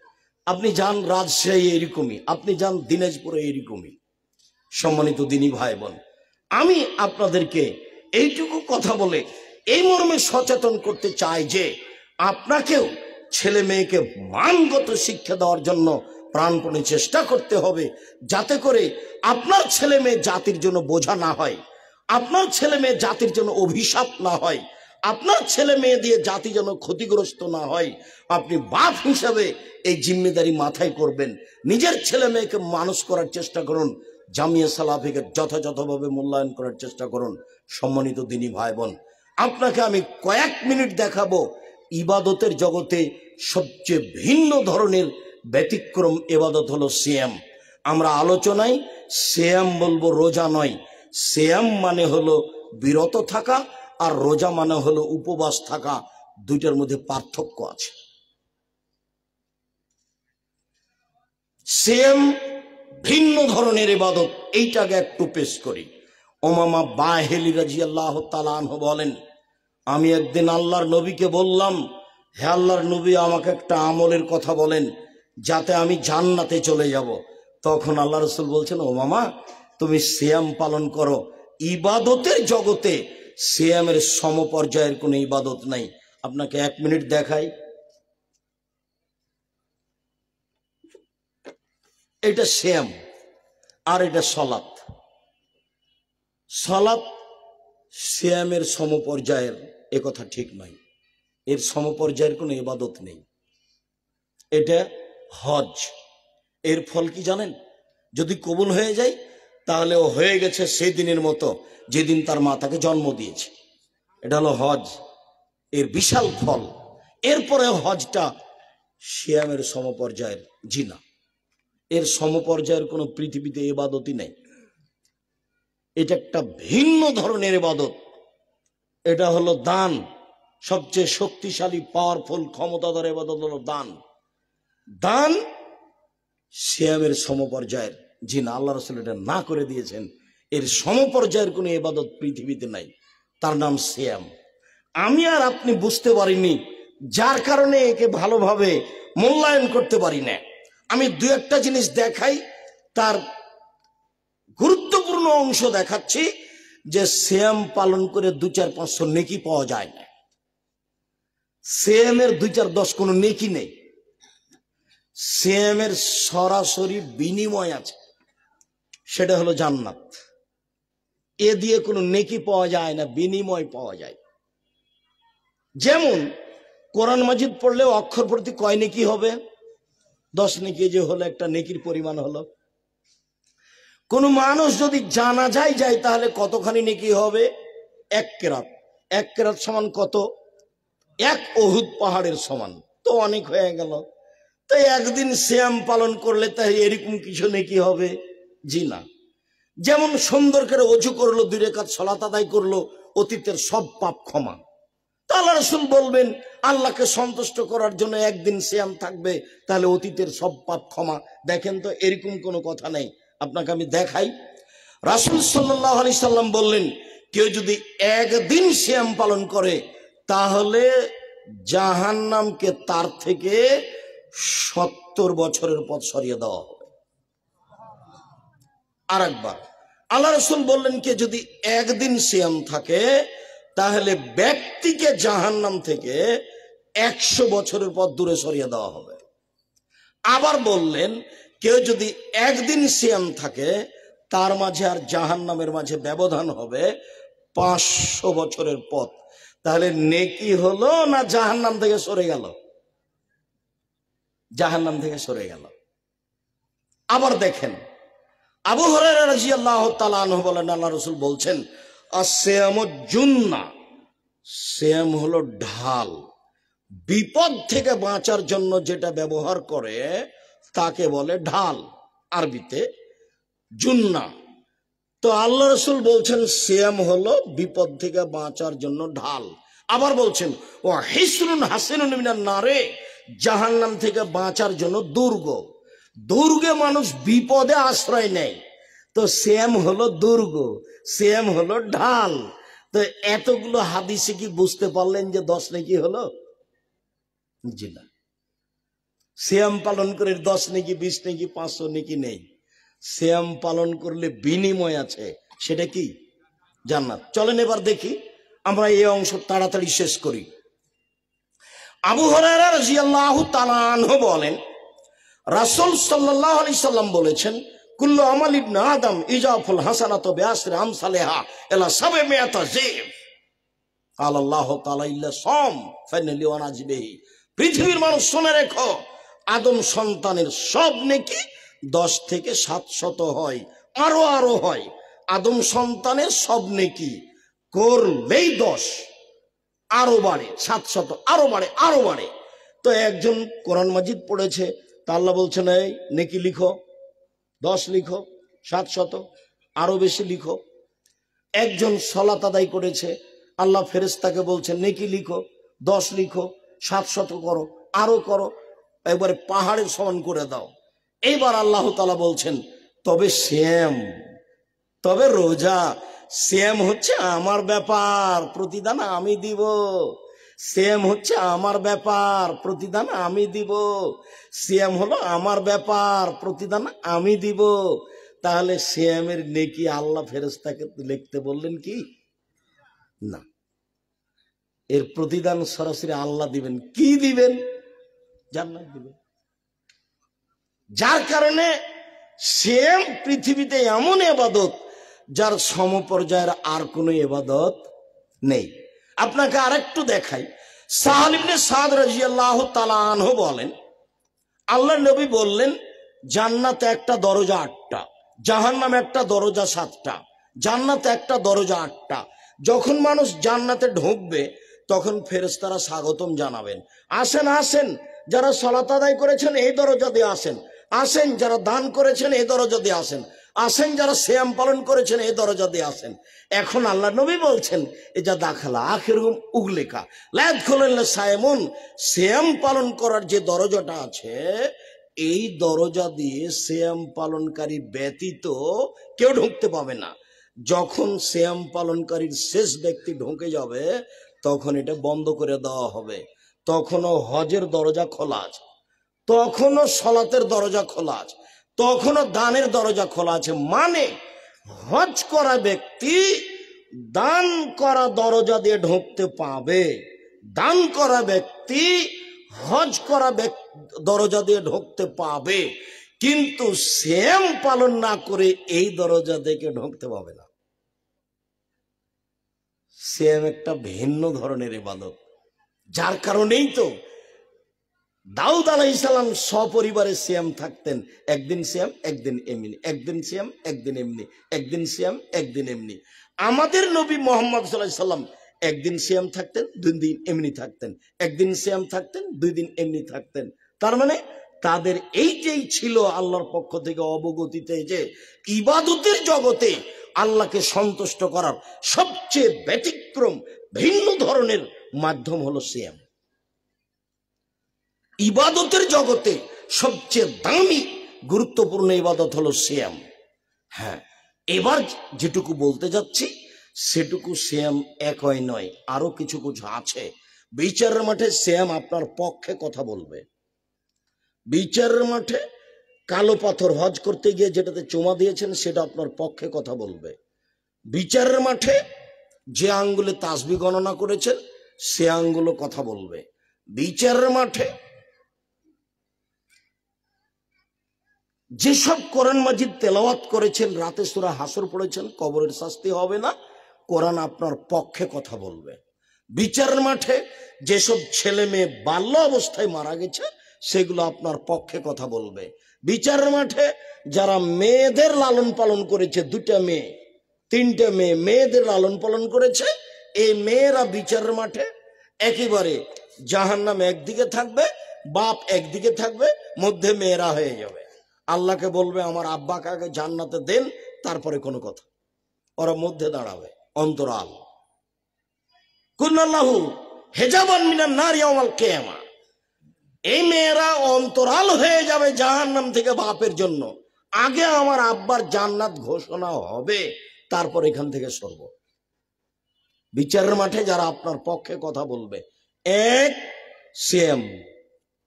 আপনি যান রাজশাহী এরকমই, আপনি যান দিনাজপুরে এরকমই। সম্মানিত দিনী ভাই বোন, আমি আপনাদেরকে এইটুকু কথা বলে এই মর্মে সচেতন করতে চাই যে আপনাকেও ছেলে মেয়েকে মানগত শিক্ষা দেওয়ার জন্য প্রাণপণে চেষ্টা করতে হবে, যাতে করে আপনার ছেলে মেয়ে জাতির জন্য বোঝা না হয়, আপনার ছেলে মেয়ে জাতির জন্য অভিশাপ না হয়, আপনার ছেলে মেয়ে দিয়ে জাতি যেন ক্ষতিগ্রস্ত না হয়। আপনি বাপ হিসাবে এই জিম্মেদারি মাথায় করবেন। নিজের ছেলে মেয়েকে মানুষ করার চেষ্টা করুন, জামিয়া সালাফিকে যথাযথভাবে মূল্যায়ন করার চেষ্টা করুন। সম্মানিত দিনী ভাই বোন, আপনাকে আমি কয়েক মিনিট দেখাবো ইবাদতের জগতে সবচেয়ে ভিন্ন ধরনের ব্যতিক্রম ইবাদত হলো সিয়াম। আমরা আলোচনায় সিয়াম বলবো, রোজা নয়। সিয়াম মানে হলো বিরত থাকা, আর রোজা মানে হলো উপবাস থাকা। দুইটার মধ্যে পার্থক্য আছে। সিয়াম ভিন্ন ধরনের ইবাদত। এইটাকে একটু পেশ করি। উমামা বাহিলি রাদিয়াল্লাহু তাআলা আনহু বলেন, আমি একদিন আল্লাহর নবীকে বললাম, হে আল্লাহর নবী, আমাকে একটা আমলের কথা বলেন যাতে আমি জান্নাতে চলে যাব। তখন আল্লাহ রাসূল বলছেন, ও মামা, তুমি সিয়াম পালন করো। ইবাদতের জগতে সিয়ামের সমপর্যায়ের কোনো ইবাদত নাই। আপনাকে 1 মিনিট দেখাই। এটা সিয়াম আর এটা সালাত। সালাত সিয়ামের সমপর্যায়ের, এ কথা ঠিক নয়। এর সমপর্যায়ের কোনো ইবাদত নেই। এটা হজ। এর ফল কি জানেন? যদি কবুল হয়ে যায় তাহলে ও হয়ে গেছে সেই দিনের মতো যেদিন তার মা তাকে জন্ম দিয়েছে। এটা হলো হজ, এর বিশাল ফল। এরপরে হজটা সিয়ামের সমপর্যায়ের জিনা। এর সমপর্যায়ের কোনো পৃথিবীতে ইবাদতই নেই। এটা একটা ভিন্ন ধরনের ইবাদত। এটা হলো দান। সবচেয়ে শক্তিশালী, পাওয়ারফুল, ক্ষমতাধর ইবাদত হলো দান। দান সিয়ামের সমপর্যায়ের জিনা। আল্লাহ রাসূল এটা না করে দিয়েছেন। এর সমপর্যায়ের কোনো ইবাদত পৃথিবীতে নাই, তার নাম সিয়াম। আমি আর আপনি বুঝতে পারিনি, যার কারণে একে ভালোভাবে মূল্যায়ন করতে পারি না। আমি 2-1টা জিনিস দেখাই, তার গুরুত্বপূর্ণ অংশ দেখাচ্ছি যে সিয়াম পালন করে 2-4-500 নেকি পাওয়া যায় না। সিয়ামের 2-4-10 কোনো নেকি নেই। সিয়ামের সরাসরি বিনিময় আছে, সেটা হলো জান্নাত। এ দিয়ে কোনো নেকি পাওয়া যায় না, বিনিময় পাওয়া যায়। যেমন কোরআন মাজিদ পড়লে অক্ষর প্রতি কয় নেকি হবে? 10 নেকি। যে হলো একটা নেকির পরিমাণ হলো। কোন মানুষ যদি জানাজায় যায় তাহলে কতখানি নেকি হবে? 1 কেরাত। 1 কেরাত সমান কত? 1 উহুদ পাহাড়ের সমান। তো অনেক হয়ে গেল। তাই একদিন সিয়াম পালন করলে তাই এরকম কিছু নেকি হবে? জি না। যেমন সুন্দর করে অজু করলো, 2 রাকাত সালাত আদায় করলো, অতীতের সব পাপ ক্ষমা। তা আল্লাহ রাসূল বলবেন আল্লাহকে সন্তুষ্ট করার জন্য একদিন সিয়াম থাকবে, তাহলে অতীতের সব পাপ ক্ষমা। দেখেন তো, এরকম কোনো কথা নেই। আপনাকে আমি দেখাই, রাসূল সাল্লাল্লাহু আলাইহি সাল্লাম বললেন কেউ যদি একদিন সিয়াম পালন করে তাহলে জাহান্নামকে তার থেকে 70 বছরের পথ সরিয়ে দেওয়া হবে। আর একবার আল্লাহ রাসূল বললেন কে যদি একদিন সিয়াম থাকে তাহলে ব্যক্তিকে জাহান্নাম থেকে 100 বছরের পথ দূরে সরিয়ে দেওয়া হবে। আবার বললেন কেউ যদি একদিন সিয়াম থাকে তার মাঝে আর জাহান্নামের মাঝে ব্যবধান হবে 500 বছরের পথ। তাহলে নেকি হলো না জাহান্নাম থেকে সরে গেল? জাহান্নাম থেকে সরে গেল। আবার দেখেন, আবু হুরায়রা রাদিয়াল্লাহু তাআলা আনহু বলেন আল্লাহ রাসূল বলছেন আসসিয়ামু জুন্না, সিয়াম হলো ঢাল। বিপদ থেকে বাঁচার জন্য যেটা ব্যবহার করে তাকে বলে ঢাল, আরবিতে জুন্না। তো আল্লাহ রাসূল বলছেন সিয়াম হলো বিপদ থেকে বাঁচার জন্য ঢাল। আবার বলছেন ও হিসরুন হাসিনুন মিনান নারে, জাহান্নাম থেকে বাঁচার জন্য দুর্গ। দুর্গে মানুষ বিপদে আশ্রয় নেয়, তো সিয়াম হলো দুর্গ, সিয়াম হলো ঢাল। তো এতগুলো হাদিসে কি বুঝতে পারলেন যে 10 নেকি হলো? জি না। সিয়াম পালন করে 10 নেকি, 20 নেকি, 500 নেকি নেই। সিয়াম পালন করলে বিনিময় আছে, সেটা কি? জান্নাত। চলেন এবার দেখি, আমরা এই অংশ তাড়াতাড়ি শেষ করি। আবু হুরায়রা রাদিয়াল্লাহু তাআলা আনহু বলেন রাসূল সাল্লাল্লাহু আলাইহি সাল্লাম বলেছেন কুল্লু আমাল ইবনে আদম ইজাফুল হাসানাতু বিআশরি আমসালিহা ইলা 700 জিফ আল্লাহ তাআলা ইল্লা সাম ফাইনালি ওয়ানাজিবিহি। পৃথিবীর মানুষ শুনে রেখো, আদম সন্তানের সব নেকি 10 থেকে 700 হয়, আরো হয়। আদম সন্তানের সব নেকি করলেই 10, আরো বাড়ে 700, আরো বাড়ে। তো একজন কোরআন মাজিদ পড়েছে, তা আল্লাহ বলছেন এই নেকি লিখো, 10 লিখো, 700 আরো বেশি লিখো। একজন সালাত আদায় করেছে, আল্লাহ ফেরেশতাকে বলছেন নেকি লিখো, 10 লিখো, 700 করো, আরো করো, একবারে পাহাড়ের সমান করে দাও। এইবার আল্লাহ তাআলা বলছেন তবে সিয়াম, তবে রোজা, সিয়াম হচ্ছে আমার ব্যাপার, প্রতিদান আমি দিব। সিয়াম হচ্ছে আমার ব্যাপার, প্রতিদান আমি দিব। সিয়াম হলো আমার ব্যাপার, প্রতিদান আমি দিব। তাহলে সিয়ামের নেকি আল্লাহ ফেরেশতাকে লিখতে বললেন কি? না, এর প্রতিদান সরাসরি আল্লাহ দিবেন। কি দিবেন? জান্নাত দিবেন। যার কারণে সিয়াম পৃথিবীতে এমন ইবাদত যার সমপর্যায়ের আর কোনো ইবাদত নেই। আপনাকে আরেকটু দেখাই, সাহাল ইবনে সাদ রাদিয়াল্লাহু তাআলা আনহু বলেন আল্লাহর নবী বললেন জান্নাতে একটা দরজা 8টা, জাহান্নামে একটা দরজা 7টা। জান্নাতে একটা দরজা 8টা। যখন মানুষ জান্নাতে ঢুকবে তখন ফেরেশতারা স্বাগতম জানাবেন, আসেন আসেন, যারা সালাত আদায় করেছেন এই দরজা দিয়ে আসেন, আসেন যারা দান করেছেন এই দরজা দিয়ে আসেন, আসেন যারা সিয়াম পালন করেছেন এই দরজা দিয়ে আসেন। এখন আল্লাহ নবী বলছেন এ যা দাখালা আখিরুম উগলিকা লা ইয়াদখুলুল সায়মুন, সিয়াম পালন করার যে দরজাটা আছে এই দরজা দিয়ে সিয়াম পালনকারী ব্যতীত কেউ ঢুকতে পাবে না। যখন সিয়াম পালনকারীর শেষ ব্যক্তি ঢুকে যাবে তখন এটা বন্ধ করে দেওয়া হবে। তখনও হজের দরজা খোলা আছে, তখনও সলাতের দরজা খোলা আছে, তখনও দানের দরজা খোলা আছে। মানে হজ করা ব্যক্তি দান করা দরজা দিয়ে ঢুকতে পাবে, দান করা ব্যক্তি হজ করা দরজা দিয়ে ঢুকতে পাবে, কিন্তু সিয়াম পালন না করে এই দরজা থেকে ঢুকতে পাবে না। সিয়াম একটা ভিন্ন ধরনের ইবাদত। যার কারণেই তো দাউদ আলাইহিস সালাম সপরিবারে সিয়াম থাকতেন। একদিন সিয়াম একদিন এমনি, একদিন সিয়াম একদিন এমনি, একদিন সিয়াম একদিন এমনি। আমাদের নবী মুহাম্মদ সাল্লাল্লাহু আলাইহি সাল্লাম একদিন সিয়াম থাকতেন, 2 দিন এমনি থাকতেন, একদিন সিয়াম থাকতেন, 2 দিন এমনি থাকতেন। তার মানে তাদের এইটাই ছিল আল্লাহর পক্ষ থেকে অবগতিতে যে ইবাদতের জগতে আল্লাহকে সন্তুষ্ট করার সবচেয়ে ব্যতিক্রম ভিন্ন ধরনের মাধ্যম হলো সিয়াম। ইবাদতের জগতে সবচেয়ে দামি গুরুত্বপূর্ণ ইবাদত হলো সিয়াম। হ্যাঁ, এবার যেটুকু বলতে যাচ্ছি সেটুকু সিয়াম একই নয়, আরো কিছু কিছু আছে। বিচারের মাঠে সিয়াম আপনার পক্ষে কথা বলবে। বিচারের মাঠে কালো পাথর হজ করতে গিয়ে যেটাতে চুমা দিয়েছেন সেটা আপনার পক্ষে কথা বলবে। বিচারের মাঠে যে আঙ্গুলে তাসবিহ গণনা করেছেন সে আঙ্গুলও কথা বলবে। বিচারের মাঠে যেসব কোরআন মাজিদ তেলাওয়াত করেছেন, রাতে সূরা হাসর পড়েছেন, কবরের শাস্তি হবে না, কোরআন আপনার পক্ষে কথা বলবে। বিচারের মাঠে যেসব ছেলে মেয়ে বাল্য অবস্থায় মারা গেছে সেগুলো আপনার পক্ষে কথা বলবে। বিচারের মাঠে যারা মেয়েদের লালন পালন করেছে, 2টা মেয়ে 3টে মেয়ে, মেয়েদের লালন পালন করেছে, এই মেয়েরা বিচারের মাঠে একেবারে জাহান্নামে একদিকে থাকবে, বাপ একদিকে থাকবে, মধ্যে মেয়েরা হয়ে যাবে। আল্লাহকে বলবে আমার আব্বাকে আগে জান্নাতে দেন, তারপরে কোনো কথা। ওরা মধ্যে দাঁড়াবে, অন্তরাল। কুল্লাল্লাহু হেজাবান মিনান নার ইয়াউমাল কিয়ামা। এই মেয়েরা অন্তরাল হয়ে যাবে জাহান্নাম থেকে বাপের জন্য। আগে আমার আব্বার জান্নাত ঘোষণা হবে, তারপর এখান থেকে সরব। বিচারের মাঠে যারা আপনার পক্ষে কথা বলবে, 1 সিয়াম,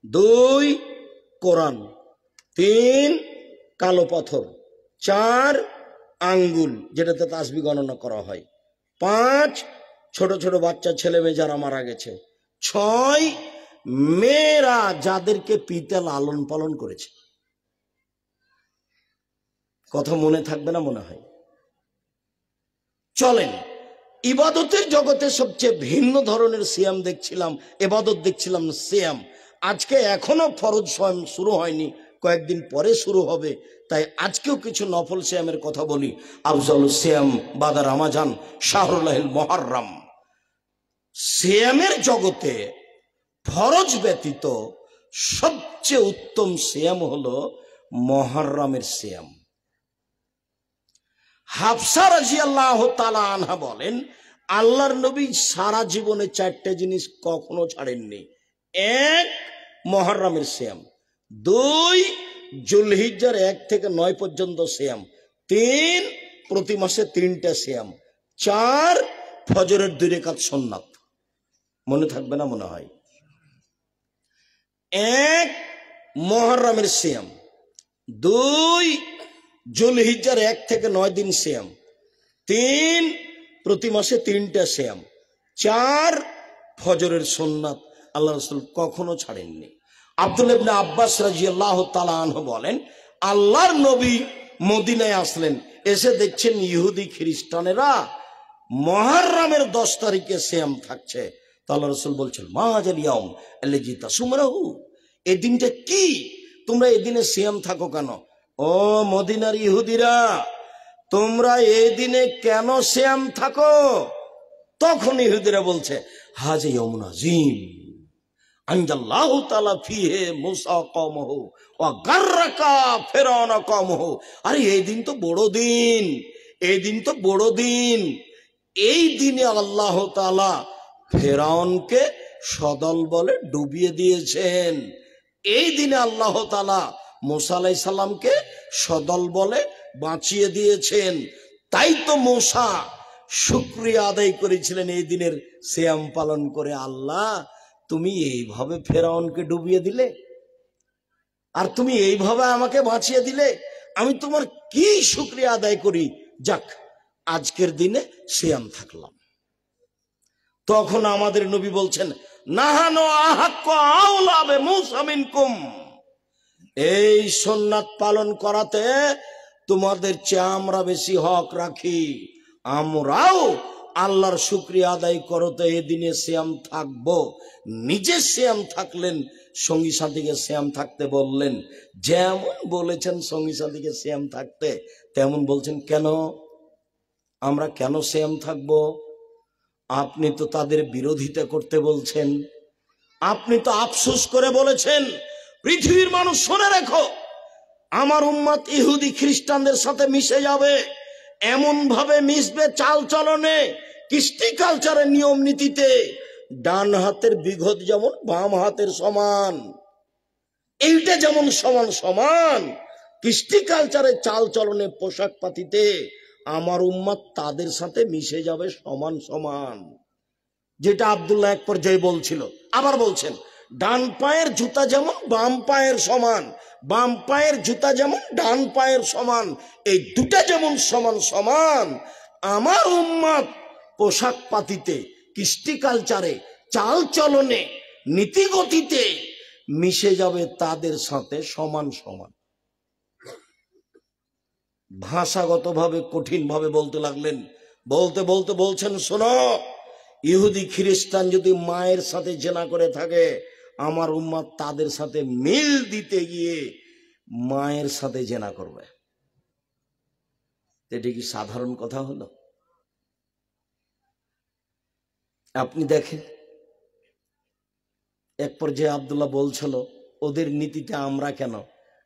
2 কোরআন, 3 কালো পাথর, 4 আঙ্গুল যেটাতে তাসবিহ গণনা করা হয়, 5 ছোট ছোট বাচ্চা ছেলে মেয়ে যারা মারা গেছে, 6 মেয়েরা যাদেরকে পিতা লালন পালন করেছে। কথা মনে থাকবে না মনে হয়? চলেন, ইবাদতের জগতে সবচেয়ে ভিন্ন ধরনের সিয়াম দেখছিলাম, ইবাদত দেখছিলাম সিয়াম। আজকে এখনো ফরজ সিয়াম শুরু হয়নি, কয়েকদিন পরে শুরু হবে, তাই আজকেও কিছু নফল সিয়ামের কথা বলি। আফজাল সিয়াম বাদা রমাজান শাহরুল মুহররম। সিয়ামের জগতে ফরজ ব্যতীত সবচেয়ে উত্তম সিয়াম হলো মুহররমের সিয়াম। হাফসা রাদিয়াল্লাহু তাআলা আনহা বলেন, আল্লাহর নবী সারা জীবনে 4টে জিনিস কখনো ছাড়েননি। 1 মুহররমের সিয়াম, 2 যুলহিজ্জার 1 থেকে 9 পর্যন্ত সিয়াম, 3 প্রতি মাসে 3টা সিয়াম, 4 ফজরের 2 রাকাত সুন্নাত। মনে থাকবে না মনে হয়? 1 মুহররমের সিয়াম, 2 যুলহিজ্জার 1 থেকে 9 দিন সিয়াম, 3 প্রতি মাসে 3টা সিয়াম, 4 ফজরের সুন্নাত। আল্লাহ রাসূল কখনো ছাড়েননি। আব্দুল্লাহ ইবনে আব্বাস রাদিয়াল্লাহু তাআলা আনহু বলেন, আল্লাহর নবী মদিনায় আসলেন, এসে দেখছেন ইহুদি খ্রিস্টানেরা মুহররমের 10 তারিখে সিয়াম থাকছে। তো আল্লাহ রাসূল বলছেন, মা জাল ইয়াউম আল্লাযী তাসুমুহু, এই দিনটা কি, তোমরা এই দিনে সিয়াম থাকো কেন? ও মদিনার ইহুদিরা, তোমরা এই দিনে কেন সিয়াম থাকো? তখন ইহুদিরা বলছে, হাযা ইয়াউমুন আযীম আনজাল্লাহু তাআলা ফিহি মুসা কওমহু ওয়া গাররাকা ফিরআউন কওমহু। আরে এই দিন তো বড় দিন, এই দিন তো বড় দিন। এই দিনে আল্লাহ তাআলা ফিরআউনকে সদল বলে ডুবিয়ে দিয়েছেন। এই দিনে আল্লাহ তাআলা মুসা আলাইহিস সালামকে সদল বলে বাঁচিয়ে দিয়েছেন। তাই তো মুসা শুকরিয়া আদায় করেছিলেন এই দিনের সিয়াম পালন করে, আল্লাহ তুমি এইভাবে ফেরাউনকে ডুবিয়ে দিলে, আর তুমি এইভাবে আমাকে বাঁচিয়ে দিলে, আমি তোমার কি শুকরিয়া আদায় করি। যাক, আজকের দিনে সিয়াম থাকলাম। তখন আমাদের নবী বলছেন, নাহানু আহাক্কু আওলা বিমূসা মিনকুম, এই সুন্নাত পালন করাতে তোমাদের চেয়ে আমরা বেশি হক রাখি। আমরাও আল্লাহর শুকরিয়া আদায় করতে এদিনে সিয়াম থাকবো। নিজে সিয়াম থাকলেন, সঙ্গী সাথীকে সিয়াম থাকতে বললেন। যেমন বলেছেন সঙ্গী সাথীকে সিয়াম থাকতে, তেমন বলছেন কেন, আমরা কেন সিয়াম থাকবো? আপনি তো তাদের বিরোধিতা করতে বলছেন, আপনি তো আফসোস করে বলেছেন পৃথিবীর মানুষ শুনে রেখো, আমার উম্মত ইহুদি খ্রিস্টানদের সাথে মিশে যাবে, এমন ভাবে মিশবে চাল চলনে, কৃষ্টি কালচারের নিয়ম নীতিতে। ডান হাতের বিঘত যেমন বাম হাতের সমান, এইটা যেমন সমান সমান, কৃষ্টি কালচারের চাল চলনে পোশাক পাতিতে আমার উম্মত তাদের সাথে মিশে যাবে সমান সমান। যেটা আব্দুল্লাহ এক পর্যায়ে বলছিল। আবার বলছেন, ডান পায়ের জুতা যেমন বাম পায়ের সমান, বাম পায়ের জুতা যেমন ডান পায়ের সমান, এই দুটা যেমন সমান সমান, আমার উম্মত পোশাক পাতিতে, কৃষ্টি কালচারে, চাল চলনে, নীতিগতিতে মিশে যাবে তাদের সাথে সমান সমান। ভাষাগতভাবে কঠিন ভাবে বলতে লাগলেন। বলতে বলতে বলছেন, শোনো, ইহুদি খ্রিস্টান যদি মায়ের সাথে জেনা করে থাকে, আমার উম্মত তাদের সাথে মিল দিতে গিয়ে মায়ের সাথে জেনা করবে। এটা কি সাধারণ কথা হলো? আপনি দেখেন, এক পর্যায়ে আব্দুল্লাহ বলছিল, ওদের নীতিতে আমরা কেন?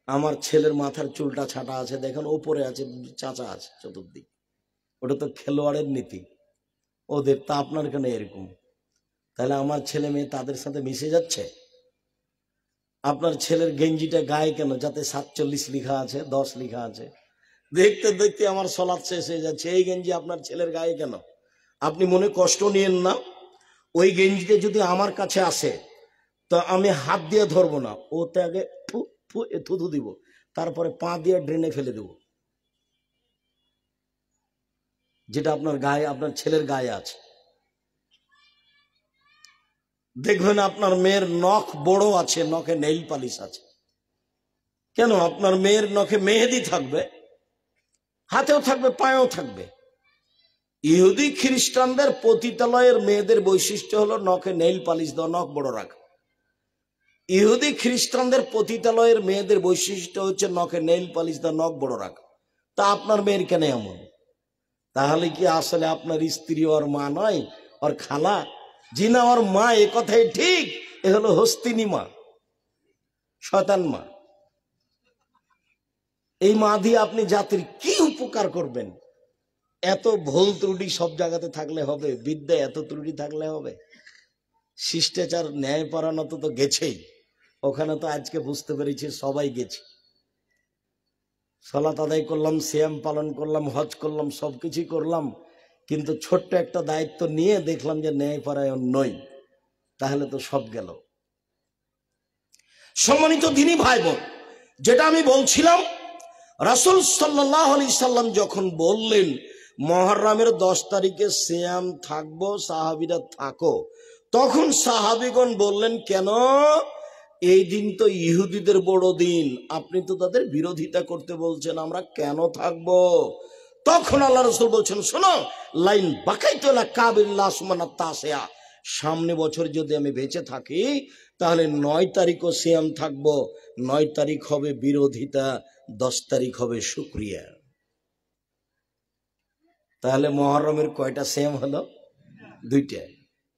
আমার ছেলের মাথার চুলটা ছাটা আছে, দেখেন ওপরে আছে, চাচা আছে চতুর্দিক, ওটা তো খেলোয়াড়ের নীতি। ওদের তা আপনার কেন এরকম? তাহলে আমার ছেলে মেয়ে তাদের সাথে মিশে যাচ্ছে। আপনার ছেলের গেঞ্জিটা গায়ে কেন? যাতে 47 লেখা আছে, 10 লেখা আছে। দেখতে দেখতে আমার সলাৎ শেষ হয়ে যাচ্ছে, এই গেঞ্জি আপনার ছেলের গায়ে কেন? আপনি মনে কষ্ট নিয়েন না। ওই গেঞ্জিতে যদি আমার কাছে আসে তো আমি হাত দিয়ে ধরবো না, ওতে আগে থুথু দিব, তারপরে পা দিয়ে ড্রেনে ফেলে দেব, যেটা আপনার গায়ে, আপনার ছেলের গায়ে আছে। দেখবেন আপনার মেয়ের নখ বড় আছে, নখে নেইল পালিশ আছে। কেন? আপনার মেয়ের নখে মেহেদি থাকবে, হাতেও থাকবে, পায়েও থাকবে। ইহুদি খ্রিস্টানদের পতিতালয়ের মেয়েদের বৈশিষ্ট্য হলো নখে নেইল পালিশ দেওয়া, নখ বড় রাখা। ইহুদি খ্রিস্টানদের পতিতালয়ের মেয়েদের বৈশিষ্ট্য হচ্ছে নখে নেইল পালিশ দেওয়া, নখ বড় রাখা। তা আপনার মেয়ের কেন এমন? তাহলে কি আসলে আপনার স্ত্রী ওর মা নয়, ওর খালা? জি না, ওর মা। এ কথাই ঠিক। এ হলো হস্তিনী মা, শয়তান মা। এই মা দিয়ে আপনি জাতির কি উপকার করবেন? এত ভুল ত্রুটি সব জায়গাতে থাকলে হবে? বিদ্যা এত ত্রুটি থাকলে হবে? শিষ্টাচার, ন্যায় পরায়ণ তো গেছেই, ওখানে তো আজকে বুঝতে পেরেছি সবাই গেছে। সালাত আদায় করলাম, সিয়াম পালন করলাম, হজ করলাম, সবকিছুই করলাম, কিন্তু ছোট্ট একটা দায়িত্ব নিয়ে দেখলাম যে ন্যায় পরায়ণ নই, তাহলে তো সব গেল। সম্মানিত দিনী ভাই বোন, যেটা আমি বলছিলাম, রাসূল সাল্লাল্লাহু আলাইহি সাল্লাম যখন বললেন মুহররমের 10 তারিখে সিয়াম থাকবো, সাহাবীরা থাকো, তখন সাহাবীগণ বললেন, কেন? এই দিন তো ইহুদিদের বড় দিন, আপনি তো তাদের বিরোধিতা করতে বলছেন, আমরা কেন থাকবো? তখন আল্লাহ রাসূল বলছেন, শোনো, লাইন বাকাইতু লা কাবিল্লাহ সুমানা তাসিয়া, সামনে বছর যদি আমি বেঁচে থাকি তাহলে 9 তারিখও সিয়াম থাকবো। 9 তারিখ হবে বিরোধিতা, 10 তারিখ হবে শুকরিয়া। তাহলে মুহররমের কয়টা সিয়াম হলো? 2টা।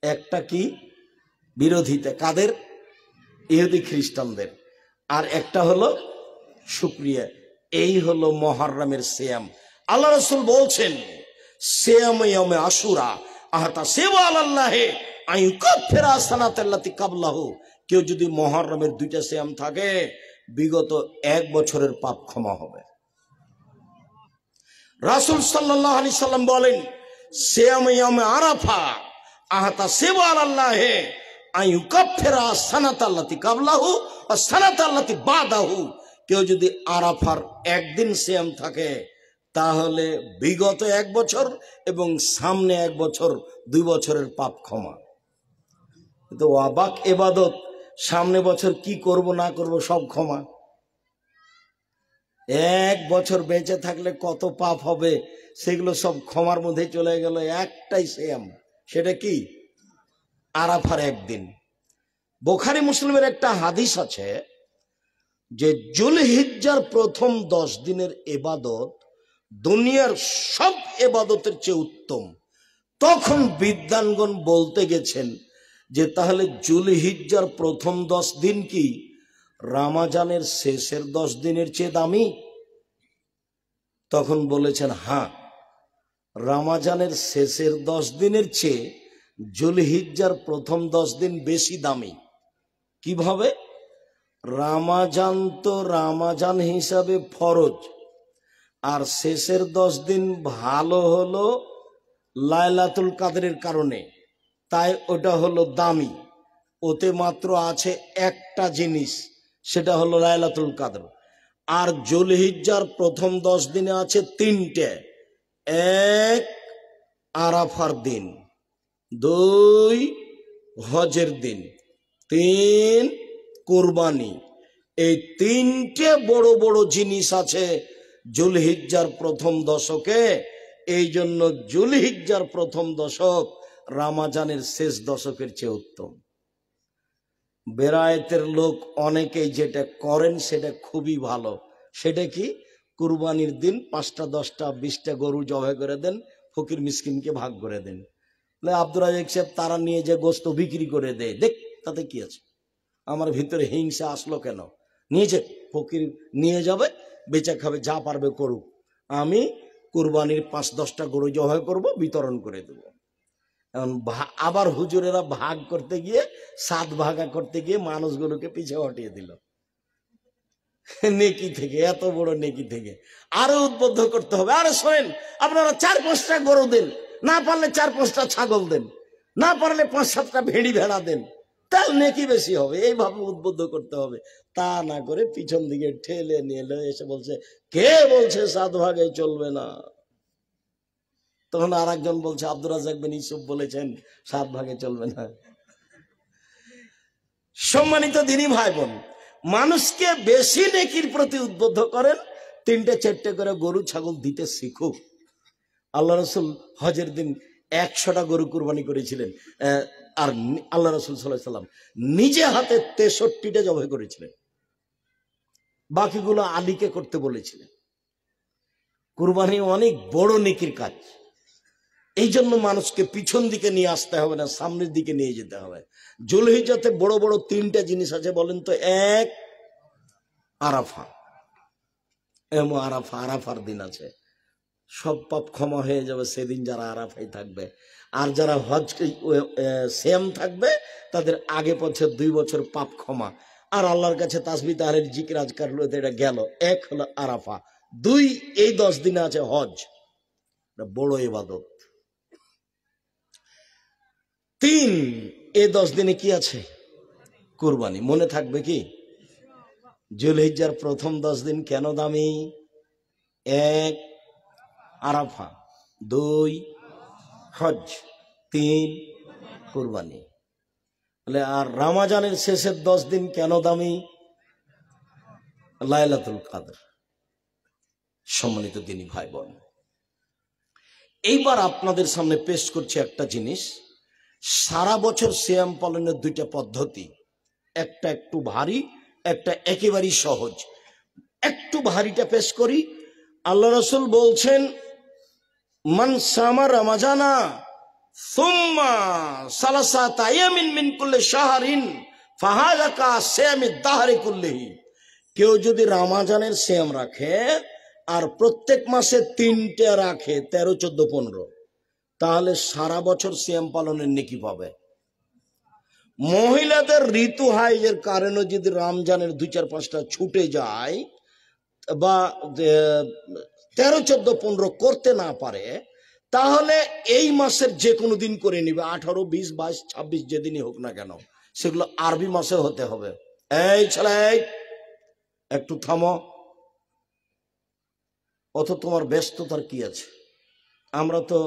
একটা কি? বিরোধিতা, কাদের? ইহুদি খ্রিস্টানদের। আর একটা হলো শুকরিয়া। এই হলো মুহররমের সিয়াম। আল্লাহ রাসূল বলছেন, সিয়াম ইয়ামে আশুরা আহাতা সিওয়া আলাল্লাহি আইয়ুকাফিরা সানাতাল্লাতি কাবলাহু। কেউ যদি মুহররমের 2টা সিয়াম থাকে, বিগত 1 বছরের পাপ ক্ষমা হবে। রাসূল সাল্লাল্লাহু আলাইহি সাল্লাম বলেন, সিয়াম ইয়ামে আরাফা আহাতা সিওয়া আলাল্লাহি আইয়ুকাফিরা সানাতাল্লাতি কাবলাহু ওয়া সানাতাল্লাতি বাদাহু। কেউ যদি আরাফার একদিন সিয়াম থাকে, তাহলে বিগত 1 বছর এবং সামনে 1 বছর, 2 বছরের পাপ ক্ষমা। কিন্তু অবাক ইবাদত, সামনে বছর কি করব না করব সব ক্ষমা। 1 বছর বেঁচে থাকলে কত পাপ হবে সেগুলো সব ক্ষমার মধ্যে চলে গেল। একটাই সিয়াম, সেটা কি? আরাফার একদিন। বুখারী মুসলিমের একটা হাদিস আছে যে যুলহিজ্জার প্রথম 10 দিনের ইবাদত দুনিয়ার সব ইবাদতের চেয়ে উত্তম। তখন বিদ্বানগণ বলতে গেছেন যে তাহলে যুলহিজ্জার প্রথম 10 দিন কি? রামাজানের শেষের 10 দিনের চেয়ে দামি? তখন বলেছেন হ্যাঁ, রামাজানের শেষের 10 দিনের চেয়ে জুলহিজ্জার প্রথম 10 দিন বেশি দামি। কিভাবে? রামাজান তো রামাজান হিসাবে ফরজ, আর শেষের 10 দিন ভালো হলো লাইলাতুল কাদরের কারণে, তাই ওটা হলো দামি। ওতে মাত্র আছে একটা জিনিস, সেটা হলো লাইলাতুল কাদর। আর জুলহিজ্জার প্রথম 10 দিনে আছে 3টে। 1 আরাফার দিন, 2 হজের দিন, 3 কুরবানি। এই 3টে বড় বড় জিনিস আছে জুলহিজ্জার প্রথম দশকে। এই জন্য জুলহিজ্জার প্রথম দশক রামাজানের শেষ দশকের চেয়ে উত্তম। বেরায়েতের লোক অনেকেই যেটা করেন সেটা খুবই ভালো। সেটা কি? কুরবানির দিন 5টা 10টা 20টা গরু জবাই করে দেন, ফকির মিসকিনকে ভাগ করে দেন। আব্দুর রাজাক সাহেব তারা নিয়ে যে গোস্ত বিক্রি করে দেয়, দেখ তাতে কি আছে? আমার ভিতরে হিংসা আসলো কেন? নিয়েছে, ফকির নিয়ে যাবে, বেচা খাবে, যা পারবে করুক। আমি কুরবানির 5-10টা গরু জবাই করব, বিতরণ করে দেব। আবার হুজুরেরা ভাগ করতে গিয়ে, 7 ভাগা করতে গিয়ে মানুষগুলোকে পিছিয়ে হটিয়ে দিল নেকি থেকে, এত বড় নেকি থেকে। আরো উদ্বুদ্ধ করতে হবে, আরে শোনেন, আপনারা 4-5টা গরু দেন, না পারলে 4-5টা ছাগল দেন, না পারলে 5-7টা ভেড়ি ভেড়া দেন, তাহলে নেকি বেশি হবে। এইভাবে উদ্বুদ্ধ করতে হবে। তা না করে পিছন দিকে ঠেলে নিয়ে এসে বলছে, কে বলছে 7 ভাগে চলবে না? তখন আর একজন বলছে, আব্দুর রাজাক বিন ইউসুফ বলেছেন 7 ভাগে চলবে না। সম্মানিত দিনী ভাই বোন, মানুষকে বেশি নেকির প্রতি উদ্বুদ্ধ করেন। 3টে-4টে করে গরু ছাগল দিতে শিখুক। আল্লাহ রসুল হজের দিন 100টা গরু কুরবানি করেছিলেন, আর আল্লাহ রসুল সাল্লাল্লাহু আলাইহি সাল্লাম নিজে হাতে 63টা জবাই করেছিলেন, বাকিগুলো আলীকে করতে বলেছিলেন। কুরবানি অনেক বড় নেকির কাজ। এই জন্য মানুষকে পিছন দিকে নিয়ে আসতে হবে না, সামনের দিকে নিয়ে যেতে হবে। জুলহিজ্জাতে বড় বড় 3টে জিনিস আছে, বলেন তো। 1 আরাফা, আরাফার দিন আছে, সব পাপ ক্ষমা হয়ে যাবে সেদিন যারা আরাফাই থাকবে। আর যারা হজ সেম থাকবে তাদের আগে পথে 2 বছর পাপ ক্ষমা। আর আল্লাহর কাছে তাসবিহ তাহলিল জিকির আজকার হলো, এটা গেল। 1 হলো আরাফা, 2 এই 10 দিনে আছে হজ, বড় ইবাদত। 3 এই 10 দিনে কি আছে? কুরবানি। মনে থাকবে কি? জুলহিজ্জার প্রথম 10 দিন কেন দামি? 1 আরাফা, 2 হজ, 3 কুরবানি। আর রামাজানের শেষের 10 দিন কেন দামি? লাইলাতুল কাদর। সম্মানিত দিনী ভাই বোন, এইবার আপনাদের সামনে পেশ করছি একটা জিনিস। সারা বছর সিয়াম পালনের 2টা পদ্ধতি, একটা একটু ভারী, একটা একেবারেই সহজ। একটু ভারীটা পেশ করি। আল্লাহ রাসূল বলছেন, মান সামা রমাজানা সুম্মা সালাসাতা আয়ামিন মিন কুল্লি শাহরিন ফাহাযা কা সিয়ামিদ দাহরি কুল্লিহি। কেউ যদি রমজানের সিয়াম রাখে আর প্রত্যেক মাসে 3টে রাখে, 13, 14, 15, তাহলে সারা বছর সিয়াম পালনের নেকি পাবে। মহিলাদের ঋতু হাইজের কারণে যদি রমজানের 2, 4, 5টা ছুটে যায় বা 13, 14, 15 করতে না পারে, তাহলে এই মাসের যে কোনো দিন করে নিবে। 18, 20, 22, 26 যেদিনই হোক না কেন, সেগুলো আরবি মাসে হতে হবে। এই ছেলে, একটু থামো। অত তোমার ব্যস্ততার কি আছে? আমরা তো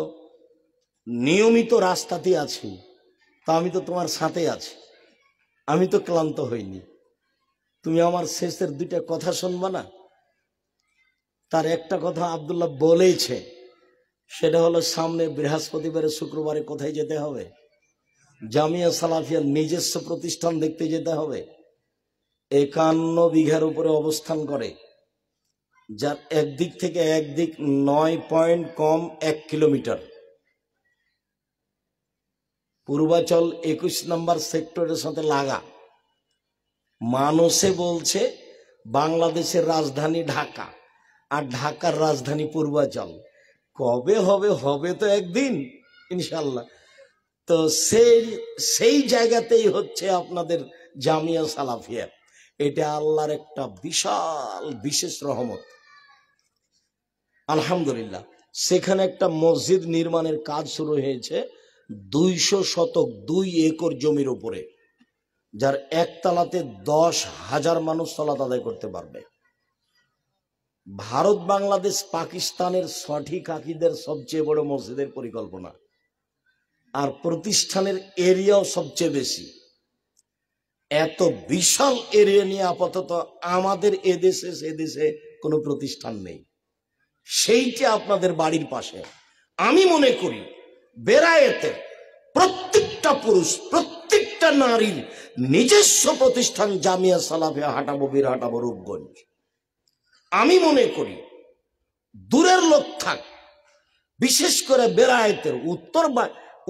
নিয়মিত রাস্তাতে আছি, তা আমি তো তোমার সাথে আছি, আমি তো ক্লান্ত হইনি। তুমি আমার শেষের 2টা কথা শুনবা না? তার একটা কথা আব্দুল্লাহ বলেছে, সেটা হলো সামনে বৃহস্পতিবারে শুক্রবারে কোথায় যেতে হবে? জামিয়া সালাফিয়ার নিজস্ব প্রতিষ্ঠান দেখতে যেতে হবে। 51 বিঘার উপরে অবস্থান করে, যার একদিক থেকে একদিক 9 পয়েন্ট কম 1 কিলোমিটার। পূর্বাচল 21 নম্বর সেক্টরের সাথে লাগা। মানুষে বলছে বাংলাদেশের রাজধানী ঢাকা আর ঢাকার রাজধানী পূর্বাঞ্চল। কবে হবে? হবে তো একদিন ইনশাল্লাহ। তো সেই জায়গাতেই হচ্ছে আপনাদের জামিয়া সালাফিয়া। এটা আল্লাহর একটা বিশাল বিশেষ রহমত, আলহামদুলিল্লাহ। সেখানে একটা মসজিদ নির্মাণের কাজ শুরু হয়েছে 200 শতক 2 একর জমির উপরে, যার একতলাতে 10,000 মানুষ সালাত আদায় করতে পারবে। ভারত, বাংলাদেশ, পাকিস্তানের সঠিক আকিদের সবচেয়ে বড় মসজিদের পরিকল্পনা, আর প্রতিষ্ঠানের এরিয়াও সবচেয়ে বেশি। এত বিশাল এরিয়া নিয়ে আপাতত আমাদের এদেশে সেদেশে কোনো প্রতিষ্ঠান নেই। সেইটা আপনাদের বাড়ির পাশে। আমি মনে করি বেরায়েতে প্রত্যেকটা পুরুষ, প্রত্যেকটা নারীর নিজস্ব প্রতিষ্ঠান জামিয়া সালাফিয়া হাঁটাবো, বীরহাটা, রূপগঞ্জ। আমি মনে করি দূরের লোক থাক, বিশেষ করে বেরায়েতের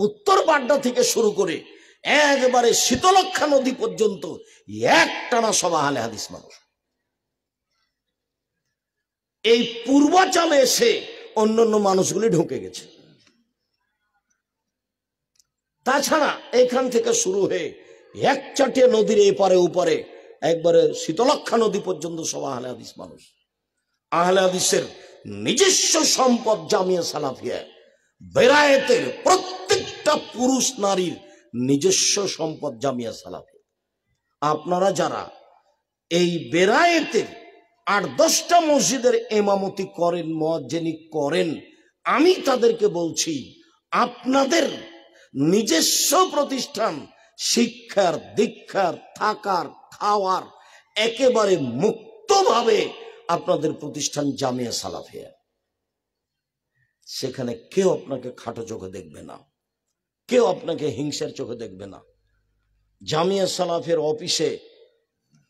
উত্তর বাড্ডা থেকে শুরু করে একবারে শীতলক্ষা নদী পর্যন্ত একটানা সব আহলে হাদিস মানুষ। এই পূর্বাঞ্চলে এসে অন্যান্য মানুষগুলি ঢুকে গেছে। তাছাড়া এখান থেকে শুরু হয়ে একচাটিয়া নদীর এপারে ওপারে একবারে শীতলক্ষা নদী পর্যন্ত সব আহলে হাদিস মানুষ। আহলে হাদিসের নিজস্ব সম্পদ জামিয়া সালাফিয়া। বেরায়েতের প্রত্যেকটা পুরুষ নারীর নিজস্ব সম্পদ জামিয়া সালাফিয়া। আপনারা যারা এই বেরায়েতের 8-10টা মসজিদের ইমামতি করেন, মুয়াজ্জিনি করেন, আমি তাদেরকে বলছি আপনাদের নিজস্ব প্রতিষ্ঠান, শিক্ষার, দীক্ষার, থাকার, খাওয়ার একেবারে মুক্তভাবে আপনাদের প্রতিষ্ঠান জামিয়া সালাফিয়া। সেখানে কেউ আপনাকে খাটো চোখে দেখবে না, কেউ আপনাকে হিংসার চোখে দেখবে না। জামিয়া সালাফিয়ার অফিসে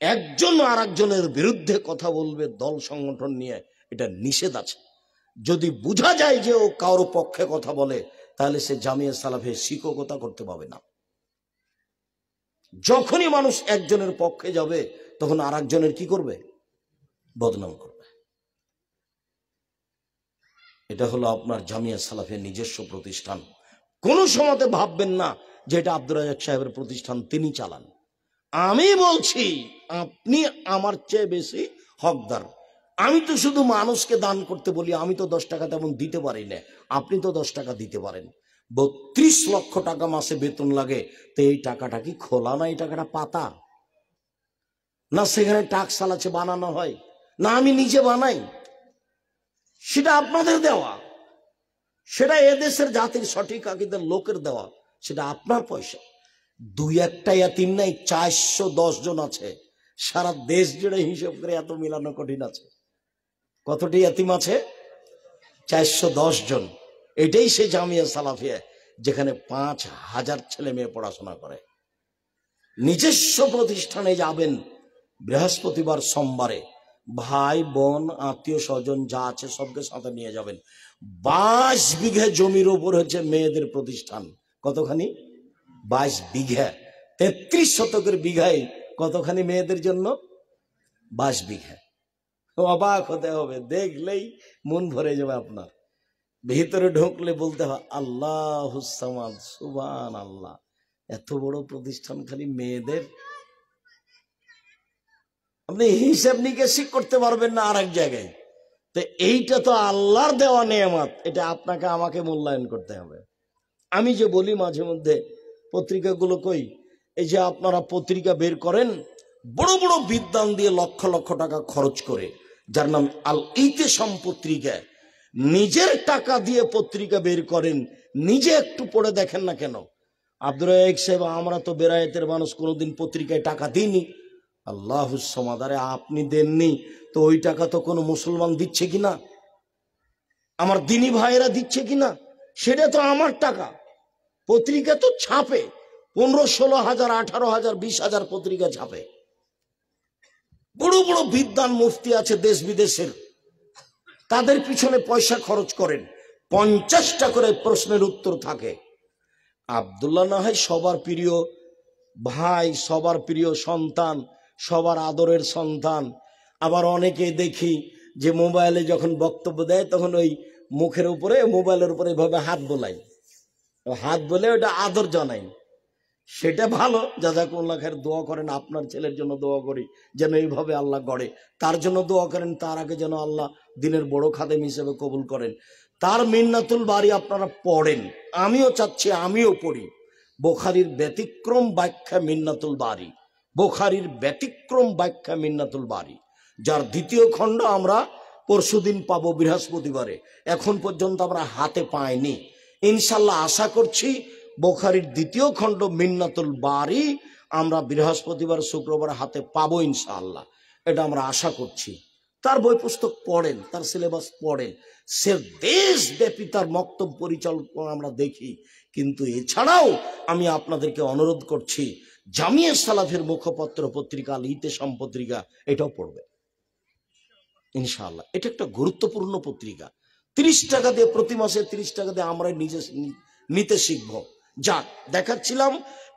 একজন আর একজনের বিরুদ্ধে কথা বলবে দল সংগঠন নিয়ে, এটা নিষেধ আছে। যদি বোঝা যায় যে ও কারো পক্ষে কথা বলে, তাহলে সে জামিয়া সালাফিয়ার শিক্ষকতা করতে পারবে না। যখনই মানুষ একজনের পক্ষে যাবে, তখন আর একজনের কি করবে? বদনাম করবে। এটা হলো আপনার জামিয়া সালাফিয়ার নিজস্ব প্রতিষ্ঠান। কোন সময়তে ভাববেন না যে এটা আব্দুর রাজ্জাক সাহেবের প্রতিষ্ঠান, তিনি চালান। আমি বলছি আপনি আমার চেয়ে বেশি হকদার। আমি তো শুধু মানুষকে দান করতে বলি, আমি তো 10 টাকা তেমন দিতে পারি না। আপনি তো 10 টাকা দিতে পারেন। 32 লক্ষ টাকা মাসে বেতন লাগে, তো এই টাকাটা কি খোলা না? এই টাকাটা পাতা না? সেখানে টাক্স চালাচ্ছে, বানানো হয় না? আমি নিজে বানাই? সেটা আপনাদের দেওয়া, সেটা এদেশের জাতির সঠিক আকিদের লোকের দেওয়া, সেটা আপনার পয়সা। 2-1টা ইয়াতিম নাই, 410 জন আছে সারা দেশ জুড়ে। হিসেব করে এত মিলানো কঠিন আছে। কতটি ইয়াতিম আছে? 410 জন। এটাই সে জামিয়া সালাফিয়া যেখানে 5000 ছেলে মেয়ে পড়াশোনা করে। নিজস্ব প্রতিষ্ঠানে যাবেন বৃহস্পতিবার, সোমবারে, ভাই বোন আত্মীয় স্বজন যা আছে সবকে সাথে নিয়ে যাবেন। 22 বিঘা জমির উপর হচ্ছে মেয়েদের প্রতিষ্ঠান। কতখানি? 22 বিঘা। 33 শতকের বিঘায় কতখানি মেয়েদের জন্য? 22 বিঘা। অবাক হতে হবে, দেখলেই মন ভরে যাবে আপনার। ভিতরে ঢুকলে বলতে হয় আল্লাহুস সামাদ, সুবহানাল্লাহ, এত বড় প্রতিষ্ঠান খালি মেয়েদের। আপনি হিসাব নিকেশই করতে পারবেন না আর এক জায়গায়। তো এইটা তো আল্লাহর দেওয়া নেয়ামত, এটা আপনাকে আমাকে মূল্যায়ন করতে হবে। আমি যে বলি মাঝে মধ্যে পত্রিকাগুলো কই, এই যে আপনারা পত্রিকা বের করেন বড় বড় বিদ্যান দিয়ে লক্ষ লক্ষ টাকা খরচ করে, যার নাম আল ইতিসাম পত্রিকা, নিজের টাকা দিয়ে পত্রিকা বের করেন, নিজে একটু পড়ে দেখেন না কেন? আব্দুর রাজ্জাক সাহেব, আমরা তো বেরায়েতের মানুষ, কোনোদিন পত্রিকায় টাকা দিইনি। আল্লাহুস সামাদ, আরে আপনি দেননি তো ওই টাকা তো কোনো মুসলমান দিচ্ছে কিনা, আমার দিনী ভাইয়েরা দিচ্ছে কিনা, সেটা তো আমার টাকা। পত্রিকা তো ছাপে 15-16 হাজার, 18 হাজার, 20 হাজার পত্রিকা ছাপে। বড় বড় বিদ্বান মুফতি আছে দেশ বিদেশের, তাদের পিছনে পয়সা খরচ করেন, 50টা করে প্রশ্নের উত্তর থাকে। আব্দুল্লাহ না হয় সবার প্রিয় ভাই, সবার প্রিয় সন্তান, সবার আদরের সন্তান। আবার অনেকে দেখি যে মোবাইলে যখন বক্তব্য দেয় তখন ওই মুখের উপরে মোবাইলের উপরে এভাবে হাত বোলায়, হাত বলে ওটা আদর জানাই। সেটা ভালো, জাযাকুমুল্লাহ খায়ের, দোয়া করেন। আপনার ছেলের জন্য দোয়া করি যেন এইভাবে আল্লাহ গড়ে, তার জন্য দোয়া করেন, তার আগে যেন আল্লাহ দিনের বড় খাদেম হিসেবে কবুল করেন। তার মিন্নাতুল বারী আপনারা পড়েন, আমিও চাচ্ছি আমিও পড়ি। বুখারীর ব্যতিক্রম ব্যাখ্যা মিন্নাতুল বারী, বুখারীর ব্যতিক্রম ব্যাখ্যা মিন্নাতুল বারী, যার দ্বিতীয় খণ্ড আমরা পরশুদিন পাবো বৃহস্পতিবারে। এখন পর্যন্ত আমরা হাতে পাইনি। ইনশাল্লাহ আশা করছি বুখারীর দ্বিতীয় খণ্ড মিন্নাতুল বারী আমরা বৃহস্পতিবার শুক্রবার হাতে পাবো ইনশাআল্লাহ, এটা আমরা আশা করছি। তার বই পুস্তক পড়েন, তার সিলেবাস পড়েন, সে দেশব্যাপী তার বক্তব্য পরিচালনা আমরা দেখি। কিন্তু এছাড়াও আমি আপনাদেরকে অনুরোধ করছি, জামিয়া সালাফের মুখপত্র পত্রিকা আল ইতেসাম পত্রিকা, এটাও পড়বে ইনশাআল্লাহ। এটা একটা গুরুত্বপূর্ণ পত্রিকা। 30 টাকা দিয়ে প্রতি মাসে 30 টাকা দিয়ে আমরা নিজে নিতে শিখবো। যাক, দেখাচ্ছিলাম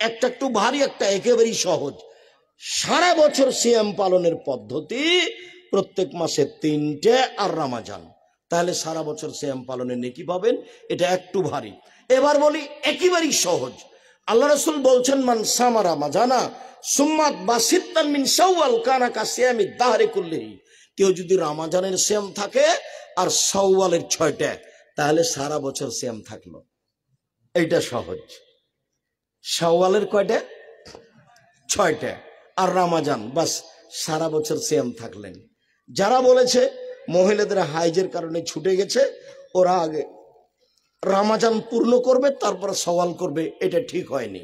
একটা একটু ভারী, একটা একেবারেই সহজ। সারা বছর সিয়াম পালনের পদ্ধতি, প্রত্যেক মাসে 3টে আর রমজান, তাহলে সারা বছর সিয়াম পালনের নেকি পাবেন। এটা একটু ভারী। এবার বলি একেবারেই সহজ। আল্লাহ রাসূল বলছেন, মান সামা রমাজানা সুম্মাত বাসিত্তান মিন শাওয়াল কানা কাসিয়ামি দাহরি কুল্লিহি, কেউ যদি রমজানের সিয়াম থাকে আর শাওয়ালের 6টা, তাহলে সারা বছর সিয়াম থাকলো। এইটা সহজ। শাওয়ালের কয়টা? 6টা, আর রমজান, বাস সারা বছর সিয়াম থাকলেন। যারা বলেছে মহিলাদের হাইজের কারণে ছুটে গেছে, ওরা আগে রমজান পূর্ণ করবে তারপর শাওয়াল করবে, এটা ঠিক হয়নি।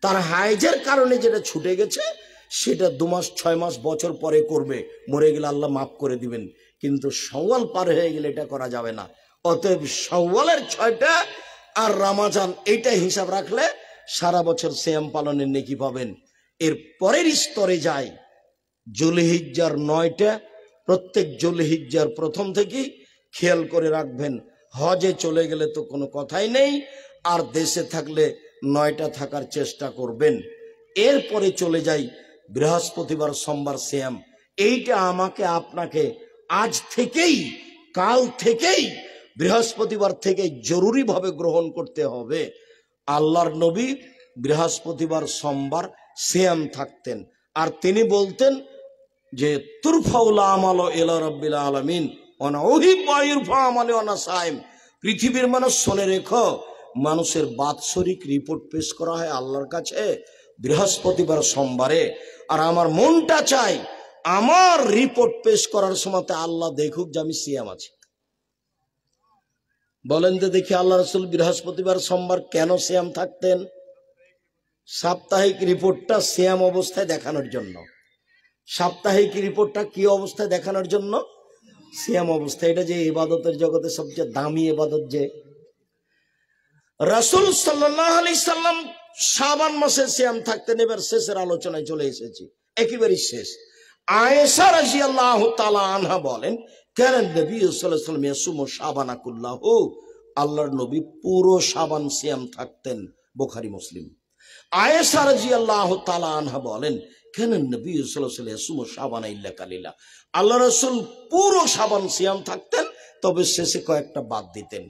তার হাইজের কারণে যেটা ছুটে গেছে সেটা 2 মাস 6 মাস বছর পরে করবে, মরে গেলে আল্লাহ মাফ করে দিবেন। কিন্তু শাওয়াল পার হয়ে গেলে এটা করা যাবে না। অতএব শাওয়ালের 6টা আর রমজান, এইটা হিসাব রাখলে সারা বছর সিয়াম পালনের নেকি পাবেন। এর পরের স্তরে যায় জুলহিজ্জার 9টা, প্রত্যেক জুলহিজ্জার প্রথম থেকেই খেয়াল করে রাখবেন। হজে চলে গেলে তো কোনো কথাই নেই, আর দেশে থাকলে 9টা থাকার চেষ্টা করবেন। এরপরে চলে যাই বৃহস্পতিবার সোমবার সিয়াম। এইটা আমাকে আপনাকে আজ থেকেই, কাল থেকেই, বৃহস্পতিবার থেকে জরুরিভাবে গ্রহণ করতে হবে। আল্লাহর নবী বৃহস্পতিবার সোমবার সিয়াম থাকতেন, আর তিনি বলতেন যে তুরফাউল আমাল ইলা রাব্বিল আলামিন ওয়া উহিব্বু ইরফা আমালি ওয়া সাইম। পৃথিবীর মানুষ শুনে রেখো, মানুষের বাৎসরিক রিপোর্ট পেশ করা হয় আল্লাহর কাছে বৃহস্পতিবার সোমবারে। আর আমার মনটা চাই আমার রিপোর্ট পেশ করার সময় আল্লাহ দেখুক যে আমি সিয়াম আছি। বলেন তো দেখি, আল্লাহ রাসূল বৃহস্পতিবার সোমবার কেন সিয়াম থাকতেন? সাপ্তাহিক রিপোর্টটা সিয়াম অবস্থায় দেখানোর জন্য। সাপ্তাহিক রিপোর্টটা কি অবস্থায় দেখানোর জন্য? সিয়াম অবস্থায়। এটা যে ইবাদতের জগতে সবচেয়ে দামি ইবাদত। যে রাসূল সাল্লাল্লাহু আলাইহি সাল্লাম শাবান মাসে সিয়াম থাকতেন। এবার শেষের আলোচনায় চলে এসেছি, একেবারেই শেষ। আয়েশা রাদিয়াল্লাহু তাআলা আনহা বলেন, কানা নবী সাল্লাল্লাহু আলাইহি ওয়াসাল্লাম ইয়াসুমু শাবানা কুল্লাহু, আল্লাহর নবী পুরো শাবান সিয়াম থাকতেন। বুখারী মুসলিম। আয়েশা রাদিয়াল্লাহু তাআলা আনহা বলেন, কানা নবী সাল্লাল্লাহু আলাইহি ওয়াসাল্লাম ইয়াসুমু শাবানা ইল্লা কালিলা, আল্লাহ রাসূল পুরো শাবান সিয়াম থাকতেন, তবে শেষে কয়েকটা বাদ দিতেন।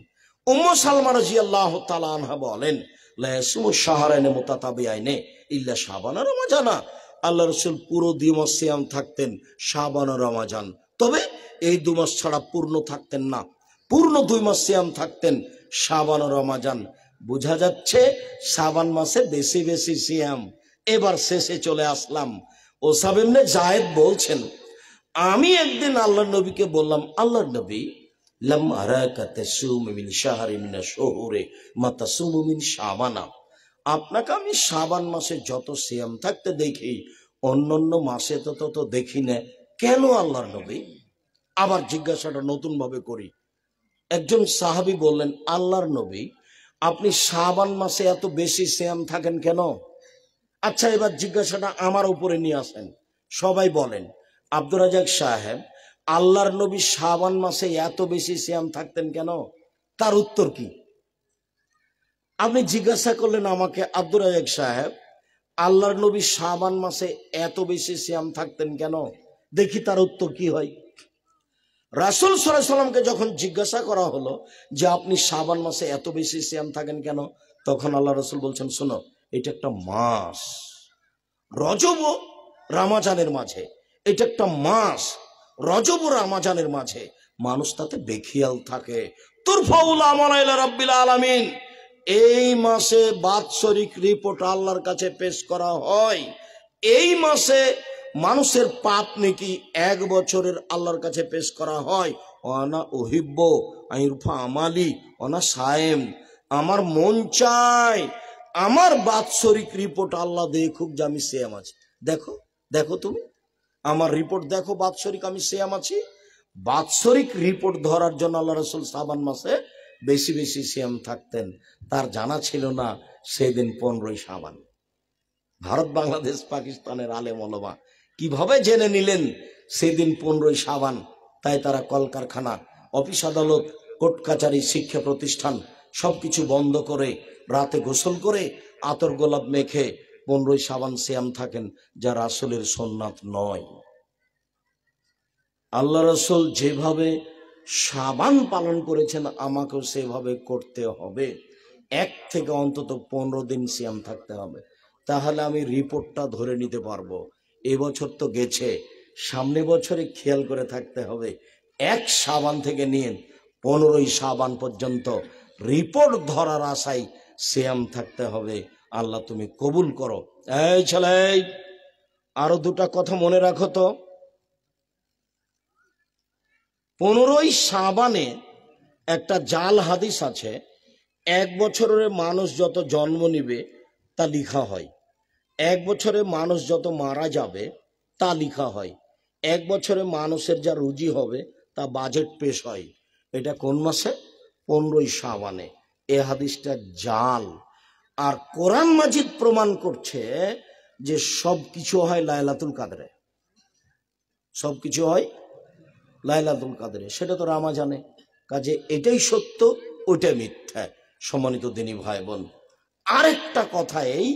উম্মু সালমা রাদিয়াল্লাহু তাআলা আনহা বলেন, লা ইয়াসুমু শাহরাইনি মুতাতাবিআইনি ইল্লা শাবান আর রমাজানা, আল্লাহ রাসূল পুরো 2 মাস সিয়াম থাকতেন, শাবান আর রমাজান। তবে এই 2 মাস ছাড়া পূর্ণ থাকতেন না, পূর্ণ 2 মাস সিয়াম থাকতেন, শাবান আর রমাজান। বোঝা যাচ্ছে শাবান মাসে বেশি বেশি সিয়াম। এবার শেষে চলে আসলাম। ওসাব ইবনে যায়েদ বলছেন, আমি একদিন আল্লাহর নবীকে বললাম, আল্লাহর নবী, লাম আরাকা তাসুমু মিন শাহরি মিন আশ-শুহুরি মা তাসুমু মিন শাবানা, আপনাকে আমি শাবান মাসে যত সিয়াম থাকতে দেখি অন্যান্য মাসে তো তত দেখি না, কেন আল্লাহর নবী? আবার জিজ্ঞাসাটা নতুন ভাবে করি। একজন সাহাবী বললেন, আল্লাহর নবী, আপনি শাবান মাসে এত বেশি সিয়াম থাকেন কেন? আচ্ছা, এবার জিজ্ঞাসাটা আমার উপরে নিয়ে আসেন। সবাই বলেন, আব্দুর রাজ্জাক সাহেব, আল্লাহর নবী শাবান মাসে এত বেশি সিয়াম থাকতেন কেন? তার উত্তর কি? আপনি জিজ্ঞাসা করলেন আমাকে, আব্দুর রাজ্জাক সাহেব, আল্লাহর নবী শাবান মাসে এত বেশি সিয়াম থাকতেন কেন? দেখি তার উত্তর কি হয়। রাসূল সাল্লাল্লাহু আলাইহি সাল্লামকে যখন জিজ্ঞাসা করা হলো যে আপনি শাবান মাসে এত বেশি সিয়াম থাকেন কেন, তখন আল্লাহ রাসূল বলছেন, শোনো, এটা একটা মাস, রজব ও রমজানের মাঝে, এটা একটা মাস, রজব ও রমজানের মাঝে মানুষ তাতে বেখিয়াল থাকে। তুরফাউল আমানা ইলা রাব্বিল আলামিন, এই মাসে বাৎসরিক রিপোর্ট আল্লাহর কাছে পেশ করা হয়। এই মাসে মানুষের পাপ নেকি এক বছরের আল্লাহর কাছে পেশ করা হয়। অনা ওহিব্ব আইরফা আমালি অনা সায়েম, আমার মন চায় আমার বাৎসরিক রিপোর্ট আল্লাহ দেখুক যে আমি সিয়াম আছি। দেখো দেখো তুমি আমার রিপোর্ট দেখো, বাৎসরিক আমি সিয়াম আছি। বাৎসরিক রিপোর্ট ধরার জন্য আল্লাহ রাসূল শাবান মাসে বেশি বেশি সিয়াম থাকতেন। তার জানা ছিল না সেদিন 15ই শাবান। ভারত, বাংলাদেশ, পাকিস্তানের আলেম ওলামা কিভাবে জেনে নিলেন সেদিন 15ই শাবান? তাই তারা কলকারখানা, অফিস আদালত, কোর্ট কাচারি, শিক্ষা প্রতিষ্ঠান সবকিছু বন্ধ করে রাতে গোসল করে আতর গোলাপ মেখে 15ই শাবান সিয়াম থাকেন, যা রাসূলের সুন্নাত নয়। আল্লাহ রাসূল যেভাবে শাবান পালন করেছেন আমাকেও সেভাবে করতে হবে। 1 থেকে অন্তত 15 দিন সিয়াম থাকতে হবে, তাহলে আমি রিপোর্টটা ধরে নিতে পারবো। এবছর তো গেছে, সামনে বছরে খেয়াল করে থাকতে হবে। 1 শাবান থেকে নিয়ে 15ই শাবান পর্যন্ত রিপোর্ট ধরার আশায় সিয়াম থাকতে হবে। আল্লাহ তুমি কবুল করো। এই ছেলে, আরো 2টা কথা মনে রাখো তো। 15ই শাবানে একটা জাল হাদিস আছে, 1 বছরের মানুষ যত জন্ম নিবে তা লিখা হয়, 1 বছরে মানুষ যত মারা যাবে তা লিখা হয়, 1 বছরে মানুষের যা রুজি হবে তা বাজেট পেশ হয়। এটা কোন মাসে? 15ই শাবানে। এ হাদিসটা জাল। আর কোরআন মাজিদ প্রমাণ করছে যে সব কিছু হয় লাইলাতুল কাদরে, সব কিছু হয় লাইলাতুল কাদরে। সেটা তো রামা জানে, কাজে এটাই সত্য, ওইটাই মিথ্যা। সম্মানিত দিনী ভাই বোন, আরেকটা কথা এই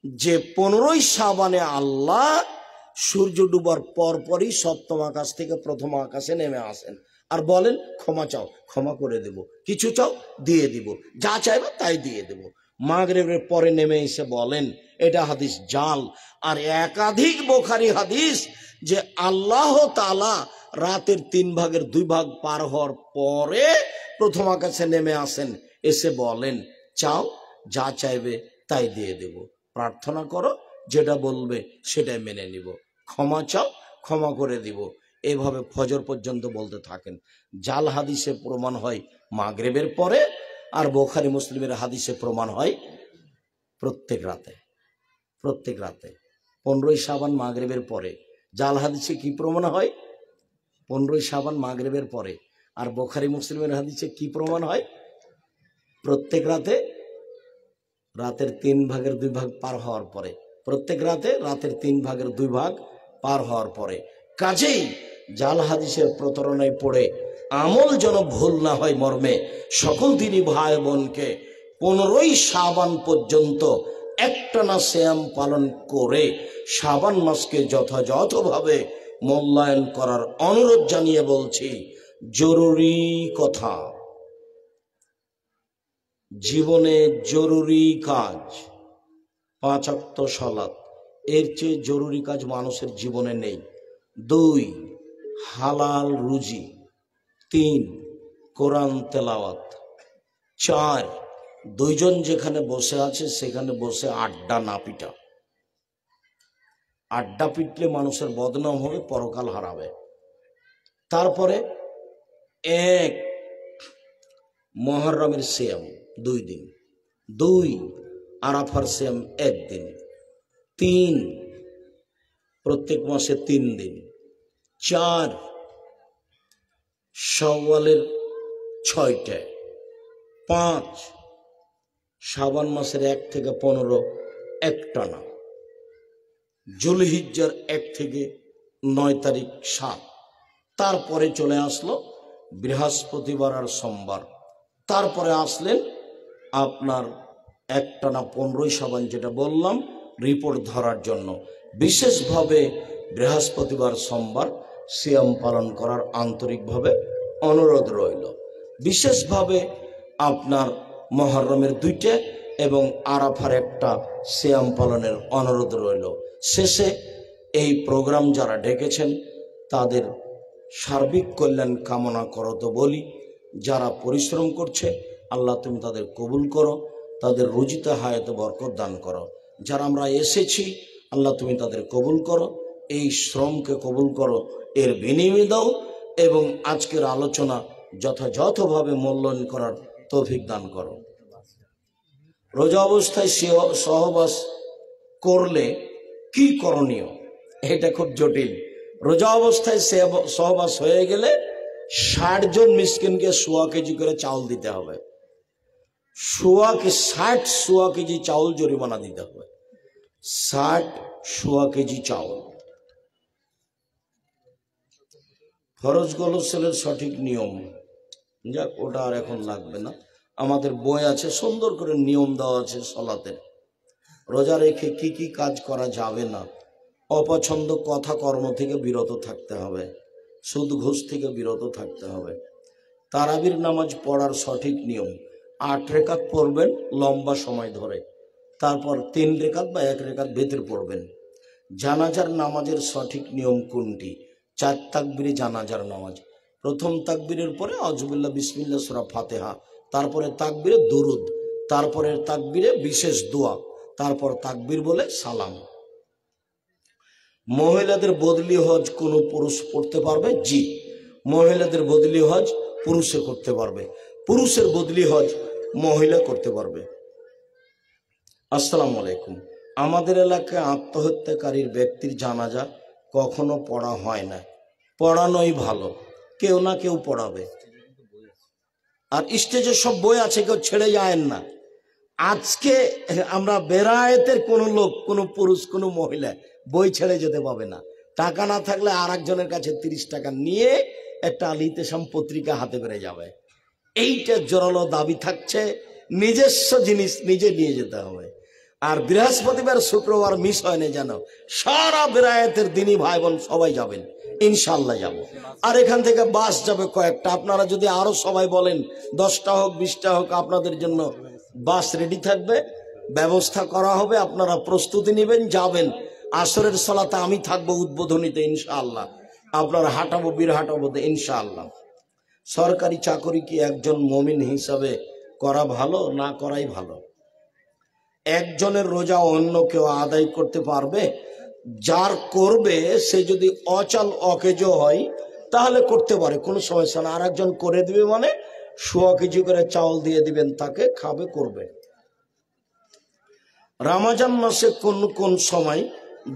যে 15ই শাবানে আল্লাহ সূর্য ডুবার পরপরই 7ম আকাশ থেকে 1ম আকাশে নেমে আসেন আর বলেন ক্ষমা চাও, ক্ষমা করে দেব, কিছু চাও দিয়ে দিব, যা চাইবে তাই দিয়ে দেব। মাগরিবের পরে নেমে এসে বলেন, এটা হাদিস জাল। আর একাধিক বুখারী হাদিস যে আল্লাহ তাআলা রাতের 3 ভাগের 2 ভাগ পার হওয়ার পরে 1ম আকাশে নেমে আসেন, এসে বলেন চাও, যা চাইবে তাই দিয়ে দেব, প্রার্থনা করো, যেটা বলবে সেটাই মেনে নিব, ক্ষমা চাও, ক্ষমা করে দিব। এইভাবে ফজর পর্যন্ত বলতে থাকেন। জাল হাদিসে প্রমাণ হয় মাগরিবের পরে, আর বুখারী মুসলিমের হাদিসে প্রমাণ হয় প্রত্যেক রাতে, প্রত্যেক রাতে। 15ই শাবান মাগরিবের পরে। জাল হাদিসে কি প্রমাণ হয়? 15ই শাবান মাগরিবের পরে। আর বুখারী মুসলিমের হাদিসে কি প্রমাণ হয়? প্রত্যেক রাতে, রাতের 3 ভাগের 2 ভাগ পার হওয়ার পরে। প্রত্যেক রাতে রাতের 3 ভাগের 2 ভাগ পার হওয়ার পরে। কাজেই জাল হাদিসের প্রতারণায় পড়ে আমল যেন ভুল না হয় মর্মে সকল দিনই ভাই বোনকে 15ই শাবান পর্যন্ত একটানা সিয়াম পালন করে শাবান মাসকে যথাযথভাবে মূল্যায়ন করার অনুরোধ জানিয়ে বলছি, জরুরি কথা, জীবনে জরুরি কাজ 5 ওয়াক্ত সালাত, এর চেয়ে জরুরি কাজ মানুষের জীবনে নেই। 2 হালাল রুজি, 3 কোরআন তেলাওয়াত, 4 দুইজন যেখানে বসে আছে সেখানে বসে আড্ডা না পিটা। আড্ডা পিটলে মানুষের বদনাম হবে, পরকাল হারাবে। তারপরে 1 মুহররমের সিয়াম 2 দিন, 2 আরাফার সিয়াম 1 দিন, 3 প্রত্যেক মাসে 3 দিন, 4 শাওয়ালের 6টা, 5 শাবান মাসের 1 থেকে 15 একটানা, জুলহিজ্জার 1 থেকে 9 তারিখ 7, তারপরে চলে আসলো বৃহস্পতিবার আর সোমবার, তারপরে আসলেন আপনার একটানা 15ই শাবান যেটা বললাম, রিপোর্ট ধরার জন্য। বিশেষভাবে বৃহস্পতিবার সোমবার সিয়াম পালন করার আন্তরিকভাবে অনুরোধ রইল। বিশেষভাবে আপনার মহরমের 2টা এবং আরাফার 1টা সিয়াম পালনের অনুরোধ রইল। শেষে এই প্রোগ্রাম যারা ডেকেছেন তাদের সার্বিক কল্যাণ কামনা করো তো বলি। যারা পরিশ্রম করছে আল্লাহ তুমি তাদের কবুল করো, তাদের রুজিতে হায়াতে বরকত দান করো। যারা আমরা এসেছি আল্লাহ তুমি তাদের কবুল করো, এই শ্রমকে কবুল করো, এর বিনিময় দাও এবং আজকের আলোচনা যথাযথভাবে মূল্যায়ন করার তৌফিক দান করো। রোজা অবস্থায় সহবাস করলে কি করণীয়? এটা খুব জটিল। রোজা অবস্থায় সহবাস হয়ে গেলে 60 জন মিসকিনকে 1.25 কেজি করে চাউল দিতে হবে। 60 কেজি চাউল জরিমানা দিতে হবে। 60 কেজি চাউল। ফরজ গোসলের সঠিক নিয়ম, যাক ওটা আর এখন লাগবে না, আমাদের বই আছে, সুন্দর করে নিয়ম দেওয়া আছে সলাতের। রোজা রেখে কি কি কাজ করা যাবে না? অপছন্দ কথা কর্ম থেকে বিরত থাকতে হবে, সুদ ঘুষ থেকে বিরত থাকতে হবে। তারাবির নামাজ পড়ার সঠিক নিয়ম 8 রেকাত পড়বেন লম্বা সময় ধরে, তারপর 3 রেকাত বা 1 রেকাত ভিতর পড়বেন। জানাজার নামাজের সঠিক নিয়ম কোনটি? 4 তাকবীরে জানাজার নামাজ। প্রথম তাকবীরের পরে আউযুবিল্লাহ বিসমিল্লাহ সূরা ফাতিহা, তারপরে তাকবীরে দুরুদ, তারপরে তাকবীরে বিশেষ দোয়া, তারপর তাকবীর বলে সালাম। মহিলাদের বদলি হজ কোনো পুরুষ পড়তে পারবে? জি, মহিলাদের বদলি হজ পুরুষে করতে পারবে, পুরুষের বদলি হজ মহিলা করতে পারবে। আসসালামু আলাইকুম। আমাদের এলাকায় আত্মহত্যাকারীর ব্যক্তির জানাজা কখনো পড়া হয় না, পড়ানোই ভালো, কেউ না কেউ পড়াবে। আর স্টেজে সব বই আছে, কেউ ছেড়ে যায় না। আজকে আমরা বেরায়েতের কোনো লোক, কোনো পুরুষ, কোনো মহিলা বই ছেড়ে যেতে পাবে না। টাকা না থাকলে আর একজনের কাছে 30 টাকা নিয়ে একটা আল ইতিসাম পত্রিকা হাতে করে যাবে। এইটা জোরালো দাবি থাকছে, নিজস্ব জিনিস নিজে নিয়ে যেতে হবে। আর বৃহস্পতিবার শুক্রবার মিস হয় না যেন, সারা বেরায়েতের দিনই ভাই বোন সবাই যাবেন, ইনশাল্লাহ যাব। আর এখান থেকে বাস যাবে কয়েকটা, আপনারা যদি আরো সবাই বলেন 10টা হোক 20টা হোক, আপনাদের জন্য বাস রেডি থাকবে, ব্যবস্থা করা হবে। আপনারা প্রস্তুতি নেবেন, যাবেন। আসরের সালাতে আমি থাকবো উদ্বোধনীতে ইনশাআল্লাহ, আপনারা হাঁটাবো, বীর হাঁটাবো ইনশাআল্লাহ। সরকারি চাকরি কি একজন মুমিন হিসাবে করা ভালো না করাই ভালো? একজনের রোজা অন্য কেউ আদায় করতে পারবে? যার করবে সে যদি অচাল অকেজ হয় তাহলে করতে পারে, কোনো সমস্যা না। আর একজন করে দিবে মানে 100 কেজি করে চাউল দিয়ে দিবেন, তাকে খাবে, করবে। রমজান মাসে কোন কোন সময়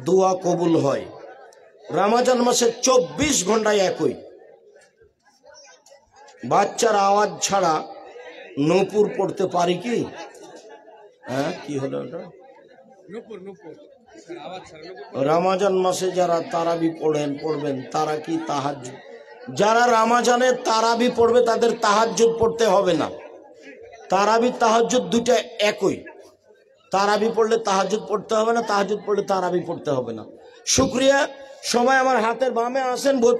দোয়া কবুল হয়? রমজান মাসে 24 ঘন্টায় একই। বাচ্চার আওয়াজ ছাড়া নূপুর পড়তে পারি কি? হ্যাঁ, কি হলো ওটা? রমজান মাসে যারা তারাবি পড়বেন তারা কি তাহাজ্জুদ? যারা রমজানে তারাবি পড়বে তাদের তাহাজ্জুদ পড়তে হবে না। তারাবি তাহাজ্জুদ দুইটা একই। তারাবি পড়লে তাহাজ্জুদ পড়তে হবে না, তাহাজ্জুদ পড়লে তারাবি পড়তে হবে না। শুকরিয়া। সবাই আমার হাতের বামে আসেন, বই